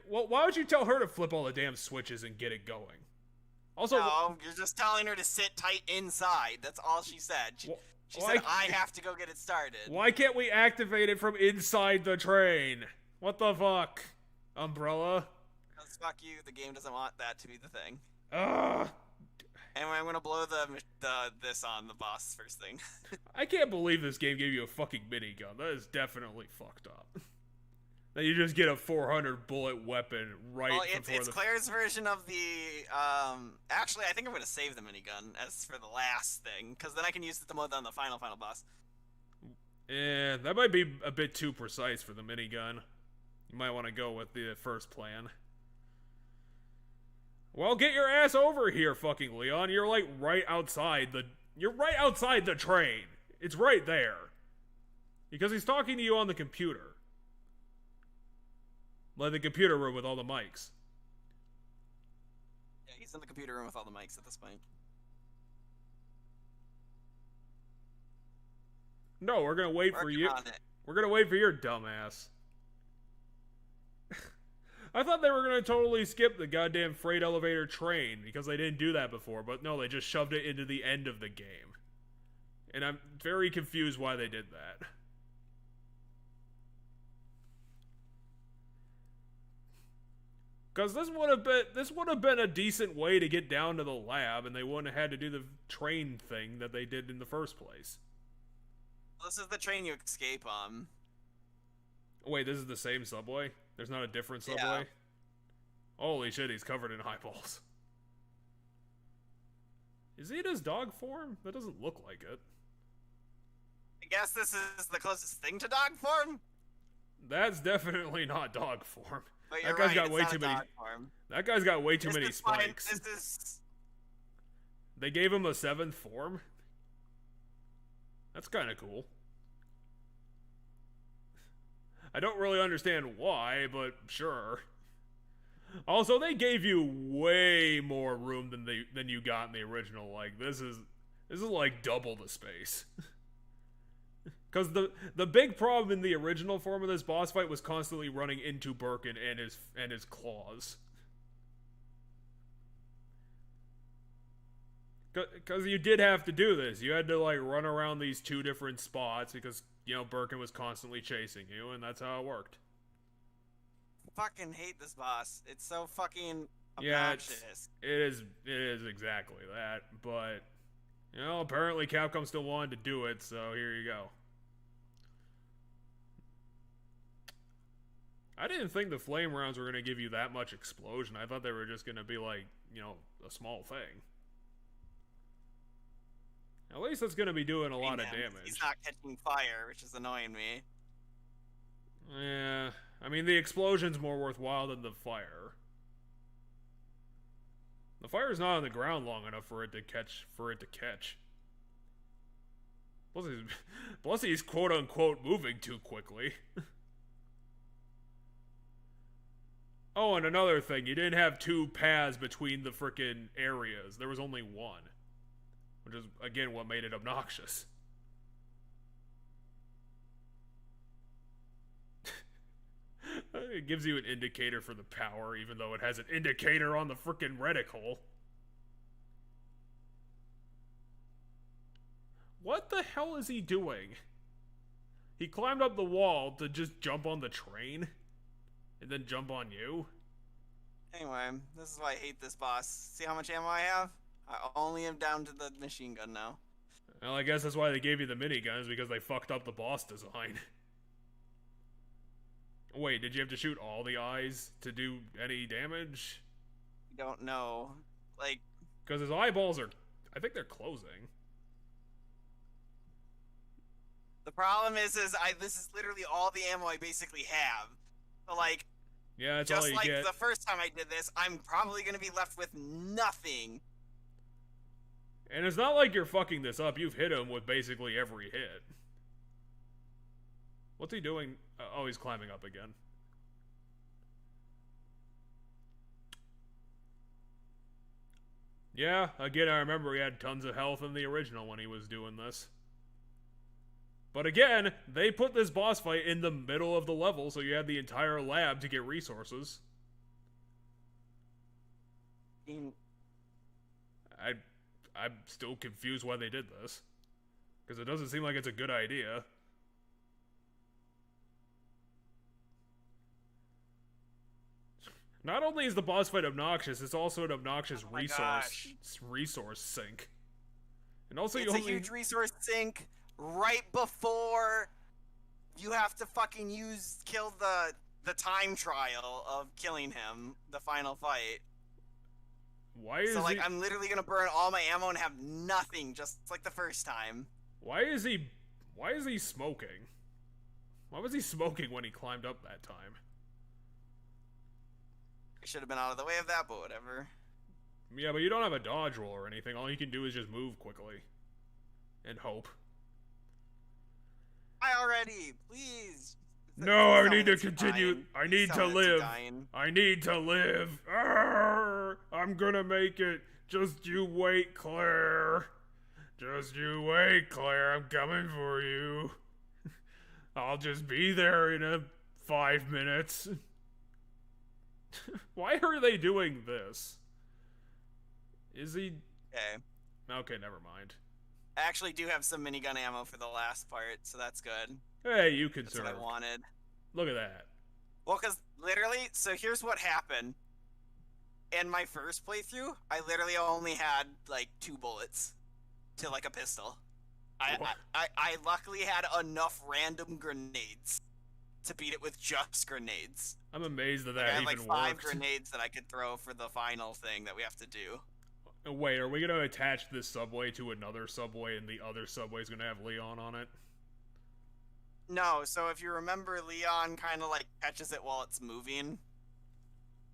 Speaker 1: Well, why would you tell her to flip all the damn switches and get it going? Also,
Speaker 2: No, you're just telling her to sit tight inside. That's all she said. She
Speaker 1: why-
Speaker 2: said, I have to go get it started.
Speaker 1: why can't we activate it from inside the train? What the fuck? Umbrella?
Speaker 2: Because fuck you, the game doesn't want that to be the thing.
Speaker 1: Ugh.
Speaker 2: Anyway, I'm gonna blow this on the boss first thing.
Speaker 1: I can't believe this game gave you a fucking minigun. That is definitely fucked up. That you just get a 400 bullet weapon right
Speaker 2: Well,
Speaker 1: before
Speaker 2: it's
Speaker 1: the...
Speaker 2: Claire's version of the, actually, I think I'm gonna save the minigun as for the last thing, because then I can use it on the final boss.
Speaker 1: Yeah, that might be a bit too precise for the minigun. You might want to go with the first plan. Well, get your ass over here, fucking Leon. You're like right outside the... You're right outside the train. It's right there. Because he's talking to you on the computer. Like the computer room with all the mics.
Speaker 2: Yeah, he's in the computer room with all the mics at this point.
Speaker 1: No, we're gonna wait for
Speaker 2: Working
Speaker 1: you.
Speaker 2: on it.
Speaker 1: We're gonna wait for your dumbass. I thought they were gonna totally skip the goddamn freight elevator train because they didn't do that before, but no, they just shoved it into the end of the game. And I'm very confused why they did that. Because this would have been a decent way to get down to the lab, and they wouldn't have had to do the train thing that they did in the first place.
Speaker 2: This is the train you escape on.
Speaker 1: Wait, this is the same subway? There's not a different subway?
Speaker 2: Yeah.
Speaker 1: Holy shit, he's covered in eyeballs. Is he in his dog form? That doesn't look like it.
Speaker 2: I guess this is the closest thing to dog form?
Speaker 1: That's definitely not dog form.
Speaker 2: But you're
Speaker 1: That guy's
Speaker 2: right,
Speaker 1: got
Speaker 2: it's
Speaker 1: way
Speaker 2: not
Speaker 1: too
Speaker 2: a
Speaker 1: many.
Speaker 2: dog form.
Speaker 1: That guy's got way too
Speaker 2: This
Speaker 1: many
Speaker 2: is fine.
Speaker 1: spikes.
Speaker 2: This is...
Speaker 1: They gave him a 7th form? That's kind of cool. I don't really understand why, but sure. Also, they gave you way more room than you got in the original. Like this is like double the space. Because the big problem in the original form of this boss fight was constantly running into Birkin and his claws. Because you did have to do this. You had to like run around these 2 different spots because, you know, Birkin was constantly chasing you, and that's how it worked.
Speaker 2: Fucking hate this boss. It's so fucking
Speaker 1: Yeah,
Speaker 2: obnoxious.
Speaker 1: it is exactly that. But, you know, apparently Capcom still wanted to do it, so here you go. I didn't think the flame rounds were going to give you that much explosion. I thought they were just going to be like, you know, a small thing. At least that's going to be doing a lot of damage.
Speaker 2: He's not catching fire, which is annoying me.
Speaker 1: Yeah, I mean the explosion's more worthwhile than the fire. The fire's not on the ground long enough for it to catch. Plus he's quote unquote moving too quickly. Oh, and another thing, you didn't have 2 paths between the frickin' areas. There was only 1. Which is, again, what made it obnoxious. It gives you an indicator for the power, even though it has an indicator on the frickin' reticle. What the hell is he doing? He climbed up the wall to just jump on the train? And then jump on you?
Speaker 2: Anyway, this is why I hate this boss. See how much ammo I have? I only am down to the machine gun now.
Speaker 1: Well, I guess that's why they gave you the miniguns, because they fucked up the boss design. Wait, did you have to shoot all the eyes to do any damage?
Speaker 2: Don't know. Like,
Speaker 1: because his eyeballs are, I think they're closing.
Speaker 2: The problem is this is literally all the ammo I basically have. So, like,
Speaker 1: yeah, that's all you
Speaker 2: just like
Speaker 1: get.
Speaker 2: the first time I did this, I'm probably gonna be left with nothing.
Speaker 1: And it's not like you're fucking this up. You've hit him with basically every hit. What's he doing? Oh, he's climbing up again. Yeah, again, I remember he had tons of health in the original when he was doing this. But again, they put this boss fight in the middle of the level, so you had the entire lab to get resources. I'm still confused why they did this. Because it doesn't seem like it's a good idea. Not only is the boss fight obnoxious, it's also an obnoxious resource sink. And also
Speaker 2: it's a huge resource sink right before you have to fucking kill the time trial of killing him, the final fight.
Speaker 1: Why is
Speaker 2: I'm literally gonna burn all my ammo and have nothing, just like the first time.
Speaker 1: Why is he smoking? Why was he smoking when he climbed up that time?
Speaker 2: I should have been out of the way of that, but whatever.
Speaker 1: Yeah, but you don't have a dodge roll or anything. All you can do is just move quickly. And hope.
Speaker 2: Please.
Speaker 1: No, I need to continue. I need to live. I need to live. Arrgh, I'm gonna make it. Just you wait, Claire. Just you wait, Claire. I'm coming for you. I'll just be there in 5 minutes. Why are they doing this? Is he... Okay, never mind.
Speaker 2: I actually do have some minigun ammo for the last part, so that's good.
Speaker 1: Hey, you can serve.
Speaker 2: That's what I wanted.
Speaker 1: Look at that.
Speaker 2: Well, because literally, so here's what happened. In my first playthrough, I literally only had, like, 2 bullets to, like, a pistol. I luckily had enough random grenades to beat it with just grenades.
Speaker 1: I'm amazed that
Speaker 2: I had,
Speaker 1: even
Speaker 2: like, 5
Speaker 1: worked.
Speaker 2: grenades that I could throw for the final thing that we have to do.
Speaker 1: Wait, are we gonna attach this subway to another subway and the other subway's gonna have Leon on it?
Speaker 2: No, so if you remember, Leon kind of like catches it while it's moving.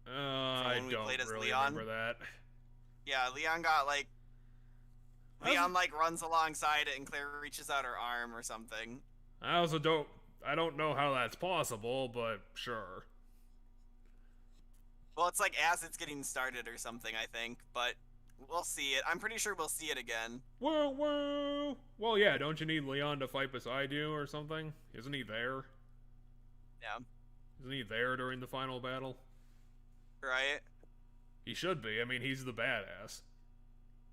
Speaker 1: I don't really remember that.
Speaker 2: Yeah, Leon got like... Leon like runs alongside it and Claire reaches out her arm or something.
Speaker 1: I don't know how that's possible, but sure.
Speaker 2: Well, it's like as it's getting started or something, I think, but we'll see it. I'm pretty sure we'll see it again.
Speaker 1: Whoa, whoa! Well, yeah, don't you need Leon to fight beside you or something? Isn't he there?
Speaker 2: Yeah.
Speaker 1: Isn't he there during the final battle?
Speaker 2: Right?
Speaker 1: He should be. I mean, he's the badass.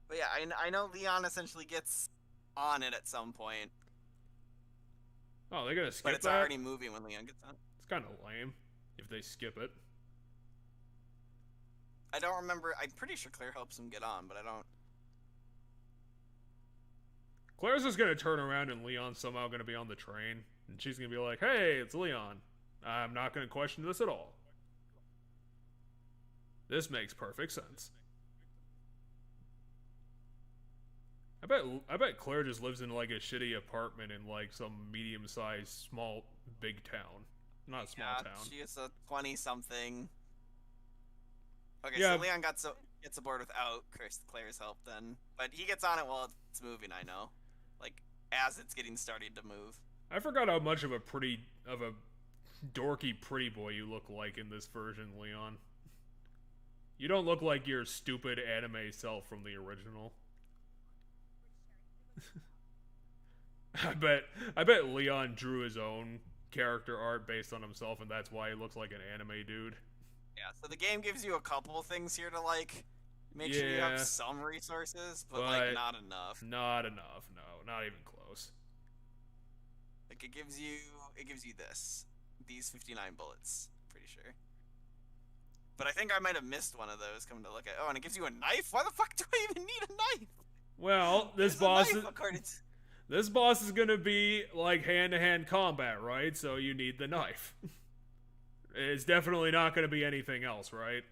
Speaker 2: But yeah, I know Leon essentially gets on it at some point.
Speaker 1: Oh, they're gonna skip
Speaker 2: that? But it's already moving when Leon gets on.
Speaker 1: It's kind of lame if they skip it.
Speaker 2: I don't remember. I'm pretty sure Claire helps him get on, but I don't.
Speaker 1: Claire's just gonna turn around and Leon's somehow gonna be on the train. And she's gonna be like, hey, it's Leon. I'm not gonna question this at all. This makes perfect sense. I bet Claire just lives in like a shitty apartment in like some medium-sized, big town. Not small town.
Speaker 2: She is a 20-something. Okay,
Speaker 1: yeah.
Speaker 2: So Leon gets aboard without Claire's help then. But he gets on it while it's moving, I know. Like, as it's getting started to move.
Speaker 1: I forgot how much of a dorky pretty boy you look like in this version, Leon. You don't look like your stupid anime self from the original. I bet Leon drew his own character art based on himself, and that's why he looks like an anime dude.
Speaker 2: Yeah, so the game gives you a couple things here to like make sure you have some resources, but like not enough.
Speaker 1: Not enough, no, not even close.
Speaker 2: Like it gives you these 59 bullets, pretty sure. But I think I might have missed one of those. Coming to look at, and it gives you a knife. Why the fuck do I even need a knife?
Speaker 1: Well, this boss is gonna be like hand-to-hand combat, right? So you need the knife. It's definitely not going to be anything else, right?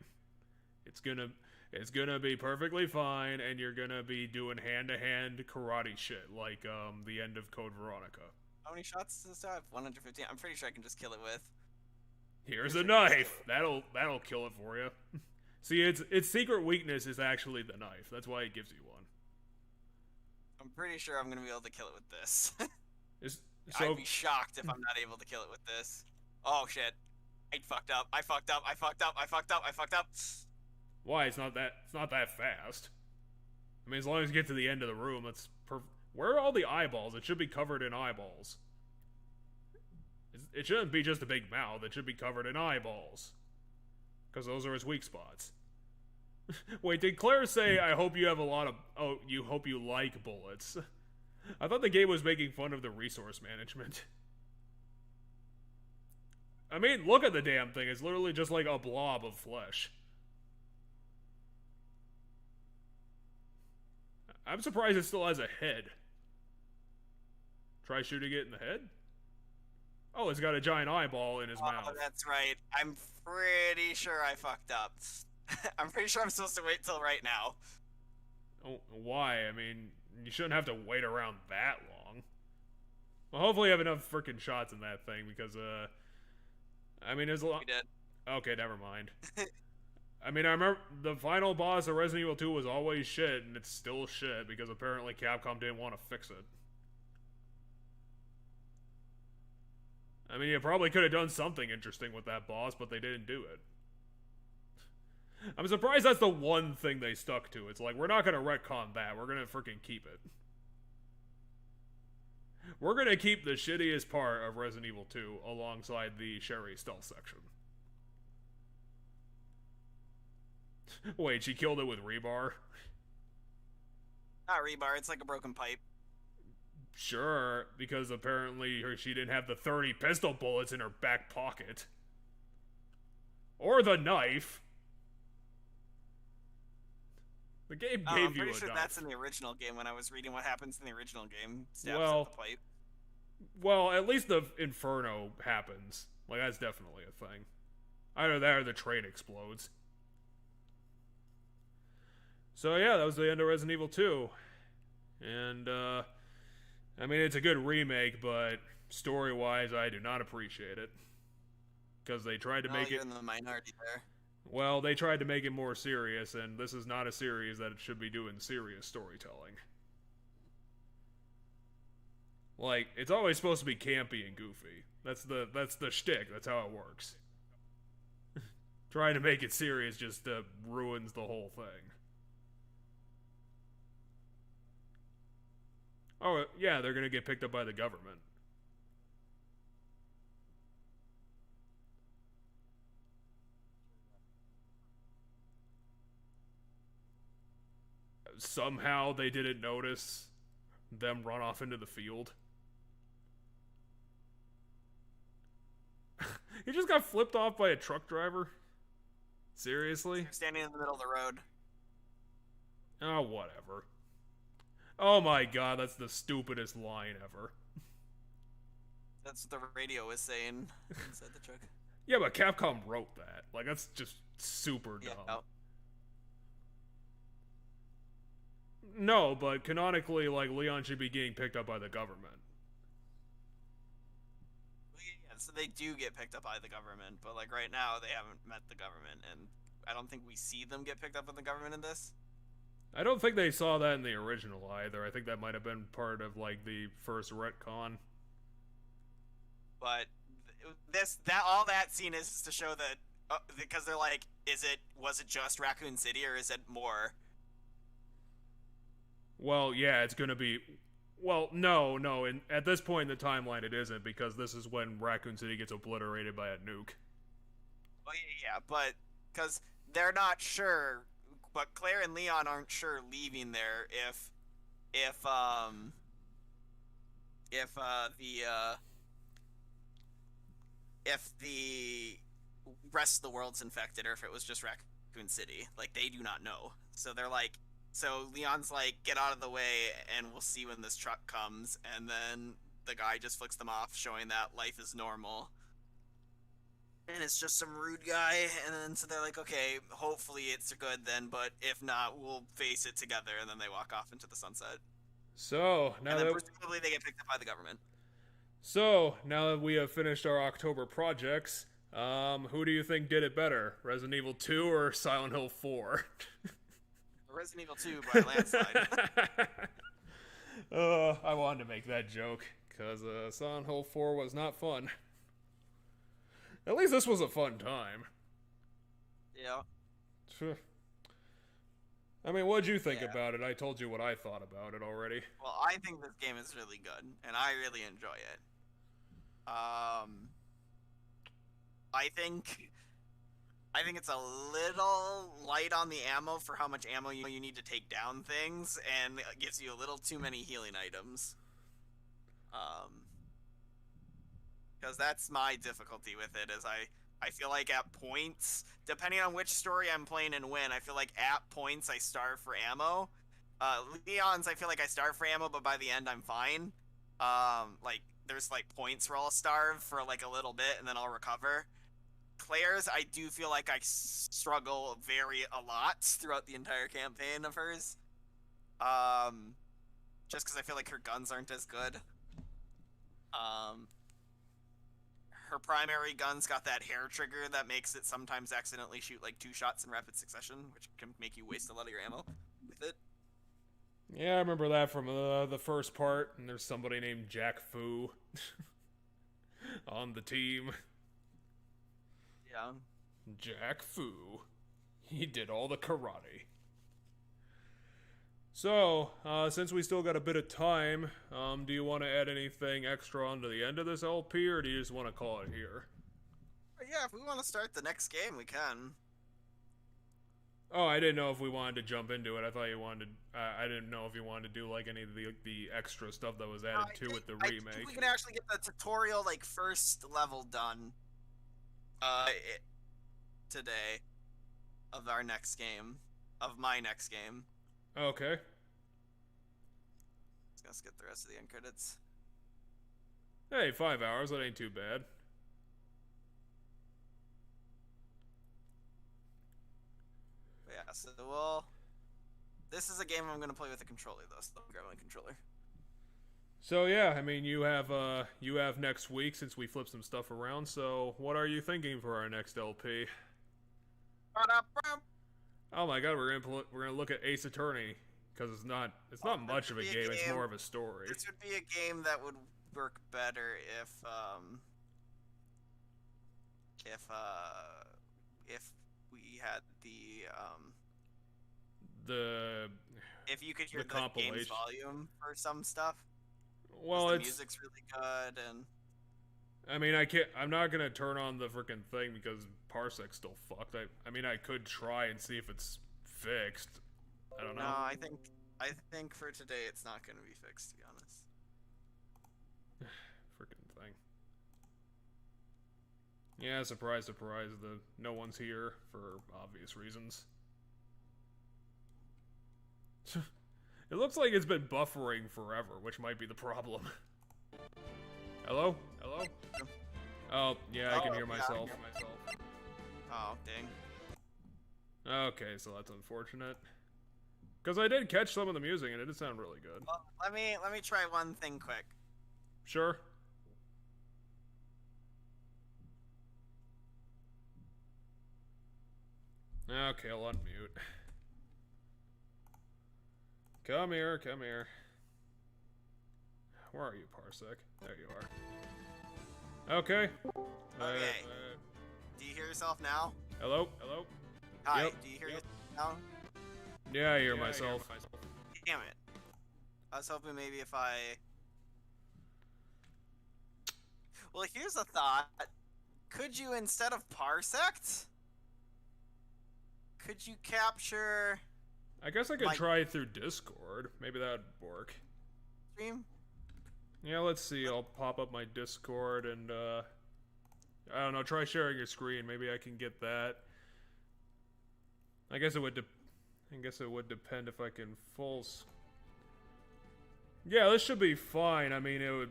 Speaker 1: It's gonna it's gonna be perfectly fine, and you're gonna be doing hand-to-hand karate shit like the end of Code Veronica.
Speaker 2: How many shots does this have? 115. I'm pretty sure I can just kill it with.
Speaker 1: Here's a knife. That'll kill it for you. See, its secret weakness is actually the knife. That's why it gives you one.
Speaker 2: I'm pretty sure I'm gonna be able to kill it with this.
Speaker 1: So
Speaker 2: I'd be shocked if I'm not able to kill it with this. Oh shit! I fucked up. I fucked up. I fucked up. I fucked up. I fucked up.
Speaker 1: why it's not that fast. I mean, as long as you get to the end of the room, that's perfect. Where are all the eyeballs? It should be covered in eyeballs. It shouldn't be just a big mouth. It should be covered in eyeballs. Because those are his weak spots. Wait, did Claire say, I hope you have a lot of... Oh, you hope you like bullets. I thought the game was making fun of the resource management. I mean, look at the damn thing. It's literally just like a blob of flesh. I'm surprised it still has a head. Try shooting it in the head? Oh, it's got a giant eyeball in his mouth.
Speaker 2: Oh, that's right. I'm pretty sure I fucked up. I'm pretty sure I'm supposed to wait till right now.
Speaker 1: Oh, why? I mean, you shouldn't have to wait around that long. Well, hopefully you have enough freaking shots in that thing, because, I mean, there's a lot...
Speaker 2: We did.
Speaker 1: Okay, never mind. I mean, I remember the final boss of Resident Evil 2 was always shit, and it's still shit, because apparently Capcom didn't want to fix it. I mean, you probably could have done something interesting with that boss, but they didn't do it. I'm surprised that's the one thing they stuck to. It's like, we're not gonna retcon that, we're gonna freaking keep it. We're gonna keep the shittiest part of Resident Evil 2 alongside the Sherry stealth section. Wait, she killed it with rebar?
Speaker 2: Not rebar, it's like a broken pipe.
Speaker 1: Sure, because apparently she didn't have the 30 pistol bullets in her back pocket. Or the knife. The game gave you a knife.
Speaker 2: I'm pretty sure that's in the original game when I was reading what happens in the original game. Stabs at the pipe.
Speaker 1: Well, at least the Inferno happens. Like, that's definitely a thing. Either that or the train explodes. So yeah, that was the end of Resident Evil 2. And, I mean, it's a good remake, but story-wise, I do not appreciate it. Because they tried to make
Speaker 2: you're
Speaker 1: it...
Speaker 2: in the minority there.
Speaker 1: Well, they tried to make it more serious, and this is not a series that should be doing serious storytelling. Like, it's always supposed to be campy and goofy. That's the shtick. That's how it works. Trying to make it serious just ruins the whole thing. Oh, yeah, they're gonna get picked up by the government. Somehow they didn't notice them run off into the field. He just got flipped off by a truck driver? Seriously?
Speaker 2: You're standing in the middle of the road.
Speaker 1: Oh, whatever. Oh my god, that's the stupidest line ever.
Speaker 2: That's what the radio was saying inside the truck.
Speaker 1: Yeah, but Capcom wrote that. Like, that's just super dumb.
Speaker 2: Yeah,
Speaker 1: no, but canonically, like, Leon should be getting picked up by the government.
Speaker 2: Yeah, so they do get picked up by the government, but, like, right now, they haven't met the government, and I don't think we see them get picked up by the government in this.
Speaker 1: I don't think they saw that in the original either. I think that might have been part of, like, the first retcon.
Speaker 2: But all that scene is to show that, because they're like, was it just Raccoon City, or is it more?
Speaker 1: Well, yeah, it's gonna be... Well, no, and at this point in the timeline it isn't, because this is when Raccoon City gets obliterated by a nuke.
Speaker 2: Well, yeah, but, because they're not sure, but Claire and Leon aren't sure leaving there if the rest of the world's infected, or if it was just Raccoon City. Like, they do not know. So they're like, so Leon's like, get out of the way, and we'll see when this truck comes, and then the guy just flicks them off, showing that life is normal. and it's just some rude guy, and then so they're like, okay, hopefully it's good then, but if not, we'll face it together, and then they walk off into the sunset.
Speaker 1: So now
Speaker 2: And then
Speaker 1: that
Speaker 2: presumably they get picked up by the government.
Speaker 1: we have finished our October projects, who do you think did it better, Resident Evil 2 or Silent Hill 4?
Speaker 2: Resident Evil 2 by a landslide.
Speaker 1: I wanted to make that joke because Silent Hill 4 was not fun. At least this was a fun time.
Speaker 2: Yeah.
Speaker 1: I mean, what'd you think about it? I told you what I thought about it already.
Speaker 2: Well, I think this game is really good, and I really enjoy it. I think it's a little light on the ammo for how much ammo you need to take down things, and it gives you a little too many healing items. Because that's my difficulty with it, is I feel like at points, depending on which story I'm playing and when, I feel like at points I starve for ammo. Leon's, I feel like I starve for ammo, but by the end I'm fine. Like, there's like points where I'll starve for like a little bit and then I'll recover. Claire's, I do feel like I struggle a lot throughout the entire campaign of hers. Just because I feel like her guns aren't as good. Her primary gun's got that hair trigger that makes it sometimes accidentally shoot like 2 shots in rapid succession, which can make you waste a lot of your ammo with it.
Speaker 1: Yeah, I remember that from the first part, and there's somebody named Jack Fu on the team.
Speaker 2: Yeah.
Speaker 1: Jack Fu. He did all the karate. So, since we still got a bit of time, do you want to add anything extra onto the end of this LP, or do you just want to call it here?
Speaker 2: Yeah, if we want to start the next game, we can.
Speaker 1: Oh, I didn't know if we wanted to jump into it. I thought you wanted to, I didn't know if you wanted to do like any of the extra stuff that was added to with the remake.
Speaker 2: I think we can actually get the tutorial, like, first level done today of our next game, of my next game.
Speaker 1: Okay.
Speaker 2: Let's skip the rest of the end credits.
Speaker 1: Hey, 5 hours, that ain't too bad.
Speaker 2: But yeah, so this is a game I'm gonna play with a controller though, so I'll grab my controller.
Speaker 1: So yeah, I mean you have next week since we flip some stuff around, so what are you thinking for our next LP? Oh my god, we're gonna look at Ace Attorney, because it's not much of a game, it's more of a story.
Speaker 2: This would be a game that would work better if we had if you could hear the game's volume for some stuff.
Speaker 1: Well,
Speaker 2: the music's really good, and
Speaker 1: I mean, I'm not gonna turn on the freaking thing because Parsec's still fucked. I mean, I could try and see if it's fixed. I don't know.
Speaker 2: No, I think for today it's not gonna be fixed, to be honest.
Speaker 1: Freaking thing. Yeah, surprise, surprise. No one's here for obvious reasons. It looks like it's been buffering forever, which might be the problem. Hello? Hello? Oh, yeah, I can hear myself.
Speaker 2: Oh, dang.
Speaker 1: Okay, so that's unfortunate. Because I did catch some of the music, and it did sound really good.
Speaker 2: Well, let me try one thing quick.
Speaker 1: Sure. Okay, I'll unmute. Come here, come here. Where are you, Parsec? There you are. Okay.
Speaker 2: Okay. Do you hear yourself now?
Speaker 1: Hello? Hello?
Speaker 2: Hi,
Speaker 1: Yep.
Speaker 2: do you hear yourself now?
Speaker 1: Yeah, I hear myself.
Speaker 2: Damn it. I was hoping maybe if I... Well, here's a thought. Could you, instead of Parsec, could you capture...
Speaker 1: I guess I could try it through Discord. Maybe that'd work.
Speaker 2: Stream?
Speaker 1: Yeah, let's see. I'll pop up my Discord and, I don't know, try sharing your screen. Maybe I can get that. I guess it would depend if I can Yeah, this should be fine. I mean, it would...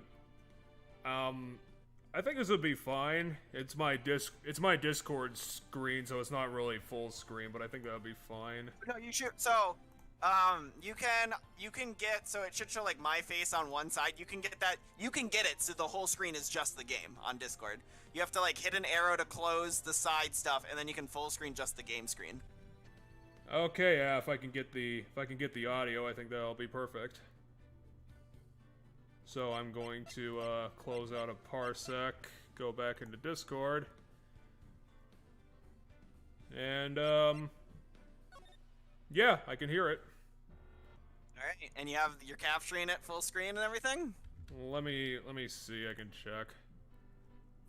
Speaker 1: I think this would be fine. It's my Discord screen, so it's not really full screen, but I think that would be fine.
Speaker 2: No, you should. So, you can get, so it should show like my face on one side. You can get that. You can get it so the whole screen is just the game on Discord. You have to like hit an arrow to close the side stuff, and then you can full screen just the game screen.
Speaker 1: Okay, yeah. If I can get the audio, I think that'll be perfect. So I'm going to close out of Parsec, go back into Discord, and yeah, I can hear it.
Speaker 2: All right, and you're capturing it full screen and everything.
Speaker 1: Let me see. I can check.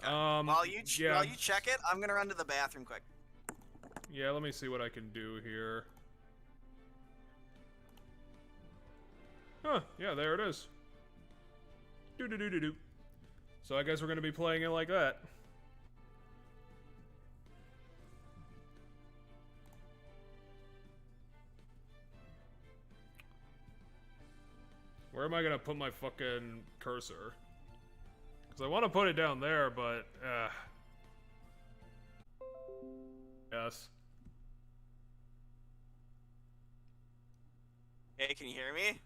Speaker 2: Okay. While you check it, I'm gonna run to the bathroom quick.
Speaker 1: Yeah, let me see what I can do here. Huh? Yeah, there it is. Do. So I guess we're gonna be playing it like that. Where am I gonna put my fucking cursor? Because I want to put it down there, but yes.
Speaker 2: Hey, can you hear me?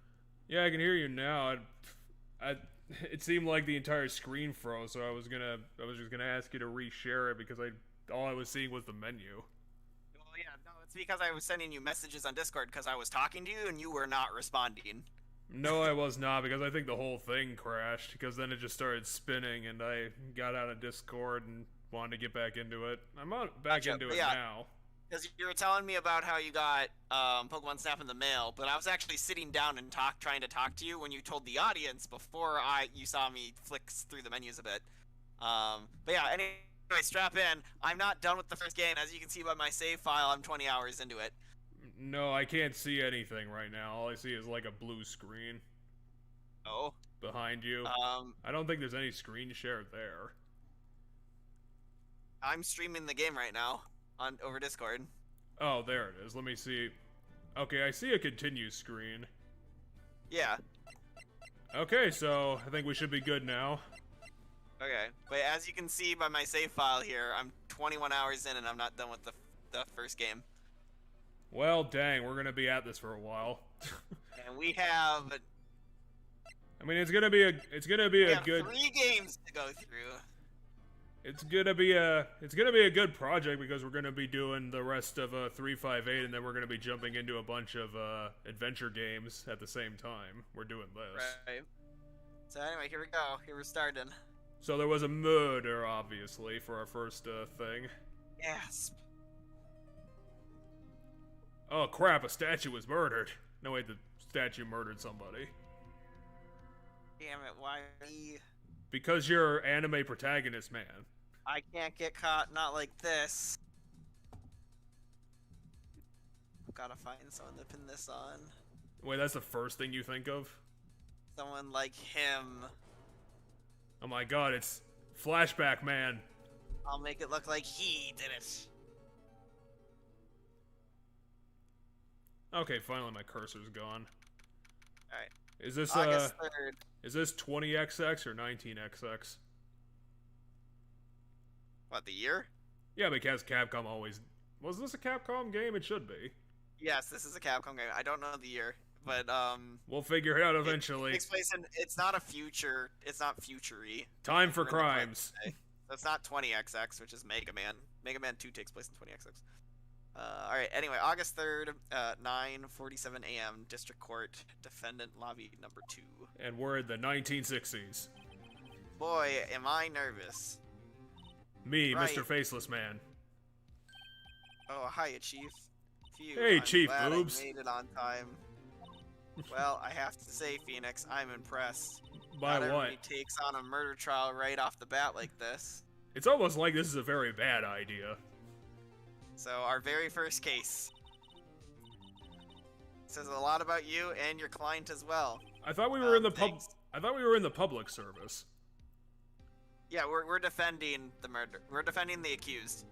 Speaker 1: Yeah, I can hear you now. It seemed like the entire screen froze, so I was just gonna ask you to reshare it because all I was seeing was the menu.
Speaker 2: Well, yeah, no, it's because I was sending you messages on Discord because I was talking to you and you were not responding.
Speaker 1: No, I was not, because I think the whole thing crashed, because then it just started spinning, and I got out of Discord and wanted to get back into it. I'm back into it now.
Speaker 2: Because you were telling me about how you got Pokemon Snap in the mail, but I was actually sitting down and trying to talk to you when you told the audience before you saw me flick through the menus a bit. But yeah, anyway, strap in. I'm not done with the first game. As you can see by my save file, I'm 20 hours into it.
Speaker 1: No, I can't see anything right now. All I see is like a blue screen.
Speaker 2: Oh.
Speaker 1: Behind you. I don't think there's any screen share there.
Speaker 2: I'm streaming the game right now over Discord.
Speaker 1: Oh, there it is. Let me see. Okay, I see a continue screen.
Speaker 2: Yeah.
Speaker 1: Okay, so I think we should be good now.
Speaker 2: Okay, but as you can see by my save file here, I'm 21 hours in and I'm not done with the first game.
Speaker 1: Well, dang, we're gonna be at this for a while.
Speaker 2: And we have.
Speaker 1: I mean, it's gonna be a good.
Speaker 2: 3 games to go through.
Speaker 1: It's gonna be a good project because we're gonna be doing the rest of 358, and then we're gonna be jumping into a bunch of adventure games at the same time. We're doing this.
Speaker 2: Right. So anyway, here we go. Here we're starting.
Speaker 1: So there was a murder, obviously, for our first thing.
Speaker 2: Yes.
Speaker 1: Oh crap! A statue was murdered. No wait, the statue murdered somebody.
Speaker 2: Damn it! Why me?
Speaker 1: Because you're anime protagonist, man.
Speaker 2: I can't get caught. Not like this. I've gotta find someone to pin this on.
Speaker 1: Wait, that's the first thing you think of?
Speaker 2: Someone like him.
Speaker 1: Oh my god, it's Flashback Man.
Speaker 2: I'll make it look like he did it.
Speaker 1: Okay, finally my cursor's gone.
Speaker 2: Alright.
Speaker 1: Is this
Speaker 2: August 3rd.
Speaker 1: Is this 20XX or 19XX?
Speaker 2: What, the year?
Speaker 1: Yeah, because Capcom always... Was this a Capcom game? It should be.
Speaker 2: Yes, this is a Capcom game. I don't know the year, but
Speaker 1: we'll figure it out eventually.
Speaker 2: It takes place in... It's not a future... It's not future-y.
Speaker 1: Time for crimes.
Speaker 2: That's not 20XX, which is Mega Man. Mega Man 2 takes place in 20XX. Alright, anyway, August 3rd, 9:47 a.m., District Court, Defendant Lobby number 2.
Speaker 1: And we're in the 1960s.
Speaker 2: Boy, am I nervous.
Speaker 1: Me, right. Mr. Faceless Man.
Speaker 2: Oh, hiya, Chief. Phew,
Speaker 1: hey,
Speaker 2: I'm
Speaker 1: Chief
Speaker 2: glad
Speaker 1: Boobs.
Speaker 2: I made it on time. Well, I have to say, Phoenix, I'm impressed.
Speaker 1: By
Speaker 2: Not
Speaker 1: what?
Speaker 2: everybody takes on a murder trial right off the bat like this.
Speaker 1: It's almost like this is a very bad idea.
Speaker 2: So, our very first case. Says a lot about you and your client as well.
Speaker 1: I thought we were in the I thought we were in the public service.
Speaker 2: Yeah, we're defending the murder. We're defending the accused.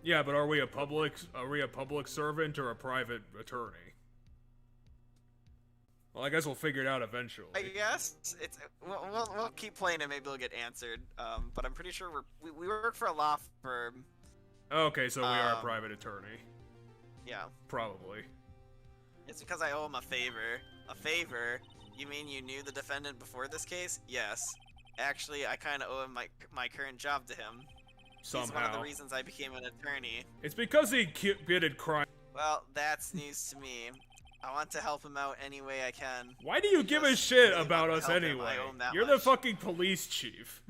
Speaker 1: Yeah, but are we a public servant or a private attorney? Well, I guess we'll figure it out eventually.
Speaker 2: I guess it's we'll keep playing and maybe it'll get answered. But I'm pretty sure we work for a law firm.
Speaker 1: Okay, so we are a private attorney.
Speaker 2: Yeah.
Speaker 1: Probably.
Speaker 2: It's because I owe him a favor. A favor? You mean you knew the defendant before this case? Yes. Actually, I kind of owe him my current job to him.
Speaker 1: Somehow.
Speaker 2: He's one of the reasons I became an attorney.
Speaker 1: It's because he committed crime.
Speaker 2: Well, that's news to me. I want to help him out any way I can.
Speaker 1: Why do you give a shit about us anyway? You're the fucking police chief.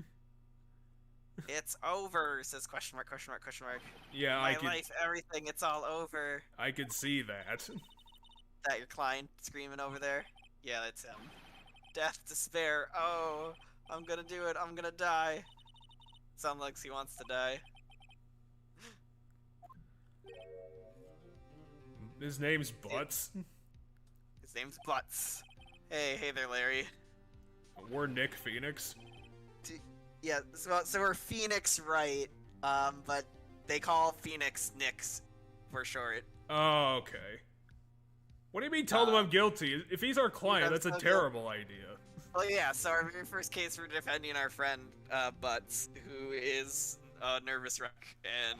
Speaker 2: It's over, says question mark, question mark, question mark.
Speaker 1: Yeah,
Speaker 2: my life, everything, it's all over.
Speaker 1: I can see that.
Speaker 2: That your client screaming over there? Yeah, that's him. Death, despair, oh, I'm gonna do it, I'm gonna die. Sounds like he wants to die.
Speaker 1: His name's Butts.
Speaker 2: His name's Butts. Hey there, Larry.
Speaker 1: We're Nick Phoenix.
Speaker 2: Yeah, so we're Phoenix Wright, but they call Phoenix Nix for short.
Speaker 1: Oh, okay. What do you mean tell them I'm guilty? If he's our client, that's a terrible idea.
Speaker 2: Well, yeah, so our very first case, we're defending our friend, Butts, who is a nervous wreck and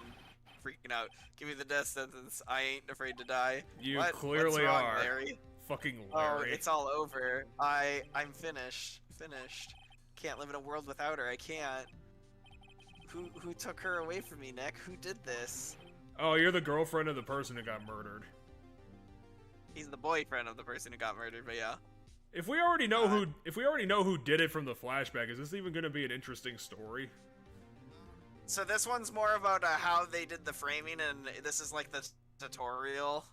Speaker 2: freaking out. Give me the death sentence. I ain't afraid to die.
Speaker 1: You clearly
Speaker 2: What's wrong,
Speaker 1: are.
Speaker 2: Larry?
Speaker 1: Fucking Larry.
Speaker 2: Oh, it's all over. I'm finished. Finished. Can't live in a world without her. I can't. Who took her away from me, Nick? Who did this?
Speaker 1: Oh, you're the girlfriend of the person who got murdered.
Speaker 2: He's the boyfriend of the person who got murdered, but yeah.
Speaker 1: If we already know who did it from the flashback, is this even going to be an interesting story?
Speaker 2: So this one's more about how they did the framing, and this is like the tutorial,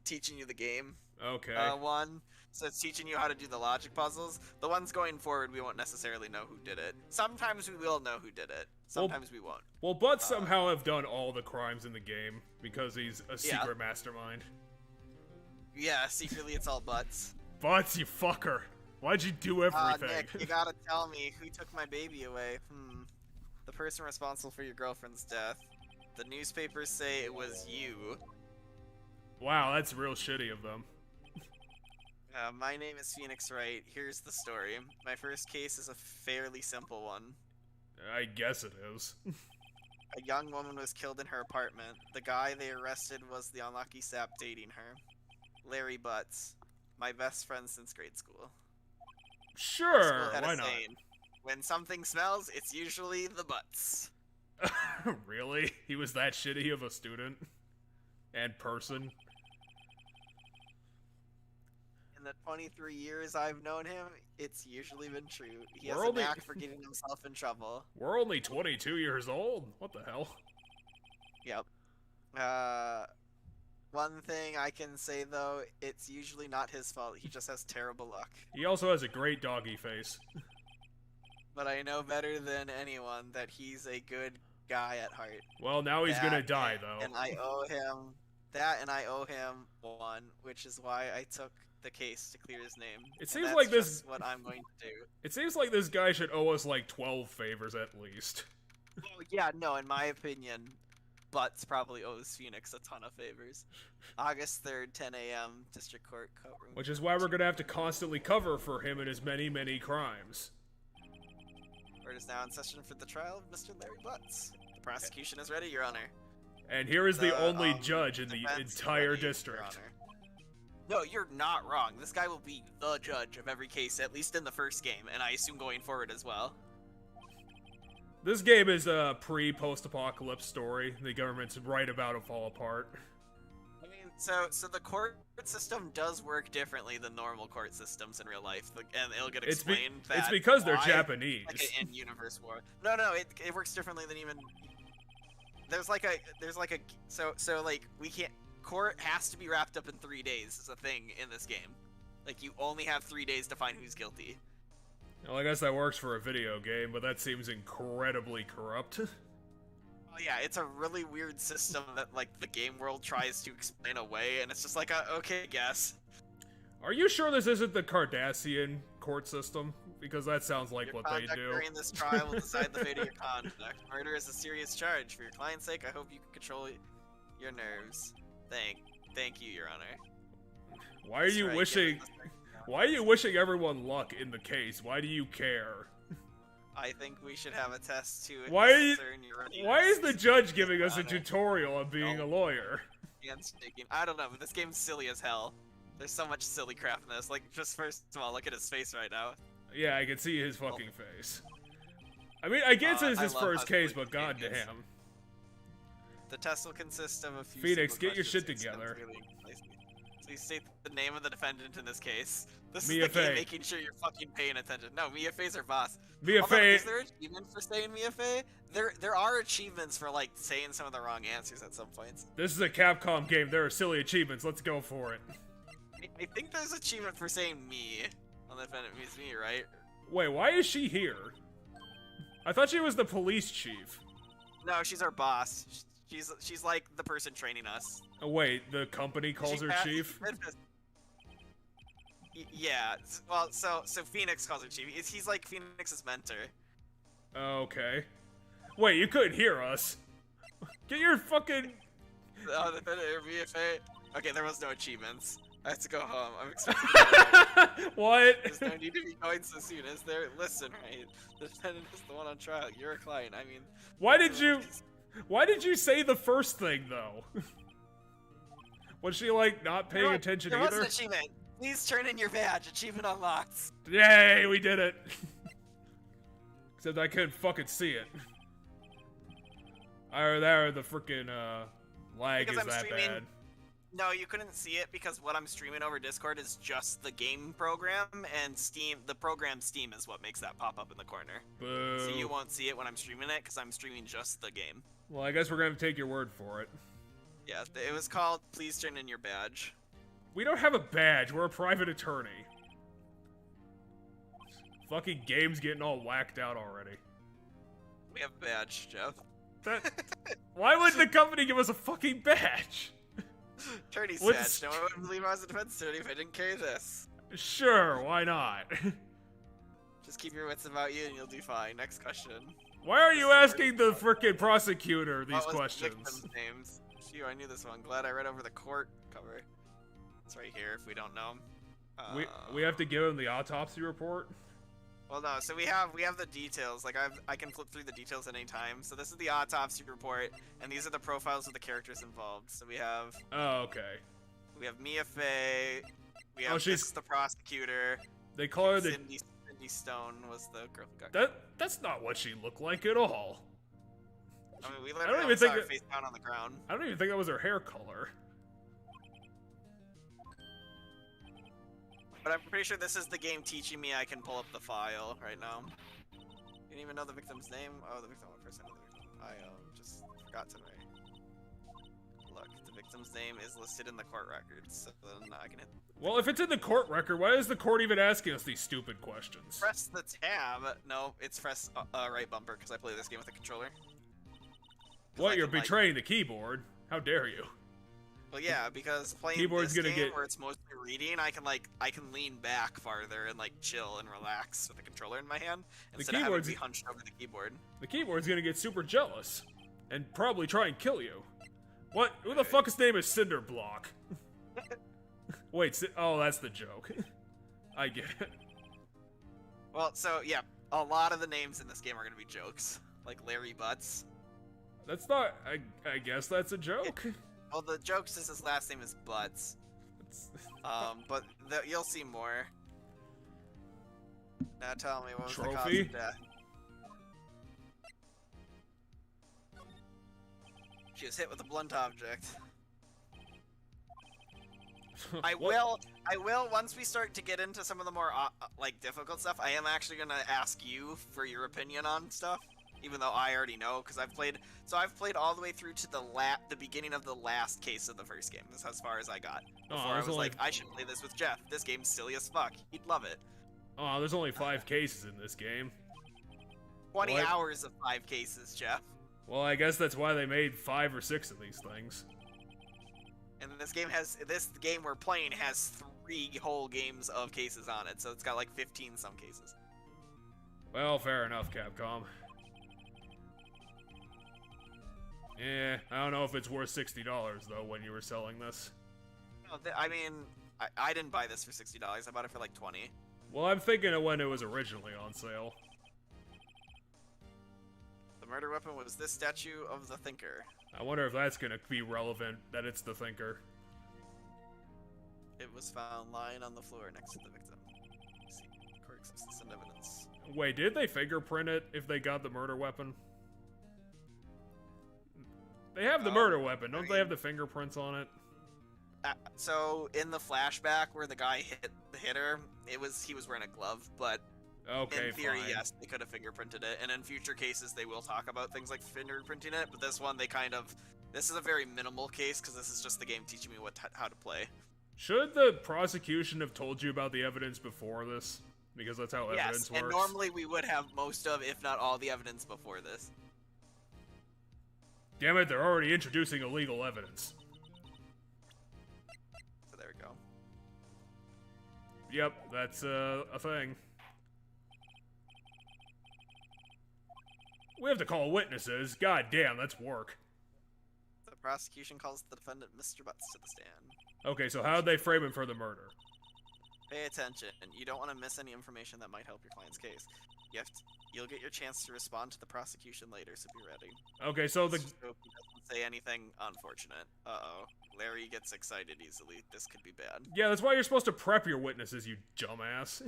Speaker 2: teaching you the game.
Speaker 1: Okay.
Speaker 2: One. So it's teaching you how to do the logic puzzles. The ones going forward, we won't necessarily know who did it. Sometimes we will know who did it. Sometimes we won't.
Speaker 1: Well, Butts somehow have done all the crimes in the game because he's a secret mastermind.
Speaker 2: Yeah, secretly it's all Butts.
Speaker 1: Butts, you fucker. Why'd you do everything?
Speaker 2: Nick, you gotta tell me who took my baby away. The person responsible for your girlfriend's death. The newspapers say it was you.
Speaker 1: Wow, that's real shitty of them.
Speaker 2: My name is Phoenix Wright. Here's the story. My first case is a fairly simple one.
Speaker 1: I guess it is.
Speaker 2: A young woman was killed in her apartment. The guy they arrested was the unlucky sap dating her. Larry Butts. My best friend since grade school.
Speaker 1: Sure, why not?
Speaker 2: Saying, when something smells, it's usually the Butts.
Speaker 1: Really? He was that shitty of a student? And person?
Speaker 2: In the 23 years I've known him, it's usually been true. He has a knack for getting himself in trouble.
Speaker 1: We're only 22 years old? What the hell?
Speaker 2: Yep. One thing I can say, though, it's usually not his fault. He just has terrible luck.
Speaker 1: He also has a great doggy face.
Speaker 2: But I know better than anyone that he's a good guy at heart.
Speaker 1: Well, now he's gonna die, though.
Speaker 2: And I owe him that, and I owe him one, which is why I took the case to clear his name.
Speaker 1: It seems like this
Speaker 2: is what I'm going to do.
Speaker 1: It seems like this guy should owe us like 12 favors at least.
Speaker 2: Oh, yeah, no, in my opinion, Butts probably owes Phoenix a ton of favors. August 3rd, 10 a.m., District Court courtroom.
Speaker 1: Which is why we're gonna have to constantly cover for him and his many, many crimes.
Speaker 2: Court is now in session for the trial of Mr. Larry Butts. The prosecution is ready, Your Honor.
Speaker 1: And here is the only judge in the entire district.
Speaker 2: No, you're not wrong. This guy will be the judge of every case, at least in the first game, and I assume going forward as well.
Speaker 1: This game is a pre-post-apocalypse story. The government's right about to fall apart.
Speaker 2: I mean, so the court system does work differently than normal court systems in real life, and it'll get explained
Speaker 1: it's because they're Japanese.
Speaker 2: Like an in-universe war. No, it works differently than even. So we can't. Court has to be wrapped up in 3 days is a thing in this game. Like, you only have 3 days to find who's guilty.
Speaker 1: Well, I guess that works for a video game, but that seems incredibly corrupt.
Speaker 2: Oh yeah, it's a really weird system that, like, the game world tries to explain away, and it's just like, okay, I guess.
Speaker 1: Are you sure this isn't the Cardassian court system? Because that sounds like what they do.
Speaker 2: During this trial will decide the fate of your conduct. Murder is a serious charge. For your client's sake, I hope you can control your nerves. Thank you, Your Honor.
Speaker 1: Why are you wishing? Why are you wishing everyone luck in the case? Why do you care?
Speaker 2: I think we should have a test to
Speaker 1: Why is the judge giving us a tutorial on being a lawyer?
Speaker 2: Handshaking. I don't know, but this game's silly as hell. There's so much silly crap in this. Like, just first of all, look at his face right now.
Speaker 1: Yeah, I can see his fucking face. I mean, I guess it's his first case, but goddamn.
Speaker 2: The test will consist of a few.
Speaker 1: Phoenix, get your shit together.
Speaker 2: Please state the name of the defendant in this case. This
Speaker 1: Mia
Speaker 2: is the game
Speaker 1: Fey.
Speaker 2: making sure you're fucking paying attention. No, Mia Fey's our boss.
Speaker 1: Mia Fey.
Speaker 2: Is there achievements for saying Mia Fey? There are achievements for like saying some of the wrong answers at some points.
Speaker 1: This is a Capcom game. There are silly achievements. Let's go for it.
Speaker 2: I think there's achievement for saying me. On the defendant means me, right?
Speaker 1: Wait, why is she here? I thought she was the police chief.
Speaker 2: No, she's our boss. She's like the person training us.
Speaker 1: Oh, wait, the company calls her chief?
Speaker 2: Yeah, well, so Phoenix calls her chief. He's like Phoenix's mentor.
Speaker 1: Okay. Wait, you couldn't hear us. Get your fucking...
Speaker 2: Oh, the VFA. Okay, there was no achievements. I have to go home. I'm expecting
Speaker 1: What?
Speaker 2: There's no need to be going so soon, is there? Listen, right? The defendant is the one on trial. You're a client. I mean...
Speaker 1: Why did you say the first thing, though? Was she, like, not paying attention either?
Speaker 2: There was an achievement. Please turn in your badge. Achievement unlocked.
Speaker 1: Yay, we did it. Except I couldn't fucking see it. The freaking, lag
Speaker 2: because
Speaker 1: is
Speaker 2: I'm
Speaker 1: that
Speaker 2: streaming...
Speaker 1: bad.
Speaker 2: No, you couldn't see it because what I'm streaming over Discord is just the game program, and Steam, the program Steam is what makes that pop up in the corner.
Speaker 1: Boo.
Speaker 2: So you won't see it when I'm streaming it because I'm streaming just the game.
Speaker 1: Well, I guess we're gonna have to take your word for it.
Speaker 2: Yeah, it was called Please Turn in Your Badge.
Speaker 1: We don't have a badge, we're a private attorney. Fucking game's getting all whacked out already.
Speaker 2: We have a badge, Jeff.
Speaker 1: Why wouldn't the company give us a fucking badge?
Speaker 2: Attorney's badge. No one would believe I was a defense attorney if I didn't carry this.
Speaker 1: Sure, why not?
Speaker 2: Just keep your wits about you and you'll do fine. Next question.
Speaker 1: Why are you asking the frickin' prosecutor these questions?
Speaker 2: The names? Phew, I knew this one. Glad I read over the court cover. It's right here if we don't know.
Speaker 1: We have to give him the autopsy report?
Speaker 2: Well, no. So we have the details. Like I can flip through the details at any time. So this is the autopsy report, and these are the profiles of the characters involved. So we have.
Speaker 1: Oh, okay.
Speaker 2: We have Mia Fey. We have
Speaker 1: she's
Speaker 2: the prosecutor.
Speaker 1: They call her the.
Speaker 2: Cindy Stone was the girl who got.
Speaker 1: That's not what she looked like at all.
Speaker 2: I mean, we literally saw her face down on the ground.
Speaker 1: I don't even think that was her hair color.
Speaker 2: But I'm pretty sure this is the game teaching me I can pull up the file right now. You didn't even know the victim's name? Oh, the victim, what person of the victim? I just forgot to write. Look, the victim's name is listed in the court records, so then I can hit.
Speaker 1: Well, if it's in the court record, why is the court even asking us these stupid questions?
Speaker 2: Press the tab. No, it's press right bumper, because I play this game with a controller.
Speaker 1: What, you're betraying the keyboard? How dare you?
Speaker 2: Well, yeah, because playing
Speaker 1: Keyboard's
Speaker 2: this game where it's mostly reading, I can lean back farther and like chill and relax with the controller in my hand instead of having to be hunched over the keyboard.
Speaker 1: The keyboard's gonna get super jealous and probably try and kill you. What? Who the fuck's name is Cinderblock? Wait, oh, that's the joke. I get it.
Speaker 2: Well, so yeah, a lot of the names in this game are gonna be jokes, like Larry Butts.
Speaker 1: That's not. I guess that's a joke.
Speaker 2: Well, the joke is his last name is Butts. But you'll see more. Now tell me, what was the cause of death? She was hit with a blunt object. I will, once we start to get into some of the more, like, difficult stuff, I am actually gonna ask you for your opinion on stuff. Even though I already know, because I've played all the way through to the beginning of the last case of the first game. That's as far as I got. Before I was like, I should play this with Jeff. This game's silly as fuck. He'd love it.
Speaker 1: Oh, there's only 5 cases in this game.
Speaker 2: 20 hours of 5 cases, Jeff.
Speaker 1: Well, I guess that's why they made 5 or 6 of these things.
Speaker 2: And this game we're playing has 3 whole games of cases on it, so it's got like 15 some cases.
Speaker 1: Well, fair enough, Capcom. Yeah, I don't know if it's worth $60 though when you were selling this.
Speaker 2: I mean, I didn't buy this for $60. I bought it for like 20.
Speaker 1: Well, I'm thinking of when it was originally on sale.
Speaker 2: The murder weapon was this statue of the Thinker.
Speaker 1: I wonder if that's gonna be relevant, that it's the Thinker.
Speaker 2: It was found lying on the floor next to the victim. Let's see. Court existence and evidence.
Speaker 1: Wait, did they fingerprint it if they got the murder weapon? They have the murder weapon, don't they have the fingerprints on it?
Speaker 2: So in the flashback where the guy hit the hitter, he was wearing a glove, but
Speaker 1: Okay,
Speaker 2: in theory,
Speaker 1: fine.
Speaker 2: yes, they could have fingerprinted it, and in future cases they will talk about things like fingerprinting it, but this one this is a very minimal case because this is just the game teaching me how to play.
Speaker 1: Should the prosecution have told you about the evidence before this? Because that's how evidence works.
Speaker 2: And normally we would have most of, if not all, the evidence before this.
Speaker 1: Damn it, they're already introducing illegal evidence.
Speaker 2: So there we go.
Speaker 1: Yep, that's a thing. We have to call witnesses. God damn, that's work.
Speaker 2: The prosecution calls the defendant Mr. Butts to the stand.
Speaker 1: Okay, so how'd they frame him for the murder?
Speaker 2: Pay attention. You don't want to miss any information that might help your client's case. You'll get your chance to respond to the prosecution later, so be ready.
Speaker 1: Okay, so
Speaker 2: Let's just hope he doesn't say anything unfortunate. Uh-oh. Larry gets excited easily. This could be bad.
Speaker 1: Yeah, that's why you're supposed to prep your witnesses, you dumbass.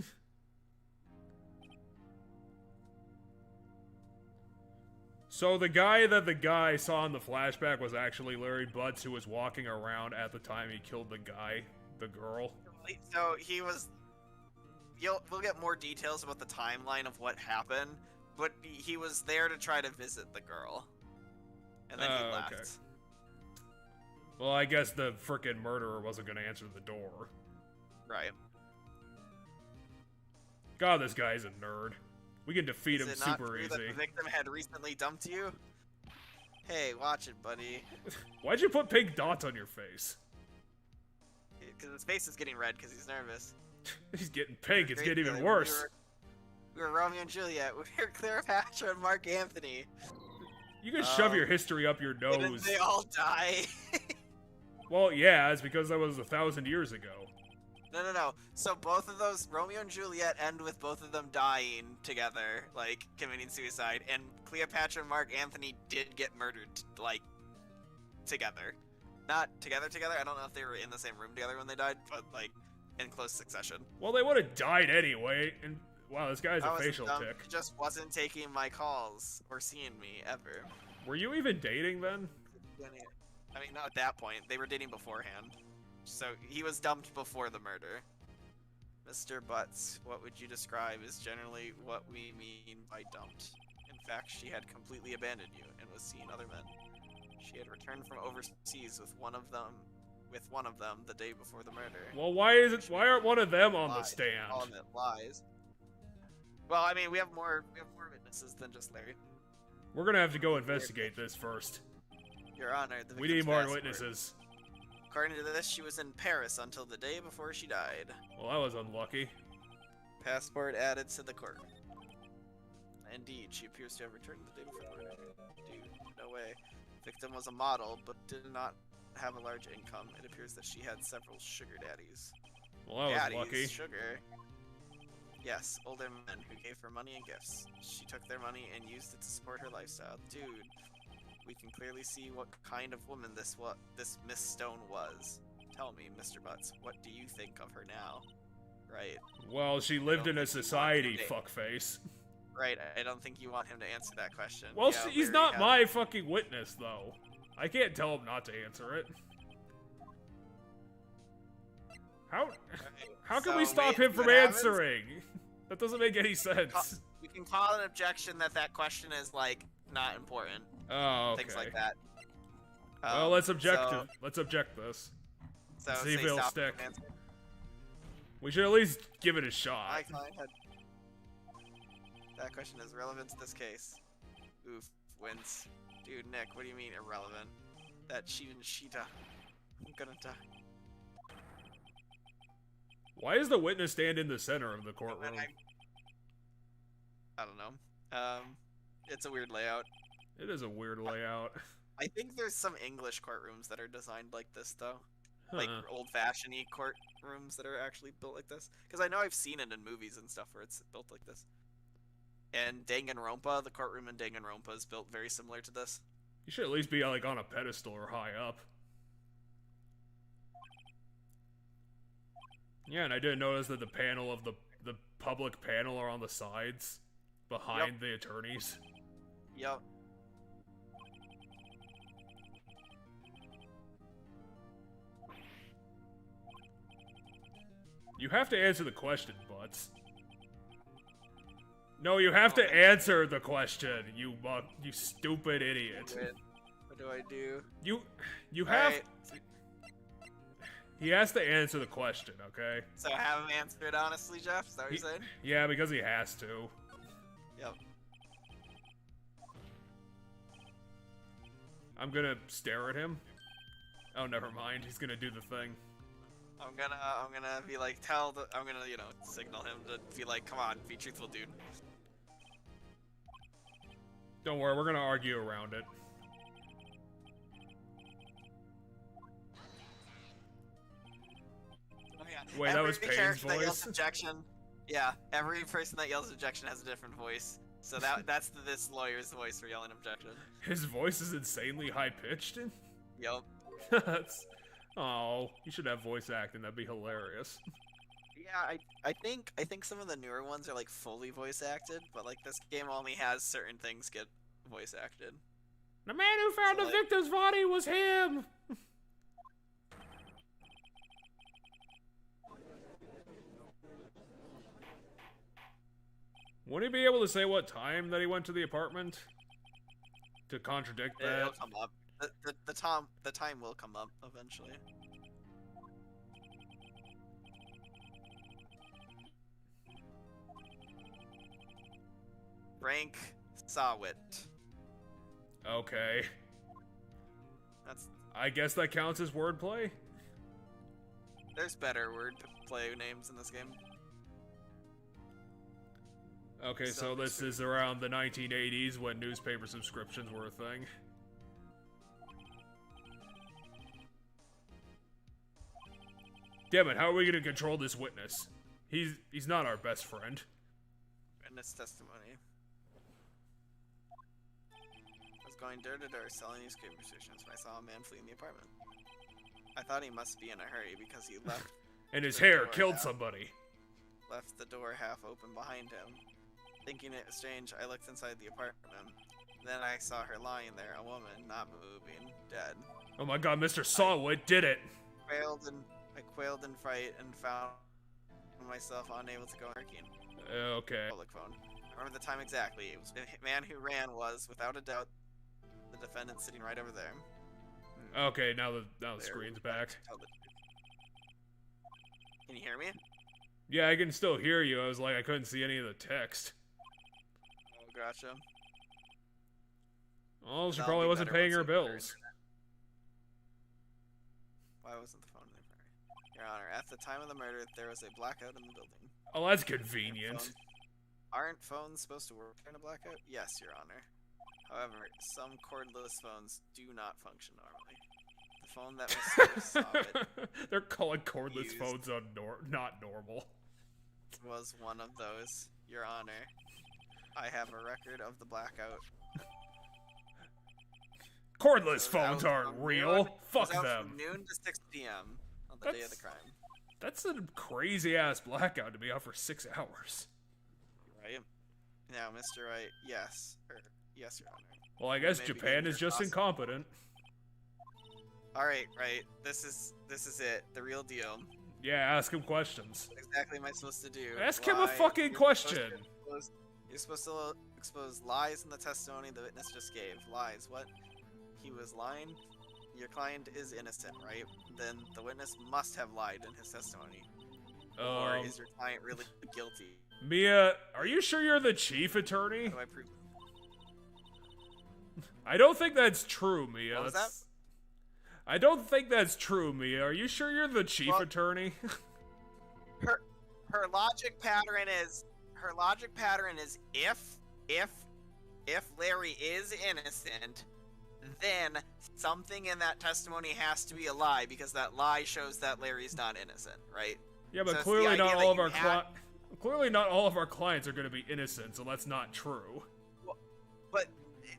Speaker 1: So the guy that the guy saw in the flashback was actually Larry Butts, who was walking around at the time he killed the guy, the girl.
Speaker 2: So he was... We'll get more details about the timeline of what happened, but he was there to try to visit the girl. And then he left.
Speaker 1: Okay. Well, I guess the frickin' murderer wasn't gonna answer the door.
Speaker 2: Right.
Speaker 1: God, this guy's a nerd. We can defeat him
Speaker 2: Is it not
Speaker 1: super
Speaker 2: true
Speaker 1: easy.
Speaker 2: that the victim had recently dumped you? Hey, watch it, buddy.
Speaker 1: Why'd you put pink dots on your face?
Speaker 2: Because his face is getting red because he's nervous.
Speaker 1: He's getting pink, it's
Speaker 2: Great
Speaker 1: getting even
Speaker 2: feeling.
Speaker 1: worse.
Speaker 2: We were Romeo and Juliet. We were Cleopatra and Mark Anthony.
Speaker 1: You can shove your history up your nose.
Speaker 2: Didn't they all die?
Speaker 1: Well, yeah, it's because that was 1,000 years ago.
Speaker 2: No. So both of those, Romeo and Juliet, end with both of them dying together, like, committing suicide. And Cleopatra and Mark Anthony did get murdered, like, together. Not together. I don't know if they were in the same room together when they died, but, like, in close succession.
Speaker 1: Well, they would have died anyway. And wow, this guy's a facial tick.
Speaker 2: He just wasn't taking my calls or seeing me ever.
Speaker 1: Were you even dating then?
Speaker 2: I mean, not at that point. They were dating beforehand. So he was dumped before the murder. Mr. Butts, what would you describe as generally what we mean by dumped? In fact, she had completely abandoned you and was seeing other men. She had returned from overseas with one of them the day before the murder.
Speaker 1: Well, why aren't one of them on the stand?
Speaker 2: All of it lies. Well, I mean, we have more witnesses than just Larry.
Speaker 1: We're gonna have to go investigate this first.
Speaker 2: Your Honor, the
Speaker 1: We need
Speaker 2: victim's
Speaker 1: more
Speaker 2: passport.
Speaker 1: witnesses.
Speaker 2: According to this, she was in Paris until the day before she died.
Speaker 1: Well, that was unlucky.
Speaker 2: Passport added to the court. Indeed, she appears to have returned the day before the murder. Dude, no way. Victim was a model, but did not have a large income. It appears that she had several sugar daddies.
Speaker 1: Well, that was
Speaker 2: Daddies,
Speaker 1: lucky.
Speaker 2: sugar. Yes, older men who gave her money and gifts. She took their money and used it to support her lifestyle. Dude, we can clearly see what kind of woman this Miss Stone was. Tell me, Mr. Butts, what do you think of her now? Right.
Speaker 1: Well, she lived in a society, fuckface.
Speaker 2: Right, I don't think you want him to answer that question.
Speaker 1: Well,
Speaker 2: Yeah,
Speaker 1: he's
Speaker 2: Larry
Speaker 1: not
Speaker 2: had-
Speaker 1: my fucking witness, though. I can't tell him not to answer it. How can we stop him from answering? That doesn't make any sense.
Speaker 2: We can call an objection that question is, like, not important.
Speaker 1: Oh, okay.
Speaker 2: Things like that.
Speaker 1: Well, let's object this.
Speaker 2: So
Speaker 1: See if
Speaker 2: say
Speaker 1: it'll
Speaker 2: stop
Speaker 1: stick.
Speaker 2: from answering.
Speaker 1: We should at least give it a shot.
Speaker 2: My client had... That question is relevant to this case. Oof, wins. Dude, Nick, what do you mean irrelevant? That Sheeta. I'm gonna die.
Speaker 1: Why is the witness stand in the center of the courtroom?
Speaker 2: I don't know. It's a weird layout.
Speaker 1: It is a weird layout.
Speaker 2: I think there's some English courtrooms that are designed like this, though. like old-fashioned-y courtrooms that are actually built like this. Because I know I've seen it in movies and stuff where it's built like this. And Danganronpa, the courtroom in Danganronpa is built very similar to this.
Speaker 1: You should at least be like on a pedestal or high up. Yeah, and I didn't notice that the panel of the public panel are on the sides behind the attorneys.
Speaker 2: Yep.
Speaker 1: You have to answer the question, Butts. No, you have to answer the question, you stupid idiot.
Speaker 2: What do I do?
Speaker 1: You have... Right. He has to answer the question, okay?
Speaker 2: So have him answer it honestly, Jeff? Is that what you're saying?
Speaker 1: Yeah, because he has to.
Speaker 2: Yep.
Speaker 1: I'm gonna stare at him. Oh, never mind. He's gonna do the thing.
Speaker 2: I'm gonna be like, I'm gonna, you know, signal him to be like, come on, be truthful, dude.
Speaker 1: Don't worry, we're gonna argue around it.
Speaker 2: Oh, yeah.
Speaker 1: Wait, that was Payne's voice? That yells
Speaker 2: objection, yeah, every person that yells objection has a different voice. So that's this lawyer's voice for yelling objection.
Speaker 1: His voice is insanely high-pitched?
Speaker 2: Yep.
Speaker 1: That's... Oh, you should have voice acting, that'd be hilarious.
Speaker 2: Yeah, I think some of the newer ones are like fully voice acted, but like this game only has certain things get voice acted.
Speaker 1: The man who found the victim's body was him! Wouldn't he be able to say what time that he went to the apartment? To contradict that?
Speaker 2: It'll come up. The time will come up eventually. Frank Sawit.
Speaker 1: Okay.
Speaker 2: That's.
Speaker 1: I guess that counts as wordplay?
Speaker 2: There's better wordplay names in this game.
Speaker 1: Okay, so this is around the 1980s when newspaper subscriptions were a thing. Damn it, how are we gonna control this witness? He's not our best friend.
Speaker 2: Witness testimony. I was going door to door selling newspaper subscriptions when I saw a man fleeing the apartment. I thought he must be in a hurry because he left.
Speaker 1: And his hair killed somebody.
Speaker 2: Left the door half open behind him. Thinking it was strange, I looked inside the apartment. Then I saw her lying there, a woman, not moving, dead.
Speaker 1: Oh my god, Mr. Sawwood did it!
Speaker 2: I quailed in fright and found myself unable to go working.
Speaker 1: Okay.
Speaker 2: Public phone. I remember the time exactly. It was the man who ran was, without a doubt, the defendant sitting right over there.
Speaker 1: Okay, now the screen's back.
Speaker 2: Can you hear me?
Speaker 1: Yeah, I can still hear you. I was like, I couldn't see any of the text.
Speaker 2: Oh, gotcha.
Speaker 1: Well, she probably wasn't paying her bills.
Speaker 2: Why wasn't the phone there? Your Honor, at the time of the murder, there was a blackout in the building.
Speaker 1: Oh, that's convenient.
Speaker 2: Aren't phones supposed to work during a blackout? Yes, Your Honor. However, some cordless phones do not function normally. The phone that Mr. Sawit
Speaker 1: They're calling cordless phones not normal.
Speaker 2: Was one of those, Your Honor. I have a record of the blackout.
Speaker 1: Cordless phones aren't real. Fuck them.
Speaker 2: From noon to 6 p.m. on the day of the crime.
Speaker 1: That's a crazy ass blackout to be out for 6 hours.
Speaker 2: Right. Now, Mr. Wright, yes, Your Honor.
Speaker 1: Well, I guess Japan is just incompetent.
Speaker 2: All right, right. This is it. The real deal.
Speaker 1: Yeah, ask him questions.
Speaker 2: What exactly am I supposed to do?
Speaker 1: Ask him a fucking question.
Speaker 2: You're supposed to expose lies in the testimony the witness just gave. Lies. What? He was lying? Your client is innocent, right? Then the witness must have lied in his testimony. Or is your client really guilty?
Speaker 1: Mia, are you sure you're the chief attorney?
Speaker 2: How do I prove?
Speaker 1: I don't think that's true, Mia.
Speaker 2: What was that?
Speaker 1: I don't think that's true, Mia. Are you sure you're the chief attorney?
Speaker 2: her logic pattern is if Larry is innocent, then something in that testimony has to be a lie because that lie shows that Larry's not innocent, right?
Speaker 1: Yeah, but
Speaker 2: So it's
Speaker 1: clearly
Speaker 2: the
Speaker 1: not
Speaker 2: idea
Speaker 1: all
Speaker 2: that
Speaker 1: of our clearly not all of our clients are going to be innocent, so that's not true.
Speaker 2: Well, but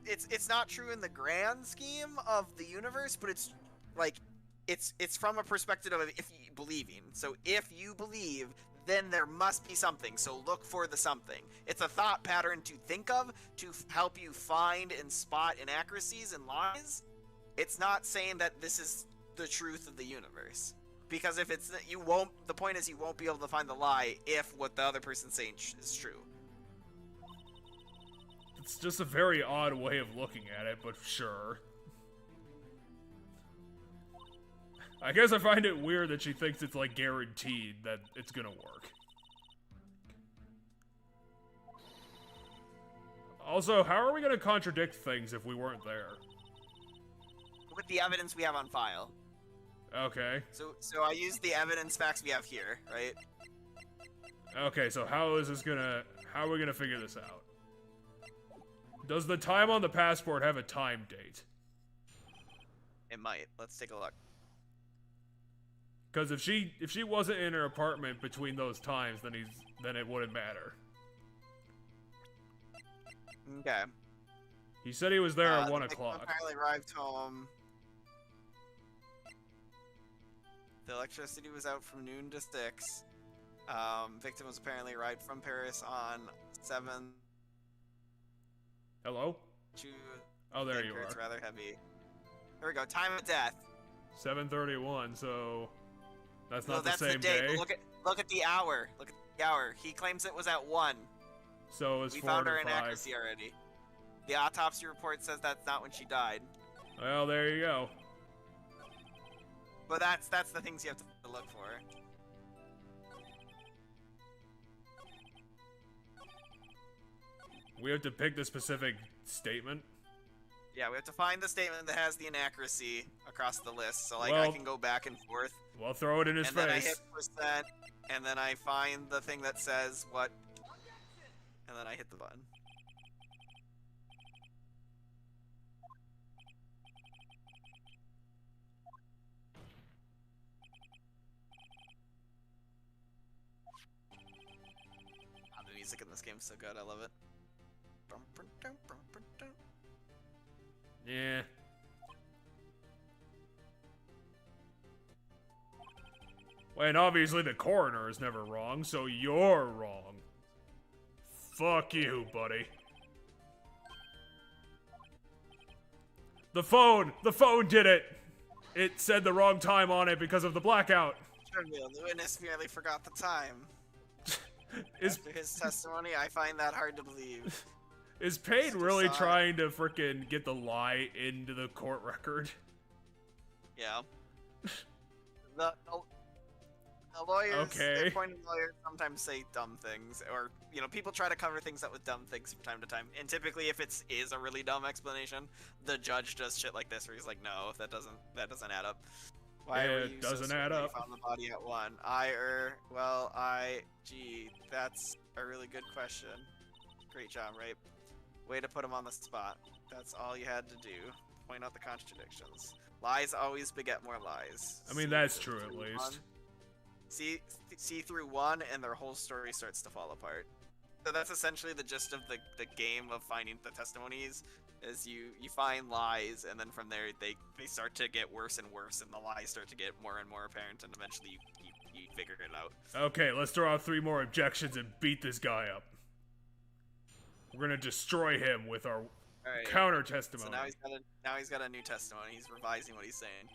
Speaker 2: it's not true in the grand scheme of the universe, but it's like it's from a perspective of if you believing. So if you believe, then there must be something. So look for the something. It's a thought pattern to think of to help you find and spot inaccuracies and lies. It's not saying that this is the truth of the universe. Because if it's you won't the point is you won't be able to find the lie if what the other person's saying is true.
Speaker 1: It's just a very odd way of looking at it, but sure. I guess I find it weird that she thinks it's like guaranteed that it's gonna work. Also, how are we gonna contradict things if we weren't there?
Speaker 2: With the evidence we have on file.
Speaker 1: Okay.
Speaker 2: So I use the evidence facts we have here, right?
Speaker 1: Okay, so how are we gonna figure this out? Does the time on the passport have a time date?
Speaker 2: It might. Let's take a look.
Speaker 1: Because if she wasn't in her apartment between those times, then it wouldn't matter.
Speaker 2: Okay.
Speaker 1: He said he was there at 1 o'clock.
Speaker 2: Apparently arrived home. The electricity was out from noon to 6. Victim was apparently arrived from Paris on 7.
Speaker 1: Hello? Oh, there you are.
Speaker 2: It's rather heavy. There we go. Time of death.
Speaker 1: 7:31. So that's
Speaker 2: No,
Speaker 1: not
Speaker 2: that's
Speaker 1: the same
Speaker 2: the date.
Speaker 1: day.
Speaker 2: But look at the hour. Look at the hour. He claims it was at 1.
Speaker 1: So it's
Speaker 2: We
Speaker 1: 4
Speaker 2: found
Speaker 1: to
Speaker 2: her
Speaker 1: 5.
Speaker 2: inaccuracy already. The autopsy report says that's not when she died.
Speaker 1: Well, there you go.
Speaker 2: But that's the things you have to look for.
Speaker 1: We have to pick the specific statement.
Speaker 2: Yeah, we have to find the statement that has the inaccuracy across the list. So, like,
Speaker 1: Well,
Speaker 2: I can go back and forth.
Speaker 1: Well, throw it in his
Speaker 2: And then I
Speaker 1: face.
Speaker 2: hit percent, and then I find the thing that says what, and then I hit the button. Oh, the music in this game is so good, I love it.
Speaker 1: Yeah. Well, and obviously the coroner is never wrong, so you're wrong. Fuck you, buddy. The phone did it! It said the wrong time on it because of the blackout.
Speaker 2: Trivial, the witness merely forgot the time.
Speaker 1: Is
Speaker 2: After his testimony, I find that hard to believe.
Speaker 1: Is Payne really
Speaker 2: Decide.
Speaker 1: trying to frickin' get the lie into the court record?
Speaker 2: Yeah. The lawyers,
Speaker 1: Okay.
Speaker 2: the appointed lawyers sometimes say dumb things, or people try to cover things up with dumb things from time to time. And typically, if it is a really dumb explanation, the judge does shit like this, where he's like, "No, that doesn't add up." Why
Speaker 1: Yeah,
Speaker 2: were
Speaker 1: it
Speaker 2: you
Speaker 1: doesn't
Speaker 2: so
Speaker 1: add
Speaker 2: certain you
Speaker 1: up.
Speaker 2: found the body at 1? Gee, that's a really good question. Great job, right? Way to put him on the spot. That's all you had to do. Point out the contradictions. Lies always beget more lies.
Speaker 1: I mean, that's true at least.
Speaker 2: One. See through one, and their whole story starts to fall apart. So that's essentially the gist of the game of finding the testimonies. Is you find lies, and then from there they start to get worse and worse, and the lies start to get more and more apparent, and eventually you figure it out.
Speaker 1: Okay, let's throw out 3 more objections and beat this guy up. We're gonna destroy him with our
Speaker 2: Alright.
Speaker 1: counter testimony.
Speaker 2: So now he's got a new testimony. He's revising what he's saying.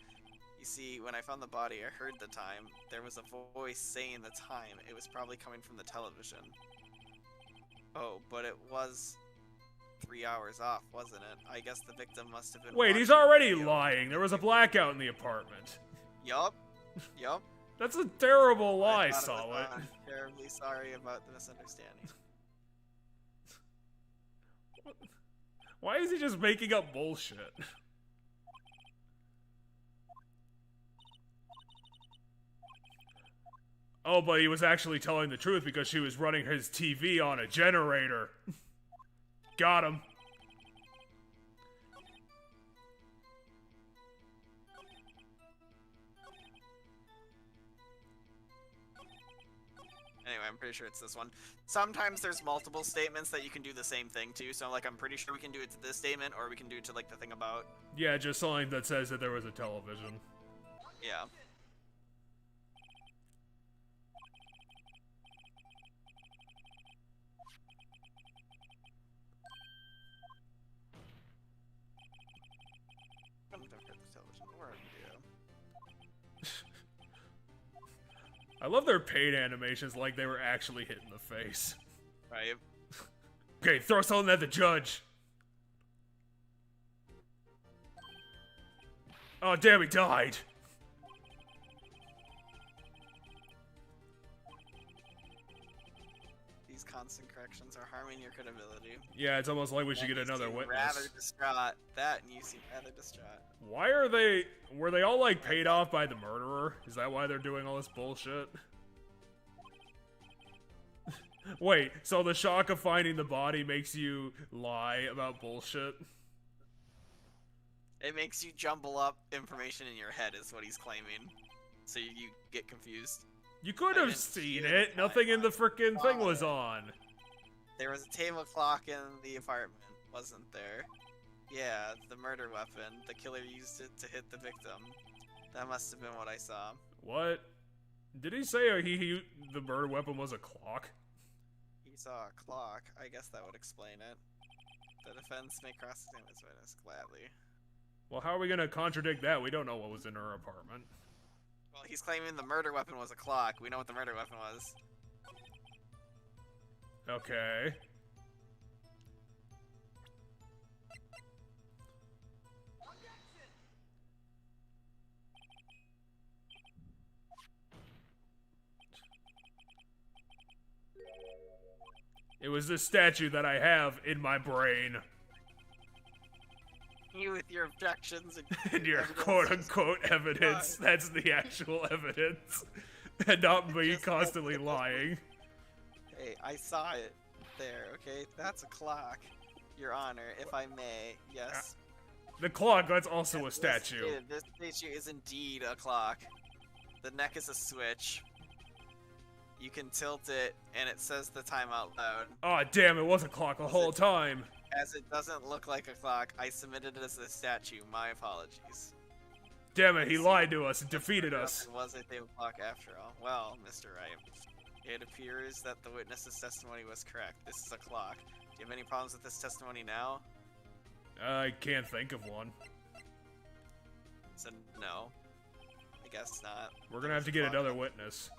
Speaker 2: You see, when I found the body, I heard the time. There was a voice saying the time. It was probably coming from the television. Oh, but it was 3 hours off, wasn't it? I guess the victim must have been.
Speaker 1: Wait, he's
Speaker 2: watching the
Speaker 1: already
Speaker 2: video.
Speaker 1: lying. There was a blackout in the apartment.
Speaker 2: Yup. Yup.
Speaker 1: That's a terrible lie,
Speaker 2: I thought it was
Speaker 1: Solid.
Speaker 2: on. Terribly sorry about the misunderstanding.
Speaker 1: Why is he just making up bullshit? Oh, but he was actually telling the truth because she was running his TV on a generator. Got him.
Speaker 2: Anyway, I'm pretty sure it's this one. Sometimes there's multiple statements that you can do the same thing to, so like I'm pretty sure we can do it to this statement, or we can do it to like the thing about.
Speaker 1: Yeah, just something that says that there was a television.
Speaker 2: Yeah.
Speaker 1: I love their pain animations like they were actually hit in the face.
Speaker 2: Right.
Speaker 1: Okay, throw something at the judge. Oh, damn, he died.
Speaker 2: These constant corrections are harming your credibility.
Speaker 1: Yeah, it's almost like we should get another witness.
Speaker 2: Rather distraught. That and you seem rather distraught.
Speaker 1: Why are they... Were they all, like, paid off by the murderer? Is that why they're doing all this bullshit? Wait, so the shock of finding the body makes you lie about bullshit?
Speaker 2: It makes you jumble up information in your head, is what he's claiming. So you get confused.
Speaker 1: You could have seen it. Nothing in the frickin' thing was on.
Speaker 2: There was a table clock in the apartment, wasn't there? Yeah, the murder weapon. The killer used it to hit the victim. That must have been what I saw.
Speaker 1: What? Did he say the murder weapon was a clock?
Speaker 2: He saw a clock. I guess that would explain it. The defense may cross-examine this witness gladly.
Speaker 1: Well, how are we gonna contradict that? We don't know what was in her apartment.
Speaker 2: Well, he's claiming the murder weapon was a clock. We know what the murder weapon was.
Speaker 1: Okay. It was this statue that I have in my brain.
Speaker 2: You with your objections
Speaker 1: and your quote-unquote evidence. That's the actual evidence. And not me constantly lying.
Speaker 2: Hey, I saw it there, okay? That's a clock. Your Honor, if I may, yes.
Speaker 1: The clock, that's also a statue.
Speaker 2: This statue is indeed a clock. The neck is a switch. You can tilt it, and it says the time out loud.
Speaker 1: Oh, damn, it was a clock the whole time.
Speaker 2: As it doesn't look like a clock, I submitted it as a statue. My apologies.
Speaker 1: Damn it, he lied to us and defeated us.
Speaker 2: It was a table clock after all. Well, Mr. Wright, it appears that the witness's testimony was correct. This is a clock. Do you have any problems with this testimony now?
Speaker 1: I can't think of one.
Speaker 2: So, no. I guess not.
Speaker 1: We're gonna have to get another witness.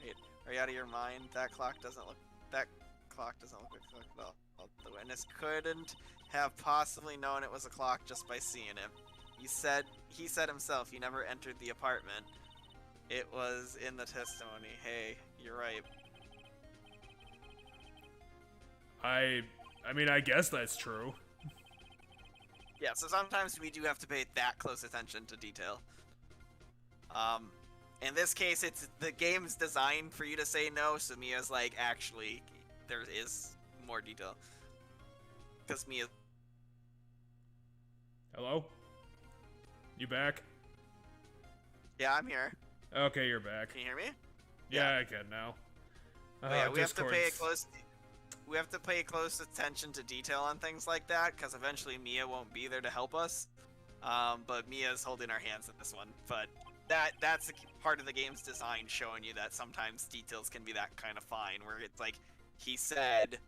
Speaker 2: Wait, are you out of your mind? That clock doesn't look like a clock at all. The witness couldn't have possibly known it was a clock just by seeing it. He said himself he never entered the apartment. It was in the testimony. Hey, you're right. I
Speaker 1: mean, I guess that's true.
Speaker 2: Yeah, so sometimes we do have to pay that close attention to detail. In this case, it's the game's designed for you to say no, so Mia's like, actually, there is more detail. Because Mia...
Speaker 1: Hello? You back?
Speaker 2: Yeah, I'm here.
Speaker 1: Okay, you're back.
Speaker 2: Can you hear me?
Speaker 1: Yeah, I can now.
Speaker 2: Yeah, we have to pay close attention to detail on things like that, because eventually Mia won't be there to help us. But Mia's holding our hands in this one. But that's part of the game's design, showing you that sometimes details can be that kind of fine, where it's like, he said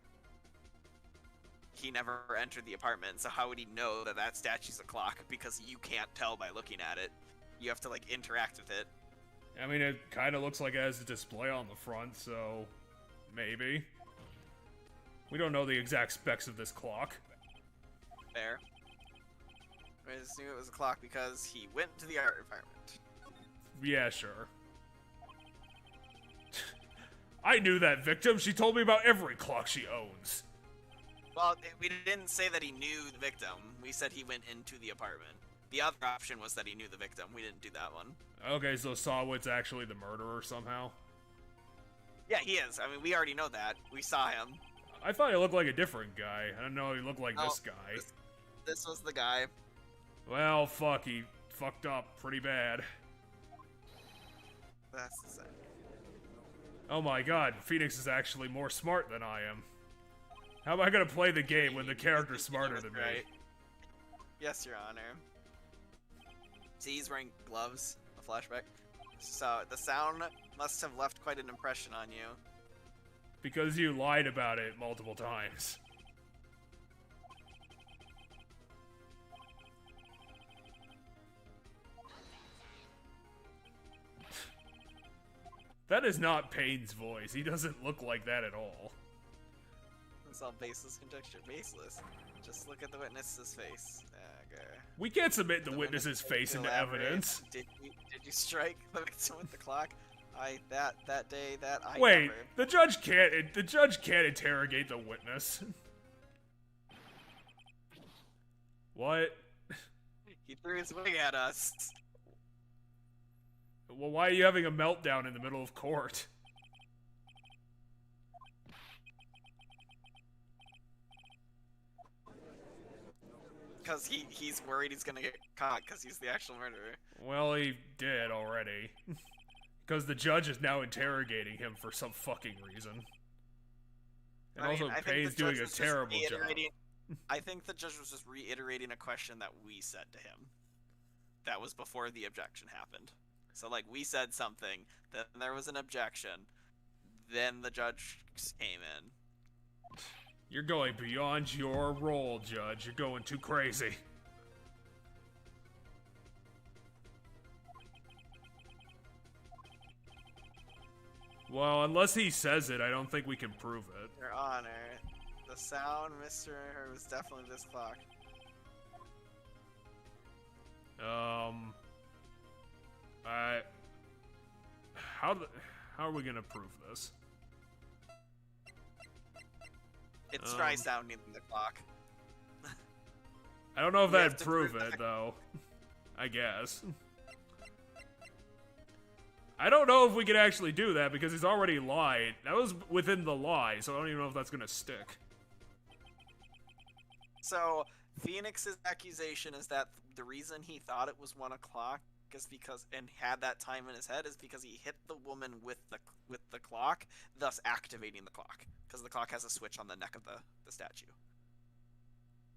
Speaker 2: he never entered the apartment, so how would he know that that statue's a clock? Because you can't tell by looking at it. You have to, like, interact with it.
Speaker 1: I mean, it kind of looks like it has a display on the front, so maybe. We don't know the exact specs of this clock.
Speaker 2: Fair. I just knew it was a clock because he went to the art environment.
Speaker 1: Yeah, sure. I knew that victim. She told me about every clock she owns.
Speaker 2: Well, we didn't say that he knew the victim. We said he went into the apartment. The other option was that he knew the victim. We didn't do that one.
Speaker 1: Okay, so Sawwood's actually the murderer somehow?
Speaker 2: Yeah, he is. I mean, we already know that. We saw him.
Speaker 1: I thought he looked like a different guy. I don't know, he looked like this guy.
Speaker 2: This was the guy.
Speaker 1: Well, fuck, he fucked up pretty bad.
Speaker 2: That's the same.
Speaker 1: Oh my god, Phoenix is actually more smart than I am. How am I gonna play the game when the character's smarter than me?
Speaker 2: Right. Yes, Your Honor. See, he's wearing gloves, a flashback. So the sound must have left quite an impression on you.
Speaker 1: Because you lied about it multiple times. That is not Payne's voice. He doesn't look like that at all.
Speaker 2: It's all baseless conjecture. Baseless. Just look at the witness's face. Okay.
Speaker 1: We can't submit the witness's face into evidence.
Speaker 2: Did you strike the victim with the clock? That day I
Speaker 1: Wait,
Speaker 2: never.
Speaker 1: the judge can't interrogate the witness. What?
Speaker 2: He threw his wig at us.
Speaker 1: Well, why are you having a meltdown in the middle of court?
Speaker 2: Because he's worried he's gonna get caught because he's the actual murderer.
Speaker 1: Well, he did already. Because the judge is now interrogating him for some fucking reason. And also, Payne's doing a terrible job.
Speaker 2: I think the judge was just reiterating a question that we said to him. That was before the objection happened. So, like, we said something, then there was an objection, then the judge came in.
Speaker 1: You're going beyond your role, Judge. You're going too crazy. Well, unless he says it, I don't think we can prove it.
Speaker 2: Your Honor, the sound, Mr. was definitely this clock.
Speaker 1: How are we gonna prove this?
Speaker 2: It's dry sounding the clock.
Speaker 1: I don't know if that'd prove it, though. I guess. I don't know if we could actually do that, because he's already lied. That was within the lie, so I don't even know if that's gonna stick.
Speaker 2: So, Phoenix's accusation is that the reason he thought it was 1 o'clock is because, and had that time in his head, is because he hit the woman with the clock, thus activating the clock. Because the clock has a switch on the neck of the statue.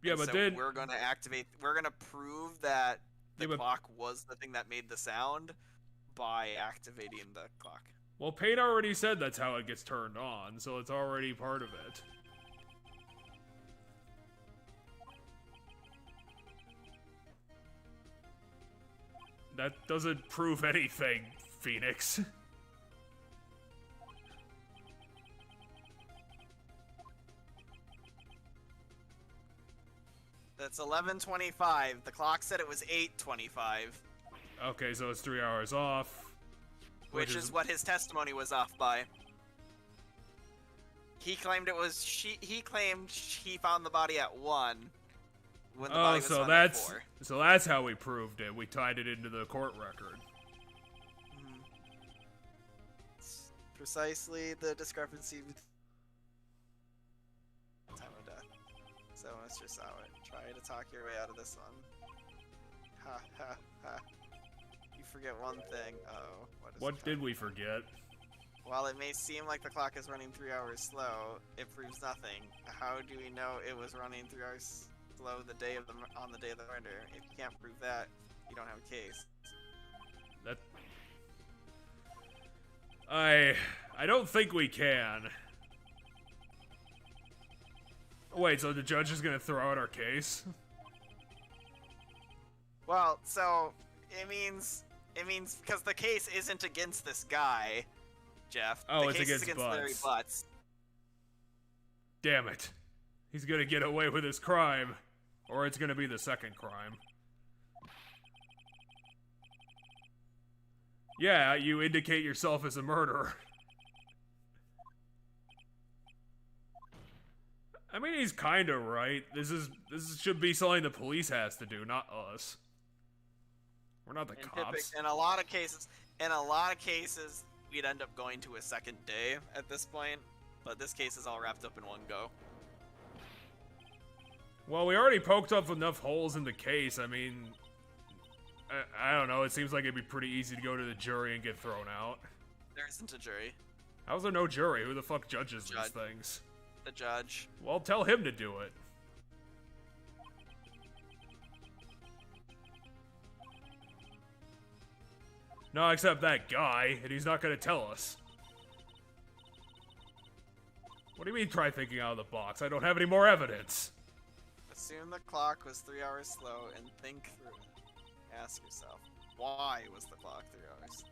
Speaker 1: Yeah,
Speaker 2: and
Speaker 1: but
Speaker 2: so
Speaker 1: then
Speaker 2: we're gonna prove that the clock was the thing that made the sound by activating the clock.
Speaker 1: Well, Payne already said that's how it gets turned on, so it's already part of it. That doesn't prove anything, Phoenix.
Speaker 2: That's 11:25. The clock said it was 8:25.
Speaker 1: Okay, so it's 3 hours off.
Speaker 2: Which is what his testimony was off by. He claimed it was he claimed he found the body at 1. When the body was found at 4.
Speaker 1: So that's how we proved it. We tied it into the court record.
Speaker 2: It's precisely the discrepancy between time of death. So, Mr. Sauer, try to talk your way out of this one. Ha ha ha. You forget one thing. Oh,
Speaker 1: what did we forget?
Speaker 2: While it may seem like the clock is running 3 hours slow, it proves nothing. How do we know it was running 3 hours slow on the day of the murder? If you can't prove that, you don't have a case.
Speaker 1: I don't think we can. Wait, so the judge is gonna throw out our case?
Speaker 2: Well, so it means because the case isn't against this guy, Jeff.
Speaker 1: Oh,
Speaker 2: the
Speaker 1: it's
Speaker 2: case
Speaker 1: against
Speaker 2: is against Larry Butts.
Speaker 1: Damn it. He's gonna get away with his crime. Or it's gonna be the second crime. Yeah, you indicate yourself as a murderer. I mean, he's kinda right. This should be something the police has to do, not us. We're not the cops.
Speaker 2: In a lot of cases, we'd end up going to a second day at this point, but this case is all wrapped up in one go.
Speaker 1: Well, we already poked up enough holes in the case. I mean, I don't know. It seems like it'd be pretty easy to go to the jury and get thrown out.
Speaker 2: There isn't a jury.
Speaker 1: How's there no jury? Who the fuck judges these
Speaker 2: Judge.
Speaker 1: things?
Speaker 2: The judge.
Speaker 1: Well, tell him to do it. No, except that guy, and he's not gonna tell us. What do you mean, try thinking out of the box? I don't have any more evidence.
Speaker 2: Assume the clock was 3 hours slow and think through it. Ask yourself, why was the clock 3 hours?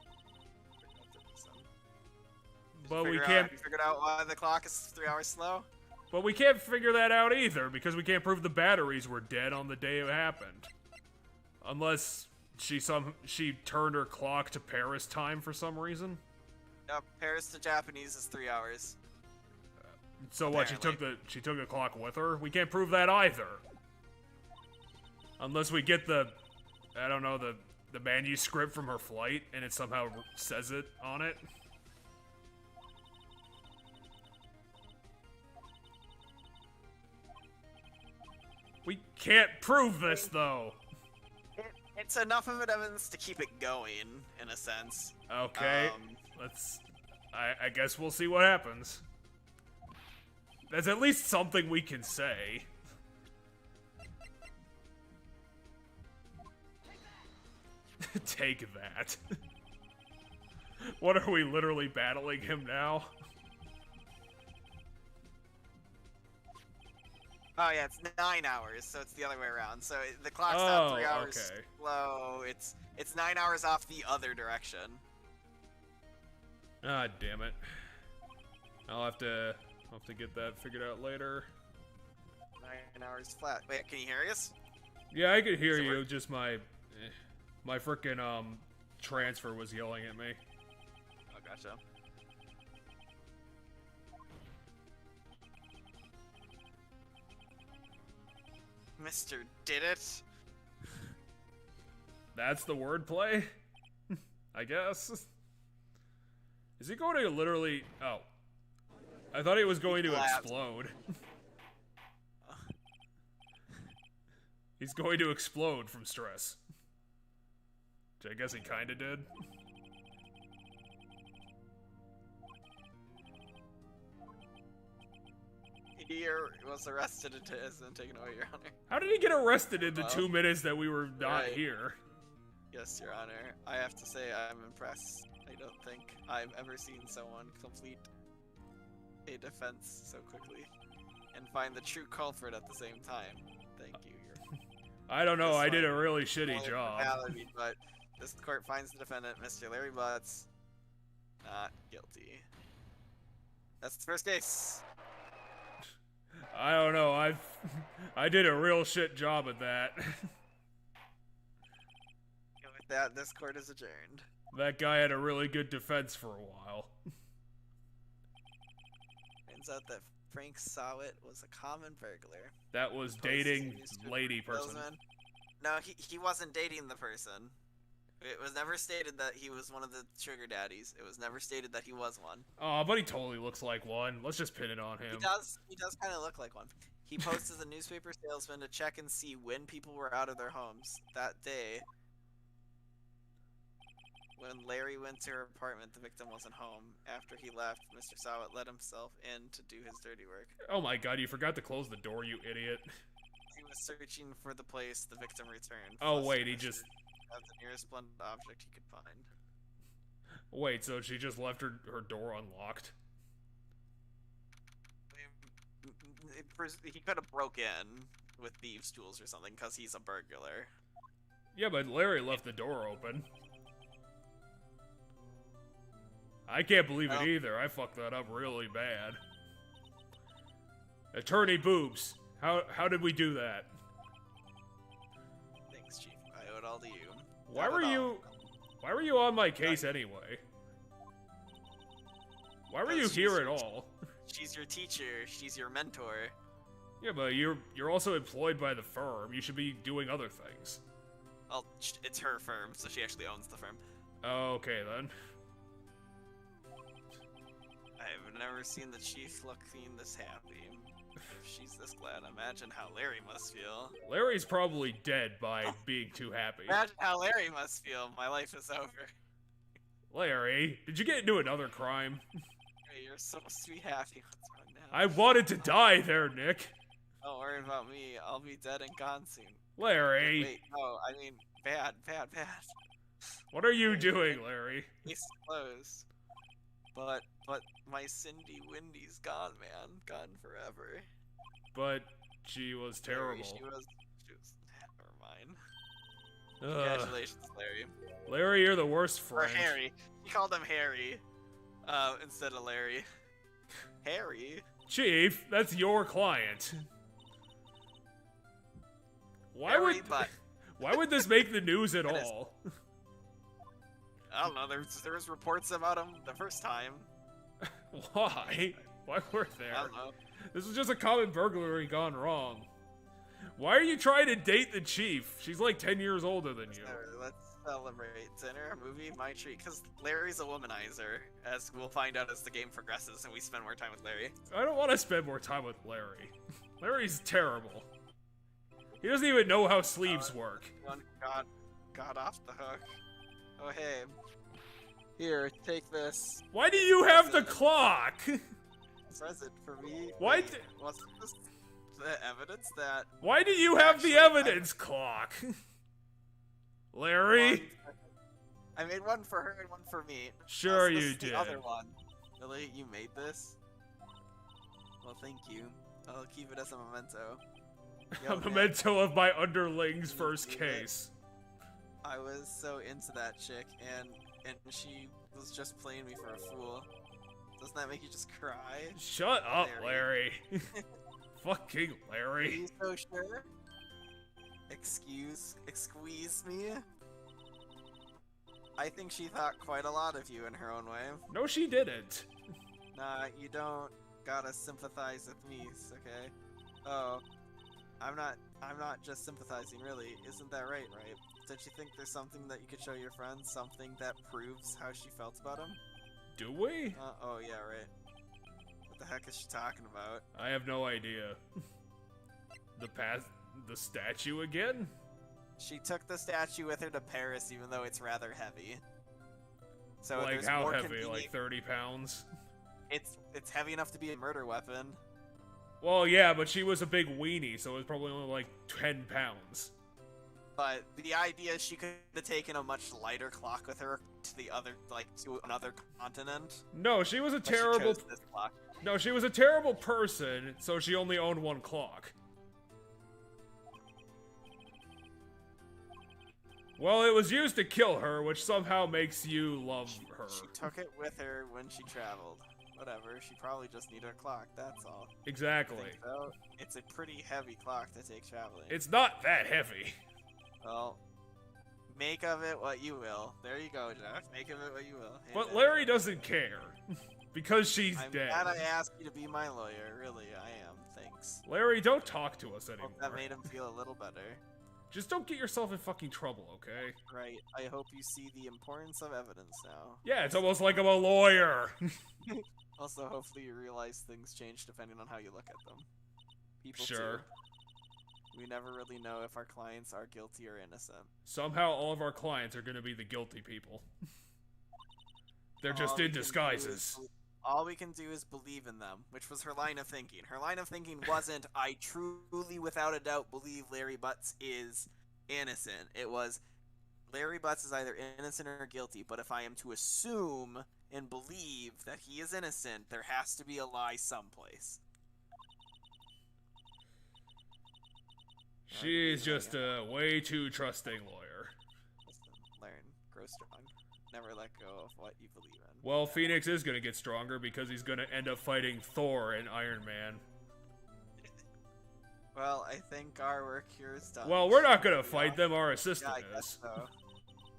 Speaker 1: But we
Speaker 2: Have
Speaker 1: can't.
Speaker 2: you figured out why the clock is 3 hours slow?
Speaker 1: But we can't figure that out either, because we can't prove the batteries were dead on the day it happened. Unless she turned her clock to Paris time for some reason.
Speaker 2: Yep, Paris to Japanese is 3 hours.
Speaker 1: So what? She took the clock with her. We can't prove that either. Unless we get the manuscript from her flight and it somehow says it on it. We can't prove this though.
Speaker 2: It's enough of an evidence to keep it going, in a sense.
Speaker 1: Okay, I guess we'll see what happens. There's at least something we can say. Take that. What are we literally battling him now?
Speaker 2: Oh yeah, it's 9 hours, so it's the other way around. So the clock's not 3 hours
Speaker 1: okay.
Speaker 2: slow. It's 9 hours off the other direction.
Speaker 1: Ah, damn it. I'll have to get that figured out later.
Speaker 2: 9 hours flat. Wait, can you hear us?
Speaker 1: Yeah, I could hear you. Just my frickin' transfer was yelling at me.
Speaker 2: Oh, gotcha. Mr. Did It?
Speaker 1: That's the wordplay? I guess. Is he going to literally... Oh. I thought he was going to explode. He's going to explode from stress. Which I guess he kinda did.
Speaker 2: He was arrested and taken away, Your Honor.
Speaker 1: How did he get arrested in the 2 minutes that we were not here?
Speaker 2: Yes, Your Honor. I have to say I'm impressed. I don't think I've ever seen someone complete a defense so quickly and find the true culprit at the same time. Thank you.
Speaker 1: I don't know, I did a really shitty job.
Speaker 2: But this court finds the defendant, Mr. Larry Butts, not guilty. That's the first case.
Speaker 1: I don't know, I did a real shit job at that.
Speaker 2: And with that, this court is adjourned.
Speaker 1: That guy had a really good defense for a while.
Speaker 2: Turns out that Frank Sawit was a common burglar.
Speaker 1: That was dating lady person.
Speaker 2: No, he wasn't dating the person. It was never stated that he was one of the sugar daddies. It was never stated that he was one.
Speaker 1: Oh, but he totally looks like one. Let's just pin it on him.
Speaker 2: He does kind of look like one. He posed as a newspaper salesman to check and see when people were out of their homes. That day, when Larry went to her apartment, the victim wasn't home. After he left, Mr. Sawit let himself in to do his dirty work.
Speaker 1: Oh my god, you forgot to close the door, you idiot.
Speaker 2: He was searching for the place the victim returned.
Speaker 1: Oh wait, he just...
Speaker 2: That's the nearest blunt object he could find.
Speaker 1: Wait, so she just left her door unlocked?
Speaker 2: He could have broke in with thieves' tools or something, because he's a burglar.
Speaker 1: Yeah, but Larry left the door open. I can't believe it either. I fucked that up really bad. Attorney Boobs, how did we do that?
Speaker 2: Thanks, Chief. I owe it all to you.
Speaker 1: Why were you on my case anyway? Why were you here at all?
Speaker 2: She's your teacher. She's your mentor.
Speaker 1: Yeah, but you're also employed by the firm. You should be doing other things.
Speaker 2: Well, it's her firm, so she actually owns the firm.
Speaker 1: Okay, then.
Speaker 2: I've never seen the chief looking this happy. If she's this glad, imagine how Larry must feel.
Speaker 1: Larry's probably dead by being too happy.
Speaker 2: Imagine how Larry must feel. My life is over.
Speaker 1: Larry, did you get into another crime?
Speaker 2: you're supposed to be happy. What's wrong now?
Speaker 1: I wanted to die there, Nick.
Speaker 2: Don't worry about me. I'll be dead and gone soon.
Speaker 1: Larry.
Speaker 2: Wait, no, I mean, bad.
Speaker 1: What are you doing, Larry?
Speaker 2: Case closed. But my Cindy Windy's gone, man. Gone forever.
Speaker 1: But she was terrible.
Speaker 2: She was. Never mind. Congratulations, Larry.
Speaker 1: Larry, you're the worst
Speaker 2: Or
Speaker 1: friend.
Speaker 2: Harry. He called him Harry. Instead of Larry. Harry?
Speaker 1: Chief, that's your client.
Speaker 2: Harry, but
Speaker 1: Why would this make the news at all?
Speaker 2: I don't know. There was reports about him the first time.
Speaker 1: Why? Why were there?
Speaker 2: I don't know.
Speaker 1: This was just a common burglary gone wrong. Why are you trying to date the chief? She's like 10 years older than you.
Speaker 2: Let's celebrate. Dinner, movie, my treat. Because Larry's a womanizer, as we'll find out as the game progresses and we spend more time with Larry.
Speaker 1: I don't want to spend more time with Larry. Larry's terrible. He doesn't even know how sleeves work.
Speaker 2: One got off the hook. Oh, hey. Here, take this.
Speaker 1: Why do you have the clock?
Speaker 2: Present for me.
Speaker 1: Why?
Speaker 2: Wasn't this the evidence that...
Speaker 1: Why do you have the evidence clock? Larry?
Speaker 2: I made one for her and one for me.
Speaker 1: Sure
Speaker 2: This
Speaker 1: you
Speaker 2: is
Speaker 1: did.
Speaker 2: The other one. Really? You made this? Well, thank you. I'll keep it as a memento. Yo,
Speaker 1: A
Speaker 2: man,
Speaker 1: memento of my underling's first case.
Speaker 2: I was so into that chick, and she was just playing me for a fool. Doesn't that make you just cry?
Speaker 1: Shut up, Larry. Fucking
Speaker 2: Are
Speaker 1: Larry.
Speaker 2: you so sure? Excuse me? I think she thought quite a lot of you in her own way.
Speaker 1: No, she didn't.
Speaker 2: Nah, you don't gotta sympathize with me, okay? Oh, I'm not just sympathizing, really. Isn't that right? Don't you think there's something that you could show your friends? Something that proves how she felt about him?
Speaker 1: Do we?
Speaker 2: Oh yeah, right. What the heck is she talking about?
Speaker 1: I have no idea. The statue again?
Speaker 2: She took the statue with her to Paris, even though it's rather heavy. So
Speaker 1: Like
Speaker 2: there's
Speaker 1: how
Speaker 2: more
Speaker 1: heavy?
Speaker 2: convenient-
Speaker 1: Like 30 pounds?
Speaker 2: It's heavy enough to be a murder weapon.
Speaker 1: Well, yeah, but she was a big weenie, so it was probably only like 10 pounds.
Speaker 2: But the idea is she could have taken a much lighter clock with her to the other, to another continent.
Speaker 1: No, she was a
Speaker 2: But she
Speaker 1: terrible.
Speaker 2: chose this clock.
Speaker 1: No, she was a terrible person, so she only owned one clock. Well, it was used to kill her, which somehow makes you love her.
Speaker 2: She took it with her when she traveled. Whatever, she probably just needed a clock, that's all.
Speaker 1: Exactly.
Speaker 2: Think so? It's a pretty heavy clock to take traveling.
Speaker 1: It's not that heavy.
Speaker 2: Well, make of it what you will. There you go, Jeff. Make of it what you will.
Speaker 1: But
Speaker 2: Amen.
Speaker 1: Larry doesn't care. Because she's
Speaker 2: I'm
Speaker 1: dead.
Speaker 2: glad I asked you to be my lawyer. Really, I am. Thanks.
Speaker 1: Larry, don't talk to us anymore.
Speaker 2: Hope that made him feel a little better.
Speaker 1: Just don't get yourself in fucking trouble, okay?
Speaker 2: Right. I hope you see the importance of evidence now.
Speaker 1: Yeah, it's almost like I'm a lawyer.
Speaker 2: Also, hopefully you realize things change depending on how you look at them. People
Speaker 1: Sure.
Speaker 2: too. We never really know if our clients are guilty or innocent.
Speaker 1: Somehow all of our clients are gonna be the guilty people. They're just
Speaker 2: All we
Speaker 1: in
Speaker 2: can do
Speaker 1: disguises.
Speaker 2: is- All we can do is believe in them, which was her line of thinking. Her line of thinking wasn't, I truly, without a doubt, believe Larry Butts is innocent. It was, Larry Butts is either innocent or guilty, but if I am to assume and believe that he is innocent, there has to be a lie someplace.
Speaker 1: She's just a way too trusting lawyer.
Speaker 2: Listen, learn, grow strong. Never let go of what you believe in.
Speaker 1: Well, Phoenix is gonna get stronger because he's gonna end up fighting Thor and Iron Man.
Speaker 2: Well, I think our work here is done.
Speaker 1: Well, we're not gonna fight them, our assistant
Speaker 2: Yeah, I guess
Speaker 1: is.
Speaker 2: so.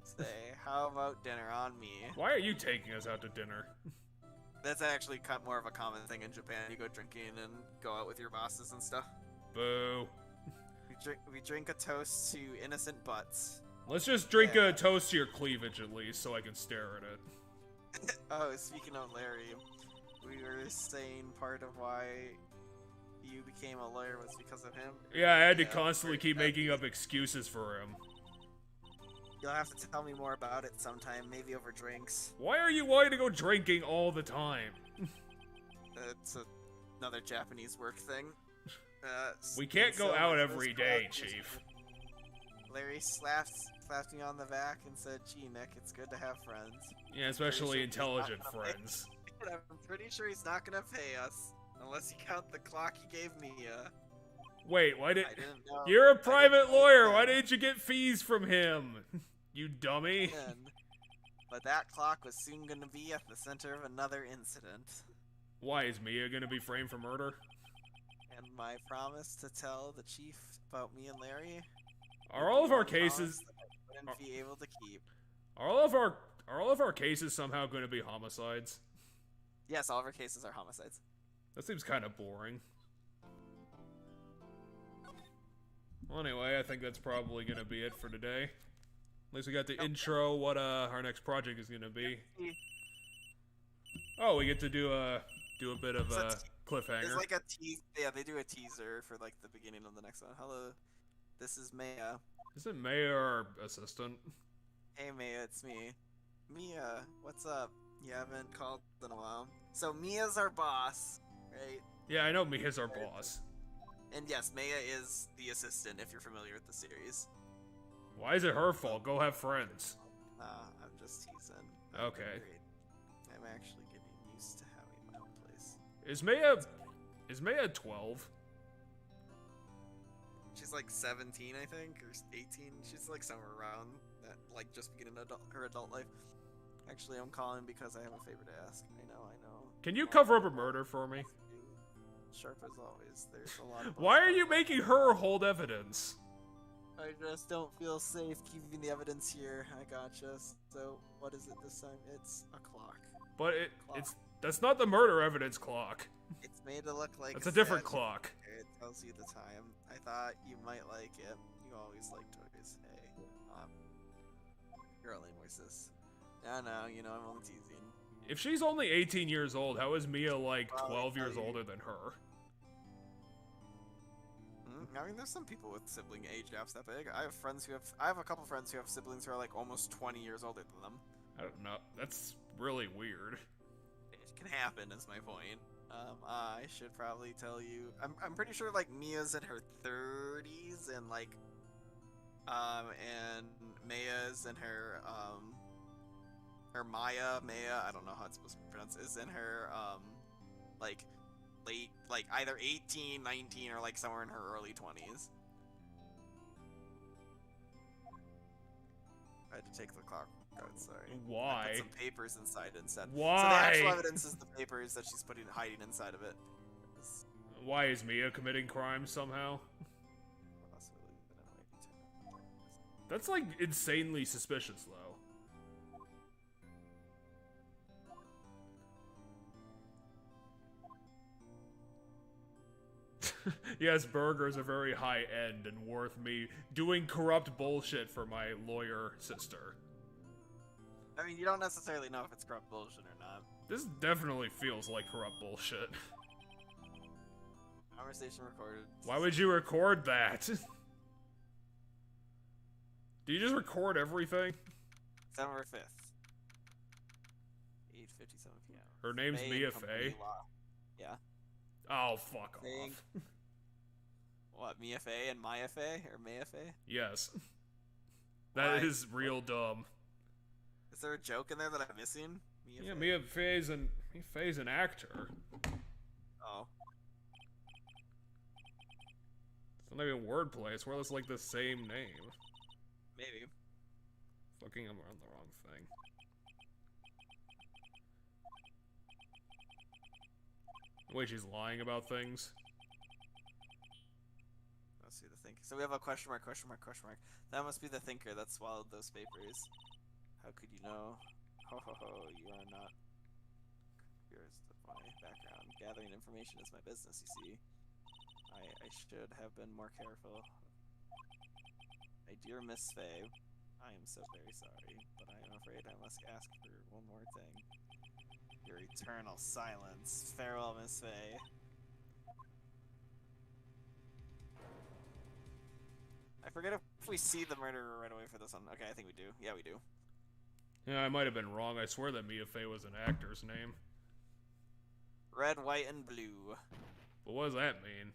Speaker 2: Say, how about dinner on me?
Speaker 1: Why are you taking us out to dinner?
Speaker 2: That's actually more of a common thing in Japan. You go drinking and go out with your bosses and stuff.
Speaker 1: Boo.
Speaker 2: We drink a toast to innocent butts.
Speaker 1: Let's just drink
Speaker 2: Yeah.
Speaker 1: a toast to your cleavage at least so I can stare at it.
Speaker 2: Oh, speaking of Larry, we were saying part of why you became a lawyer was because of him.
Speaker 1: Yeah, I had to
Speaker 2: Yeah,
Speaker 1: constantly keep
Speaker 2: very-
Speaker 1: making up excuses for him.
Speaker 2: You'll have to tell me more about it sometime, maybe over drinks.
Speaker 1: Why are you wanting to go drinking all the time?
Speaker 2: It's another Japanese work thing.
Speaker 1: We can't go out every day, Chief.
Speaker 2: Larry slapped me on the back and said, "Gee, Nick, it's good to have friends."
Speaker 1: Yeah, especially intelligent friends.
Speaker 2: I'm pretty sure he's not gonna pay us unless you count the clock he gave me.
Speaker 1: Wait, why did...
Speaker 2: I didn't know.
Speaker 1: You're a private lawyer. Why didn't you get fees from him? You dummy.
Speaker 2: But that clock was soon gonna be at the center of another incident.
Speaker 1: Why, is Mia gonna be framed for murder?
Speaker 2: And my promise to tell the chief about me and Larry.
Speaker 1: Are all of our cases...
Speaker 2: I wouldn't be able to keep.
Speaker 1: Are all of our cases somehow going to be homicides?
Speaker 2: Yes, all of our cases are homicides.
Speaker 1: That seems kind of boring. Well, anyway, I think that's probably going to be it for today. At least we got the intro, what our next project is going to be. Oh, we get to do a bit of a cliffhanger.
Speaker 2: There's like a yeah, they do a teaser for like the beginning of the next one. Hello, this is Maya.
Speaker 1: Isn't Maya our assistant?
Speaker 2: Hey Maya, it's me. Mia, what's up? You haven't called in a while. So Mia's our boss, right?
Speaker 1: Yeah, I know Mia's our boss.
Speaker 2: And yes, Maya is the assistant if you're familiar with the series.
Speaker 1: Why is it her fault? Go have friends.
Speaker 2: I'm just teasing.
Speaker 1: Okay.
Speaker 2: I'm actually getting used to having my own place.
Speaker 1: Is Maya 12?
Speaker 2: She's like 17, I think, or 18. She's like somewhere around that, like just beginning her adult life. Actually, I'm calling because I have a favor to ask. I know.
Speaker 1: Can you cover up a murder for me?
Speaker 2: Sharp as always. There's a lot of...
Speaker 1: Why are you making her hold evidence?
Speaker 2: I just don't feel safe keeping the evidence here. I gotcha. So, what is it this time? It's a clock.
Speaker 1: But that's not the murder evidence clock.
Speaker 2: It's made to look like
Speaker 1: it's a different clock.
Speaker 2: It tells you the time. I thought you might like it. You always like toys. Hey, girly voices. No, I'm only teasing.
Speaker 1: If she's only 18 years old, how is Mia like 12 years older than her?
Speaker 2: I mean, there's some people with sibling age gaps that big. I have a couple friends who have siblings who are like almost 20 years older than them.
Speaker 1: I don't know. That's really weird.
Speaker 2: It can happen, is my point. I should probably tell you. I'm pretty sure like Mia's in her 30s and like, and Maya's in her or Maya, I don't know how it's supposed to be pronounced, is in her like late, like either 18, 19, or like somewhere in her early 20s. I had to take the clock out, sorry.
Speaker 1: Why?
Speaker 2: I put some papers inside instead.
Speaker 1: Why?
Speaker 2: So the actual evidence is the papers that she's hiding inside of it.
Speaker 1: Why is Mia committing crimes somehow? That's like insanely suspicious, though. Yes, burgers are very high end and worth me doing corrupt bullshit for my lawyer sister.
Speaker 2: I mean, you don't necessarily know if it's corrupt bullshit or not.
Speaker 1: This definitely feels like corrupt bullshit.
Speaker 2: Conversation recorded.
Speaker 1: Why would you record that? Do you just record everything?
Speaker 2: December 5th. 8:57 p.m.
Speaker 1: Her name's Mia Fey?
Speaker 2: Yeah.
Speaker 1: Oh, fuck off.
Speaker 2: What, Mia Fey and Maya Fey? Or Maya Fey?
Speaker 1: Yes. That is real dumb.
Speaker 2: Is there a joke in there that I'm missing?
Speaker 1: Mia Fey's an actor.
Speaker 2: Oh.
Speaker 1: It's not even wordplay, it's more or less like the same name.
Speaker 2: Maybe.
Speaker 1: Fucking, I'm on the wrong thing. Wait, she's lying about things?
Speaker 2: Let's see the thinker. So we have a question mark. That must be the thinker that swallowed those papers. How could you know? Ho ho ho, you are not. Here's my background. Gathering information is my business, you see. I should have been more careful. My dear Miss Fey, I am so very sorry, but I am afraid I must ask for one more thing. Your eternal silence. Farewell, Miss Fey. I forget if we see the murderer right away for this one. Okay, I think we do. Yeah, we do.
Speaker 1: Yeah, I might have been wrong. I swear that Mia Fey was an actor's name.
Speaker 2: Red, white, and blue.
Speaker 1: But what does that mean?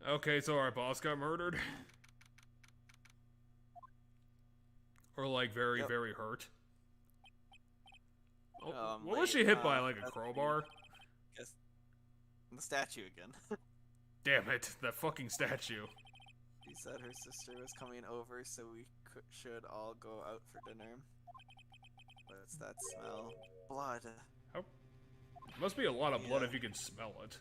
Speaker 1: Okay, so our boss got murdered? Or like very, very hurt? Oh, what was she hit by? Like a crowbar?
Speaker 2: Guess the statue again.
Speaker 1: Damn it, that fucking statue.
Speaker 2: She said her sister was coming over, so we should all go out for dinner. What's that smell? Blood.
Speaker 1: How? Must be a lot of blood if you can smell it.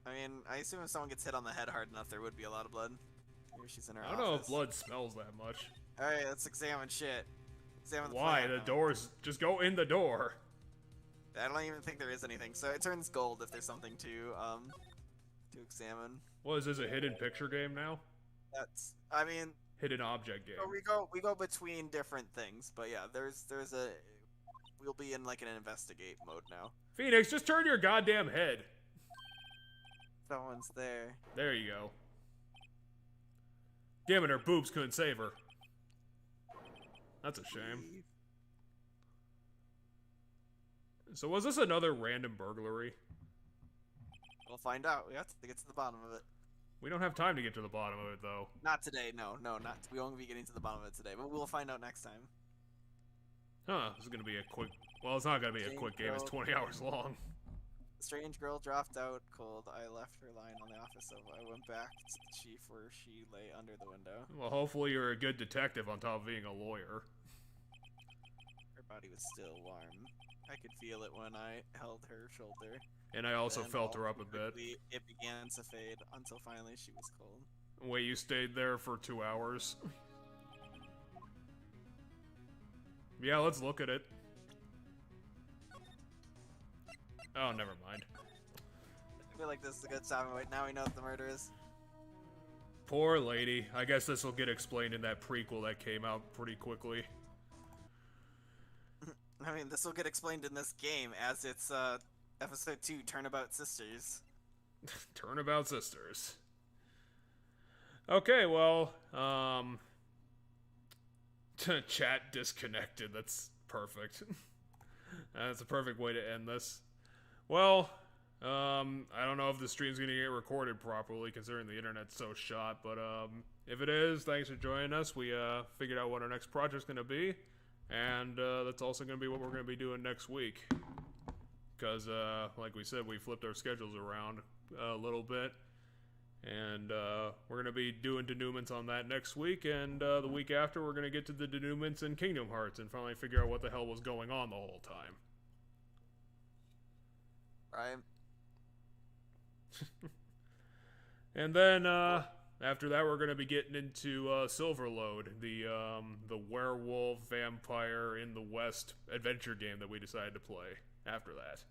Speaker 2: I mean, I assume if someone gets hit on the head hard enough, there would be a lot of blood. Maybe she's in her office.
Speaker 1: I don't know if blood smells that much.
Speaker 2: Alright, let's examine shit. Examine the
Speaker 1: Why?
Speaker 2: plant.
Speaker 1: The doors... Just go in the door.
Speaker 2: I don't even think there is anything. So it turns gold if there's something to examine.
Speaker 1: What is this, a hidden picture game now?
Speaker 2: That's... I mean...
Speaker 1: Hidden object game.
Speaker 2: We go between different things, but yeah, there's a... We'll be in like an investigate mode now.
Speaker 1: Phoenix, just turn your goddamn head.
Speaker 2: Someone's there.
Speaker 1: There you go. Damn it, her boobs couldn't save her. That's a shame. So was this another random burglary?
Speaker 2: We'll find out. We have to get to the bottom of it.
Speaker 1: We don't have time to get to the bottom of it, though.
Speaker 2: Not today. No, not. We won't be getting to the bottom of it today, but we'll find out next time.
Speaker 1: Huh, this is gonna be a quick... Well, it's not gonna be a quick game. It's 20 hours long.
Speaker 2: The strange girl dropped out cold. I left her lying on the office sofa. I went back to the chief where she lay under the window.
Speaker 1: Well, hopefully you're a good detective on top of being a lawyer.
Speaker 2: Her body was still warm. I could feel it when I held her shoulder.
Speaker 1: And I also felt her up a bit.
Speaker 2: It began to fade until finally she was cold.
Speaker 1: Wait, you stayed there for 2 hours? Yeah, let's look at it. Oh, never mind.
Speaker 2: I feel like this is a good time. Wait, now we know what the murder is.
Speaker 1: Poor lady. I guess this will get explained in that prequel that came out pretty quickly.
Speaker 2: I mean, this will get explained in this game as it's episode 2, Turnabout Sisters.
Speaker 1: Turnabout Sisters. Okay, well, chat disconnected. That's perfect. That's a perfect way to end this. Well, I don't know if the stream's gonna get recorded properly considering the internet's so shot, but if it is, thanks for joining us. We figured out what our next project's gonna be, and that's also gonna be what we're gonna be doing next week. Because, like we said, we flipped our schedules around a little bit, and we're gonna be doing denouements on that next week, and the week after we're gonna get to the denouements in Kingdom Hearts and finally figure out what the hell was going on the whole time.
Speaker 2: Right.
Speaker 1: And then after that, we're gonna be getting into Silverlode, the werewolf vampire in the West adventure game that we decided to play after that.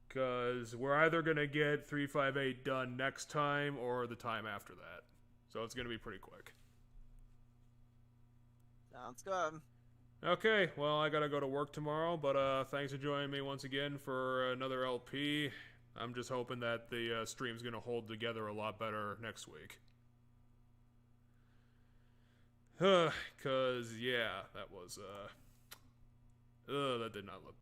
Speaker 1: Because we're either gonna get 358 done next time or the time after that, so it's gonna be pretty quick.
Speaker 2: Sounds good.
Speaker 1: Okay, well, I gotta go to work tomorrow, but thanks for joining me once again for another LP. I'm just hoping that the stream's gonna hold together a lot better next week. Cause, yeah, that was, that did not look